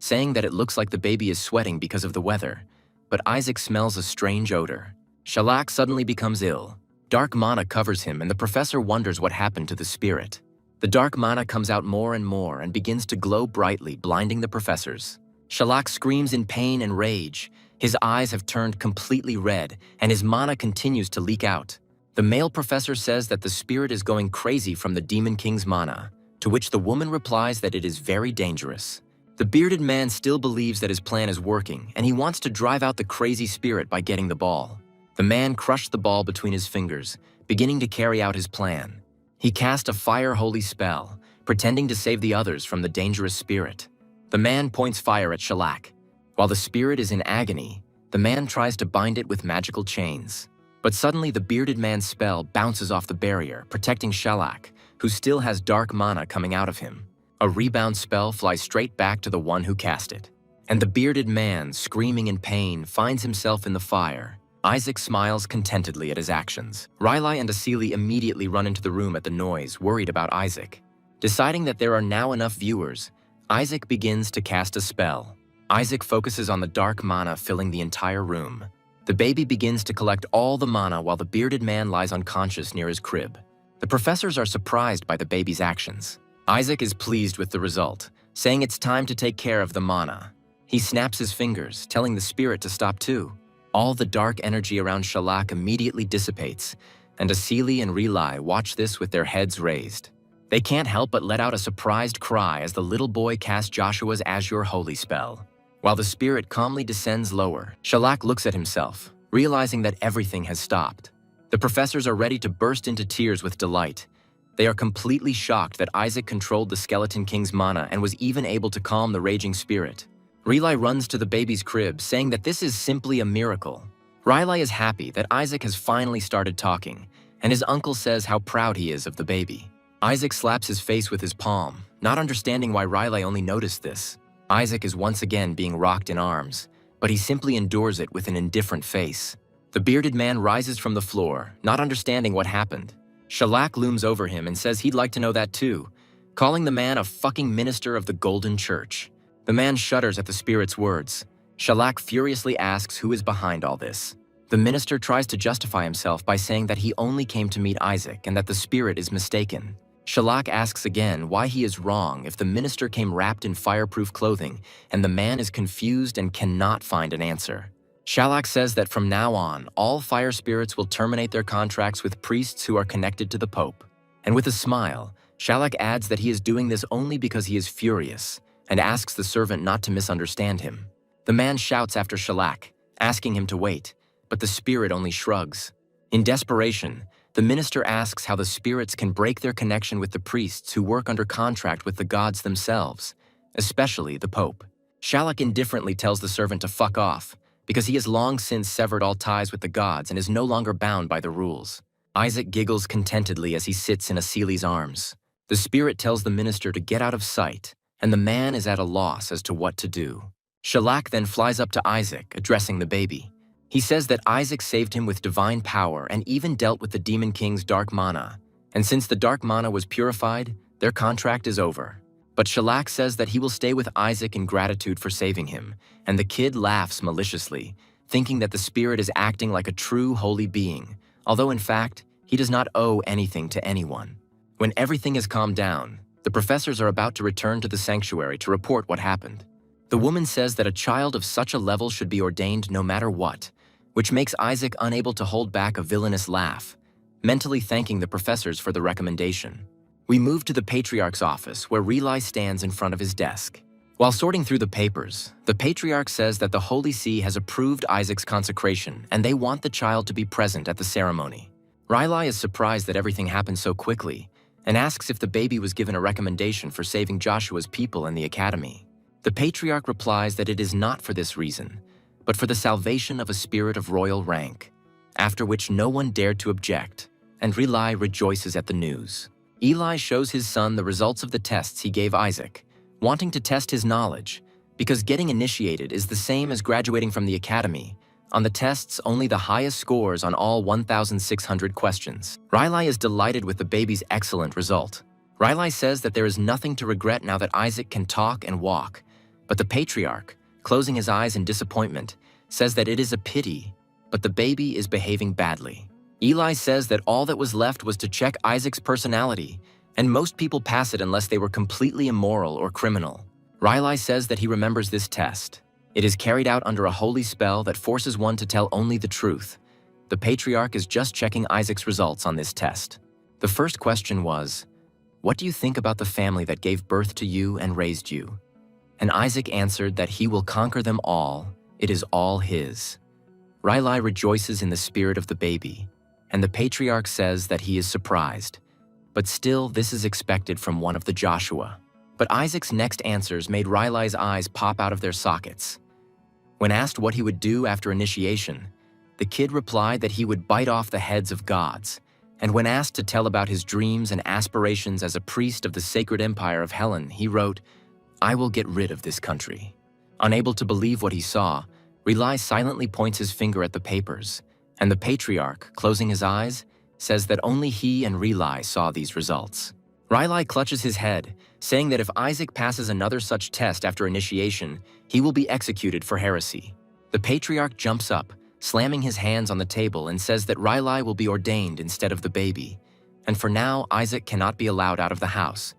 saying that it looks like the baby is sweating because of the weather, but Isaac smells a strange odor. Shalak suddenly becomes ill. Dark mana covers him and the professor wonders what happened to the spirit. The dark mana comes out more and more and begins to glow brightly, blinding the professors. Shalak screams in pain and rage. His eyes have turned completely red and his mana continues to leak out. The male professor says that the spirit is going crazy from the Demon King's mana, to which the woman replies that it is very dangerous. The bearded man still believes that his plan is working, and he wants to drive out the crazy spirit by getting the ball. The man crushed the ball between his fingers, beginning to carry out his plan. He cast a fire holy spell, pretending to save the others from the dangerous spirit. The man points fire at Shalak. While the spirit is in agony, the man tries to bind it with magical chains. But suddenly the bearded man's spell bounces off the barrier, protecting Shalak, who still has dark mana coming out of him. A rebound spell flies straight back to the one who cast it. And the bearded man, screaming in pain, finds himself in the fire. Isaac smiles contentedly at his actions. Riley and Asili immediately run into the room at the noise, worried about Isaac. Deciding that there are now enough viewers, Isaac begins to cast a spell. Isaac focuses on the dark mana filling the entire room. The baby begins to collect all the mana while the bearded man lies unconscious near his crib. The professors are surprised by the baby's actions. Isaac is pleased with the result, saying it's time to take care of the mana. He snaps his fingers, telling the spirit to stop too. All the dark energy around Shalak immediately dissipates, and Asili and Relai watch this with their heads raised. They can't help but let out a surprised cry as the little boy casts Joshua's Azure Holy spell. While the spirit calmly descends lower, Shalak looks at himself, realizing that everything has stopped. The professors are ready to burst into tears with delight. They are completely shocked that Isaac controlled the Skeleton King's mana and was even able to calm the raging spirit. Riley runs to the baby's crib, saying that this is simply a miracle. Riley is happy that Isaac has finally started talking, and his uncle says how proud he is of the baby. Isaac slaps his face with his palm, not understanding why Riley only noticed this. Isaac is once again being rocked in arms, but he simply endures it with an indifferent face. The bearded man rises from the floor, not understanding what happened. Shalak looms over him and says he'd like to know that too, calling the man a fucking minister of the Golden Church. The man shudders at the spirit's words. Shalak furiously asks who is behind all this. The minister tries to justify himself by saying that he only came to meet Isaac and that the spirit is mistaken. Shalak asks again why he is wrong if the minister came wrapped in fireproof clothing and the man is confused and cannot find an answer. Shalak says that from now on, all fire spirits will terminate their contracts with priests who are connected to the Pope. And with a smile, Shalak adds that he is doing this only because he is furious and asks the servant not to misunderstand him. The man shouts after Shalak, asking him to wait, but the spirit only shrugs. In desperation, the minister asks how the spirits can break their connection with the priests who work under contract with the gods themselves, especially the Pope. Shalak indifferently tells the servant to fuck off, because he has long since severed all ties with the gods and is no longer bound by the rules. Isaac giggles contentedly as he sits in Asili's arms. The spirit tells the minister to get out of sight, and the man is at a loss as to what to do. Shalak then flies up to Isaac, addressing the baby. He says that Isaac saved him with divine power and even dealt with the Demon King's dark mana, and since the dark mana was purified, their contract is over. But Shalak says that he will stay with Isaac in gratitude for saving him, and the kid laughs maliciously, thinking that the spirit is acting like a true holy being, although in fact, he does not owe anything to anyone. When everything has calmed down, the professors are about to return to the sanctuary to report what happened. The woman says that a child of such a level should be ordained no matter what, which makes Isaac unable to hold back a villainous laugh, mentally thanking the professors for the recommendation. We move to the Patriarch's office, where Relai stands in front of his desk. While sorting through the papers, the patriarch says that the Holy See has approved Isaac's consecration and they want the child to be present at the ceremony. Riley is surprised that everything happened so quickly and asks if the baby was given a recommendation for saving Joshua's people in the academy. The patriarch replies that it is not for this reason, but for the salvation of a spirit of royal rank, after which no one dared to object, and Riley rejoices at the news. Eli shows his son the results of the tests he gave Isaac, wanting to test his knowledge, because getting initiated is the same as graduating from the academy. On the tests, only the highest scores on all 1,600 questions. Riley is delighted with the baby's excellent result. Riley says that there is nothing to regret now that Isaac can talk and walk, but the patriarch, closing his eyes in disappointment, says that it is a pity, but the baby is behaving badly. Eli says that all that was left was to check Isaac's personality, and most people pass it unless they were completely immoral or criminal. Riley says that he remembers this test. It is carried out under a holy spell that forces one to tell only the truth. The patriarch is just checking Isaac's results on this test. The first question was, "What do you think about the family that gave birth to you and raised you?" And Isaac answered that he will conquer them all. It is all his. Riley rejoices in the spirit of the baby, and the patriarch says that he is surprised. But still, this is expected from one of the Joshua. But Isaac's next answers made Riley's eyes pop out of their sockets. When asked what he would do after initiation, the kid replied that he would bite off the heads of gods. And when asked to tell about his dreams and aspirations as a priest of the sacred empire of Helen, he wrote, "I will get rid of this country." Unable to believe what he saw, Riley silently points his finger at the papers, and the patriarch, closing his eyes, says that only he and Riley saw these results. Riley clutches his head, saying that if Isaac passes another such test after initiation, he will be executed for heresy. The patriarch jumps up, slamming his hands on the table, and says that Riley will be ordained instead of the baby. And for now, Isaac cannot be allowed out of the house.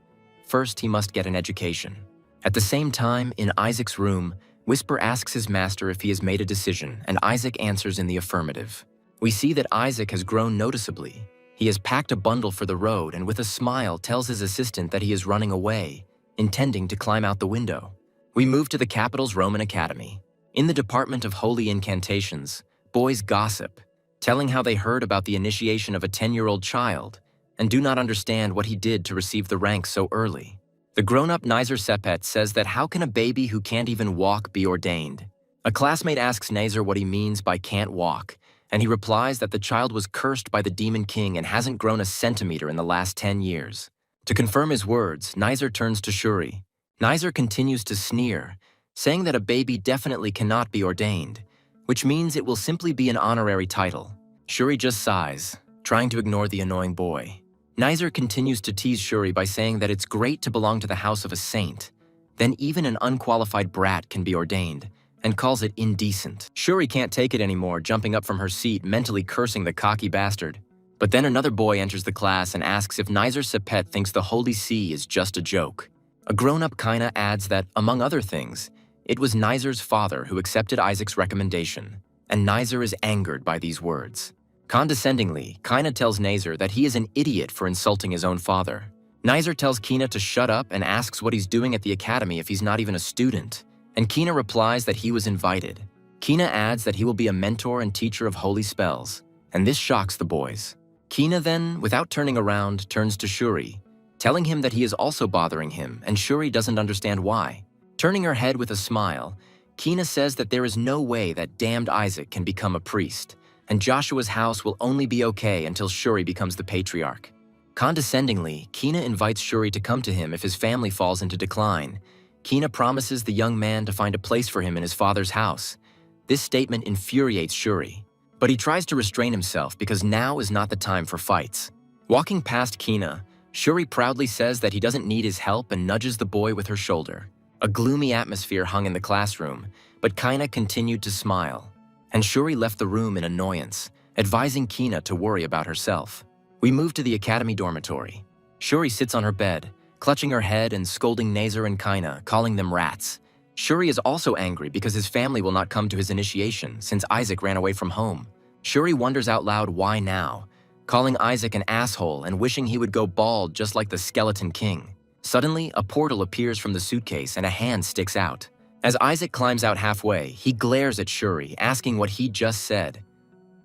First, he must get an education. At the same time, in Isaac's room, Whisper asks his master if he has made a decision, and Isaac answers in the affirmative. We see that Isaac has grown noticeably. He has packed a bundle for the road and with a smile tells his assistant that he is running away, intending to climb out the window. We move to the capital's Roman Academy. In the Department of Holy Incantations, boys gossip, telling how they heard about the initiation of a 10-year-old child and do not understand what he did to receive the rank so early. The grown-up Nizer Sepet says that how can a baby who can't even walk be ordained? A classmate asks Nizer what he means by can't walk, and he replies that the child was cursed by the Demon King and hasn't grown a centimeter in the last 10 years. To confirm his words, Nizer turns to Shuri. Nizer continues to sneer, saying that a baby definitely cannot be ordained, which means it will simply be an honorary title. Shuri just sighs, trying to ignore the annoying boy. Nizer continues to tease Shuri by saying that it's great to belong to the house of a saint. Then even an unqualified brat can be ordained, and calls it indecent. Shuri can't take it anymore, jumping up from her seat, mentally cursing the cocky bastard. But then another boy enters the class and asks if Nizer Sepet thinks the Holy See is just a joke. A grown-up Kaina adds that, among other things, it was Nizer's father who accepted Isaac's recommendation, and Nizer is angered by these words. Condescendingly, Kaina tells Nizer that he is an idiot for insulting his own father. Nizer tells Kina to shut up and asks what he's doing at the academy if he's not even a student. And Kina replies that he was invited. Kina adds that he will be a mentor and teacher of holy spells, and this shocks the boys. Kina then, without turning around, turns to Shuri, telling him that he is also bothering him, and Shuri doesn't understand why. Turning her head with a smile, Kina says that there is no way that damned Isaac can become a priest, and Joshua's house will only be okay until Shuri becomes the patriarch. Condescendingly, Kina invites Shuri to come to him if his family falls into decline. Kina promises the young man to find a place for him in his father's house. This statement infuriates Shuri, but he tries to restrain himself because now is not the time for fights. Walking past Kina, Shuri proudly says that he doesn't need his help and nudges the boy with her shoulder. A gloomy atmosphere hung in the classroom, but Kina continued to smile, and Shuri left the room in annoyance, advising Kina to worry about herself. We move to the academy dormitory. Shuri sits on her bed, clutching her head and scolding Nizer and Kaina, calling them rats. Shuri is also angry because his family will not come to his initiation since Isaac ran away from home. Shuri wonders out loud why now, calling Isaac an asshole and wishing he would go bald just like the Skeleton King. Suddenly, a portal appears from the suitcase and a hand sticks out. As Isaac climbs out halfway, he glares at Shuri, asking what he just said.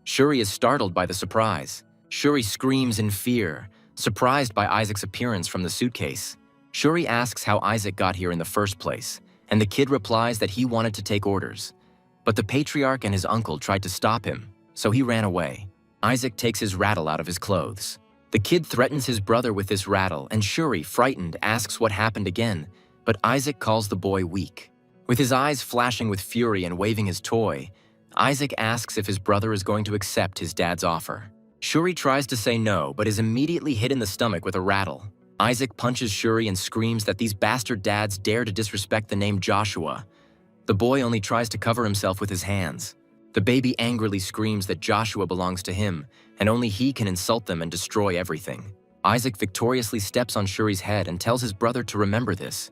Shuri is startled by the surprise. Shuri screams in fear, surprised by Isaac's appearance from the suitcase. Shuri asks how Isaac got here in the first place, and the kid replies that he wanted to take orders. But the patriarch and his uncle tried to stop him, so he ran away. Isaac takes his rattle out of his clothes. The kid threatens his brother with this rattle, and Shuri, frightened, asks what happened again, but Isaac calls the boy weak. With his eyes flashing with fury and waving his toy, Isaac asks if his brother is going to accept his dad's offer. Shuri tries to say no, but is immediately hit in the stomach with a rattle. Isaac punches Shuri and screams that these bastard dads dare to disrespect the name Joshua. The boy only tries to cover himself with his hands. The baby angrily screams that Joshua belongs to him, and only he can insult them and destroy everything. Isaac victoriously steps on Shuri's head and tells his brother to remember this.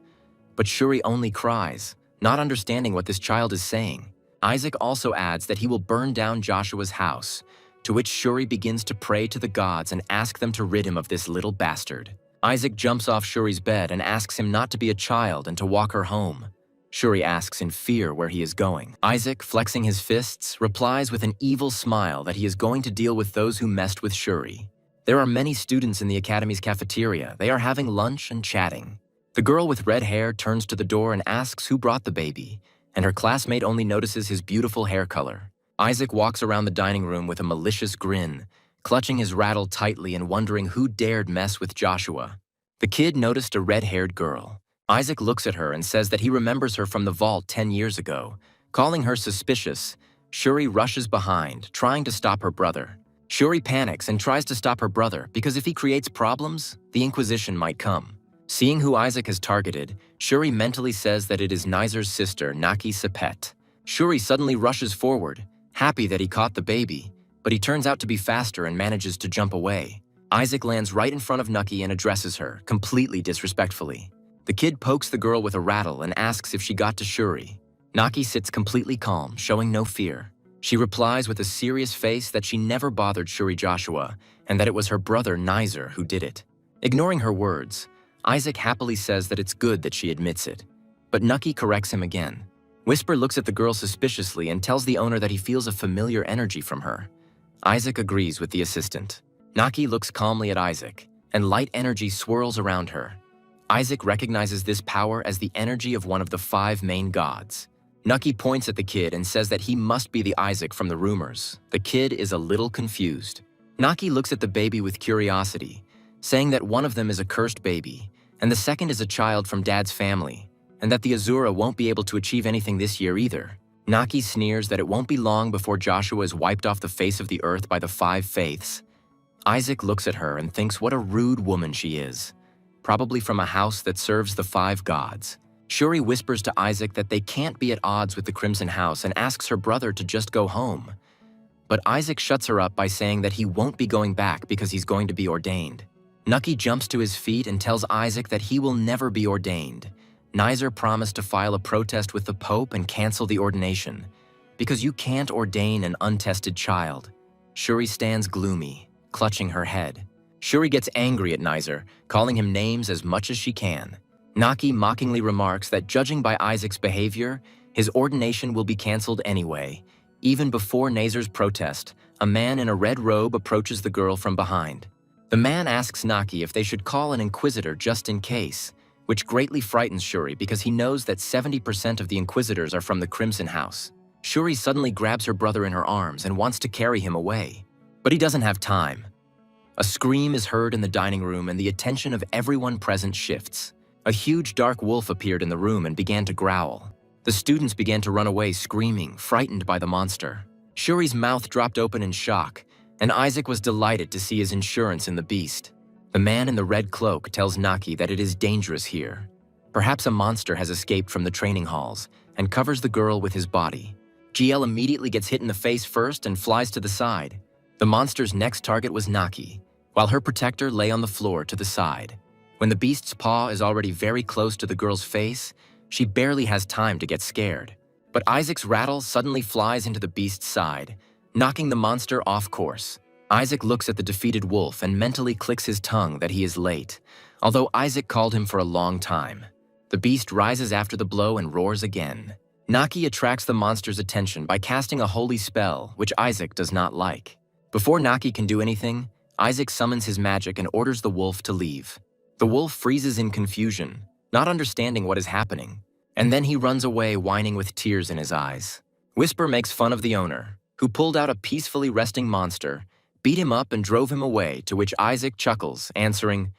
But Shuri only cries, not understanding what this child is saying. Isaac also adds that he will burn down Joshua's house, to which Shuri begins to pray to the gods and ask them to rid him of this little bastard. Isaac jumps off Shuri's bed and asks him not to be a child and to walk her home. Shuri asks in fear where he is going. Isaac, flexing his fists, replies with an evil smile that he is going to deal with those who messed with Shuri. There are many students in the academy's cafeteria. They are having lunch and chatting. The girl with red hair turns to the door and asks who brought the baby, and her classmate only notices his beautiful hair color. Isaac walks around the dining room with a malicious grin, clutching his rattle tightly and wondering who dared mess with Joshua. The kid noticed a red-haired girl. Isaac looks at her and says that he remembers her from the vault 10 years ago. Calling her suspicious, Shuri rushes behind, trying to stop her brother. Shuri panics and tries to stop her brother because if he creates problems, the Inquisition might come. Seeing who Isaac has targeted, Shuri mentally says that it is Nizer's sister, Naki Sepet. Shuri suddenly rushes forward, happy that he caught the baby, but he turns out to be faster and manages to jump away. Isaac lands right in front of Naki and addresses her, completely disrespectfully. The kid pokes the girl with a rattle and asks if she got to Shuri. Naki sits completely calm, showing no fear. She replies with a serious face that she never bothered Shuri Joshua and that it was her brother Nizer who did it. Ignoring her words, Isaac happily says that it's good that she admits it. But Naki corrects him again. Whisper looks at the girl suspiciously and tells the owner that he feels a familiar energy from her. Isaac agrees with the assistant. Naki looks calmly at Isaac, and light energy swirls around her. Isaac recognizes this power as the energy of one of the 5 main gods. Naki points at the kid and says that he must be the Isaac from the rumors. The kid is a little confused. Naki looks at the baby with curiosity, saying that one of them is a cursed baby, and the second is a child from Dad's family, and that the Asura won't be able to achieve anything this year either. Naki sneers that it won't be long before Joshua is wiped off the face of the earth by the 5 faiths. Isaac looks at her and thinks what a rude woman she is. Probably from a house that serves the 5 gods. Shuri whispers to Isaac that they can't be at odds with the Crimson House and asks her brother to just go home. But Isaac shuts her up by saying that he won't be going back because he's going to be ordained. Naki jumps to his feet and tells Isaac that he will never be ordained. Nizer promised to file a protest with the Pope and cancel the ordination, because you can't ordain an untested child. Shuri stands gloomy, clutching her head. Shuri gets angry at Nizer, calling him names as much as she can. Naki mockingly remarks that judging by Isaac's behavior, his ordination will be canceled anyway. Even before Nizer's protest, a man in a red robe approaches the girl from behind. The man asks Naki if they should call an inquisitor just in case, which greatly frightens Shuri because he knows that 70% of the inquisitors are from the Crimson House. Shuri suddenly grabs her brother in her arms and wants to carry him away. But he doesn't have time. A scream is heard in the dining room and the attention of everyone present shifts. A huge dark wolf appeared in the room and began to growl. The students began to run away screaming, frightened by the monster. Shuri's mouth dropped open in shock, and Isaac was delighted to see his insurance in the beast. The man in the red cloak tells Naki that it is dangerous here. Perhaps a monster has escaped from the training halls and covers the girl with his body. GL immediately gets hit in the face first and flies to the side. The monster's next target was Naki, while her protector lay on the floor to the side. When the beast's paw is already very close to the girl's face, she barely has time to get scared. But Isaac's rattle suddenly flies into the beast's side, knocking the monster off course. Isaac looks at the defeated wolf and mentally clicks his tongue that he is late. although Isaac called him for a long time. The beast rises after the blow and roars again. Naki attracts the monster's attention by casting a holy spell, which Isaac does not like. Before Naki can do anything, Isaac summons his magic and orders the wolf to leave. The wolf freezes in confusion, not understanding what is happening, and then he runs away whining with tears in his eyes. Whisper makes fun of the owner, who pulled out a peacefully resting monster, beat him up and drove him away, to which Isaac chuckles, answering,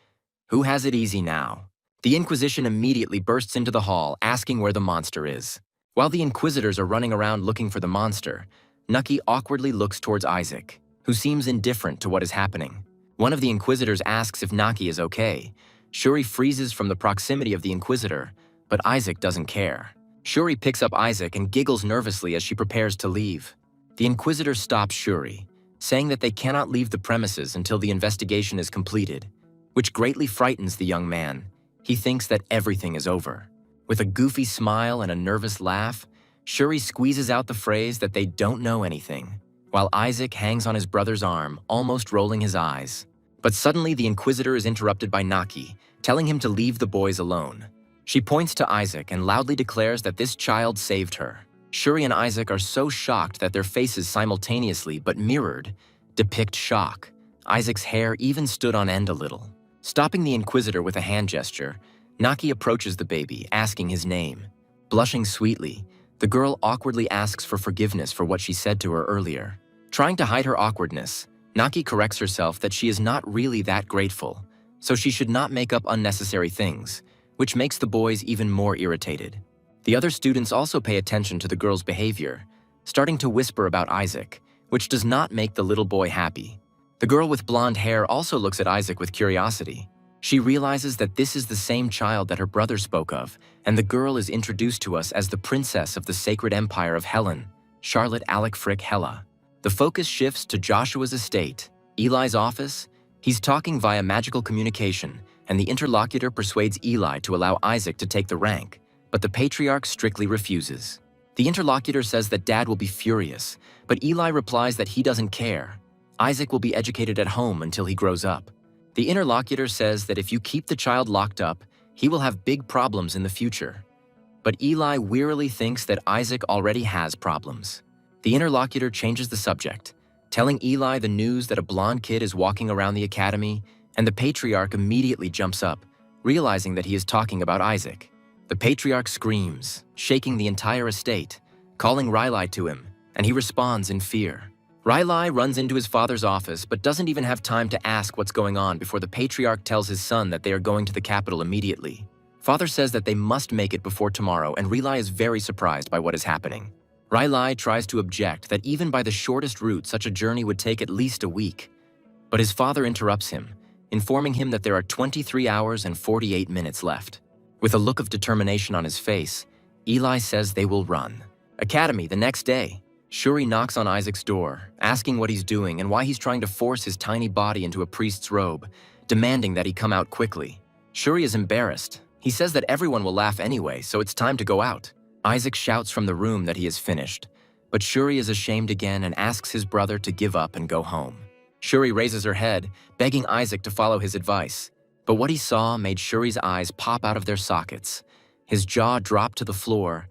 "Who has it easy now?" The Inquisition immediately bursts into the hall, asking where the monster is. While the Inquisitors are running around looking for the monster, Nucky awkwardly looks towards Isaac, who seems indifferent to what is happening. One of the Inquisitors asks if Naki is okay. Shuri freezes from the proximity of the Inquisitor, but Isaac doesn't care. Shuri picks up Isaac and giggles nervously as she prepares to leave. The Inquisitor stops Shuri, saying that they cannot leave the premises until the investigation is completed, which greatly frightens the young man. He thinks that everything is over. With a goofy smile and a nervous laugh, Shuri squeezes out the phrase that they don't know anything, while Isaac hangs on his brother's arm, almost rolling his eyes. But suddenly the Inquisitor is interrupted by Naki, telling him to leave the boys alone. She points to Isaac and loudly declares that this child saved her. Shuri and Isaac are so shocked that their faces simultaneously, but mirrored, depict shock. Isaac's hair even stood on end a little. Stopping the Inquisitor with a hand gesture, Naki approaches the baby, asking his name. Blushing sweetly, the girl awkwardly asks for forgiveness for what she said to her earlier. Trying to hide her awkwardness, Naki corrects herself that she is not really that grateful, so she should not make up unnecessary things, which makes the boys even more irritated. The other students also pay attention to the girl's behavior, starting to whisper about Isaac, which does not make the little boy happy. The girl with blonde hair also looks at Isaac with curiosity. She realizes that this is the same child that her brother spoke of, and the girl is introduced to us as the princess of the sacred empire of Helen, Charlotte Alec Frick Hella. The focus shifts to Joshua's estate, Eli's office. He's talking via magical communication, and the interlocutor persuades Eli to allow Isaac to take the rank, but the patriarch strictly refuses. The interlocutor says that Dad will be furious, but Eli replies that he doesn't care. Isaac will be educated at home until he grows up. The interlocutor says that if you keep the child locked up, he will have big problems in the future. But Eli wearily thinks that Isaac already has problems. The interlocutor changes the subject, telling Eli the news that a blonde kid is walking around the academy, and the patriarch immediately jumps up, realizing that he is talking about Isaac. The patriarch screams, shaking the entire estate, calling Riley to him, and he responds in fear. Riley runs into his father's office but doesn't even have time to ask what's going on before the patriarch tells his son that they are going to the capital immediately. Father says that they must make it before tomorrow, and Riley is very surprised by what is happening. Riley tries to object that even by the shortest route, such a journey would take at least a week. But his father interrupts him, informing him that there are 23 hours and 48 minutes left. With a look of determination on his face, Eli says they will run. Academy the next day. Shuri knocks on Isaac's door, asking what he's doing and why he's trying to force his tiny body into a priest's robe, demanding that he come out quickly. Shuri is embarrassed. He says that everyone will laugh anyway, so it's time to go out. Isaac shouts from the room that he is finished, but Shuri is ashamed again and asks his brother to give up and go home. Shuri raises her head, begging Isaac to follow his advice. But what he saw made Shuri's eyes pop out of their sockets. His jaw dropped to the floor,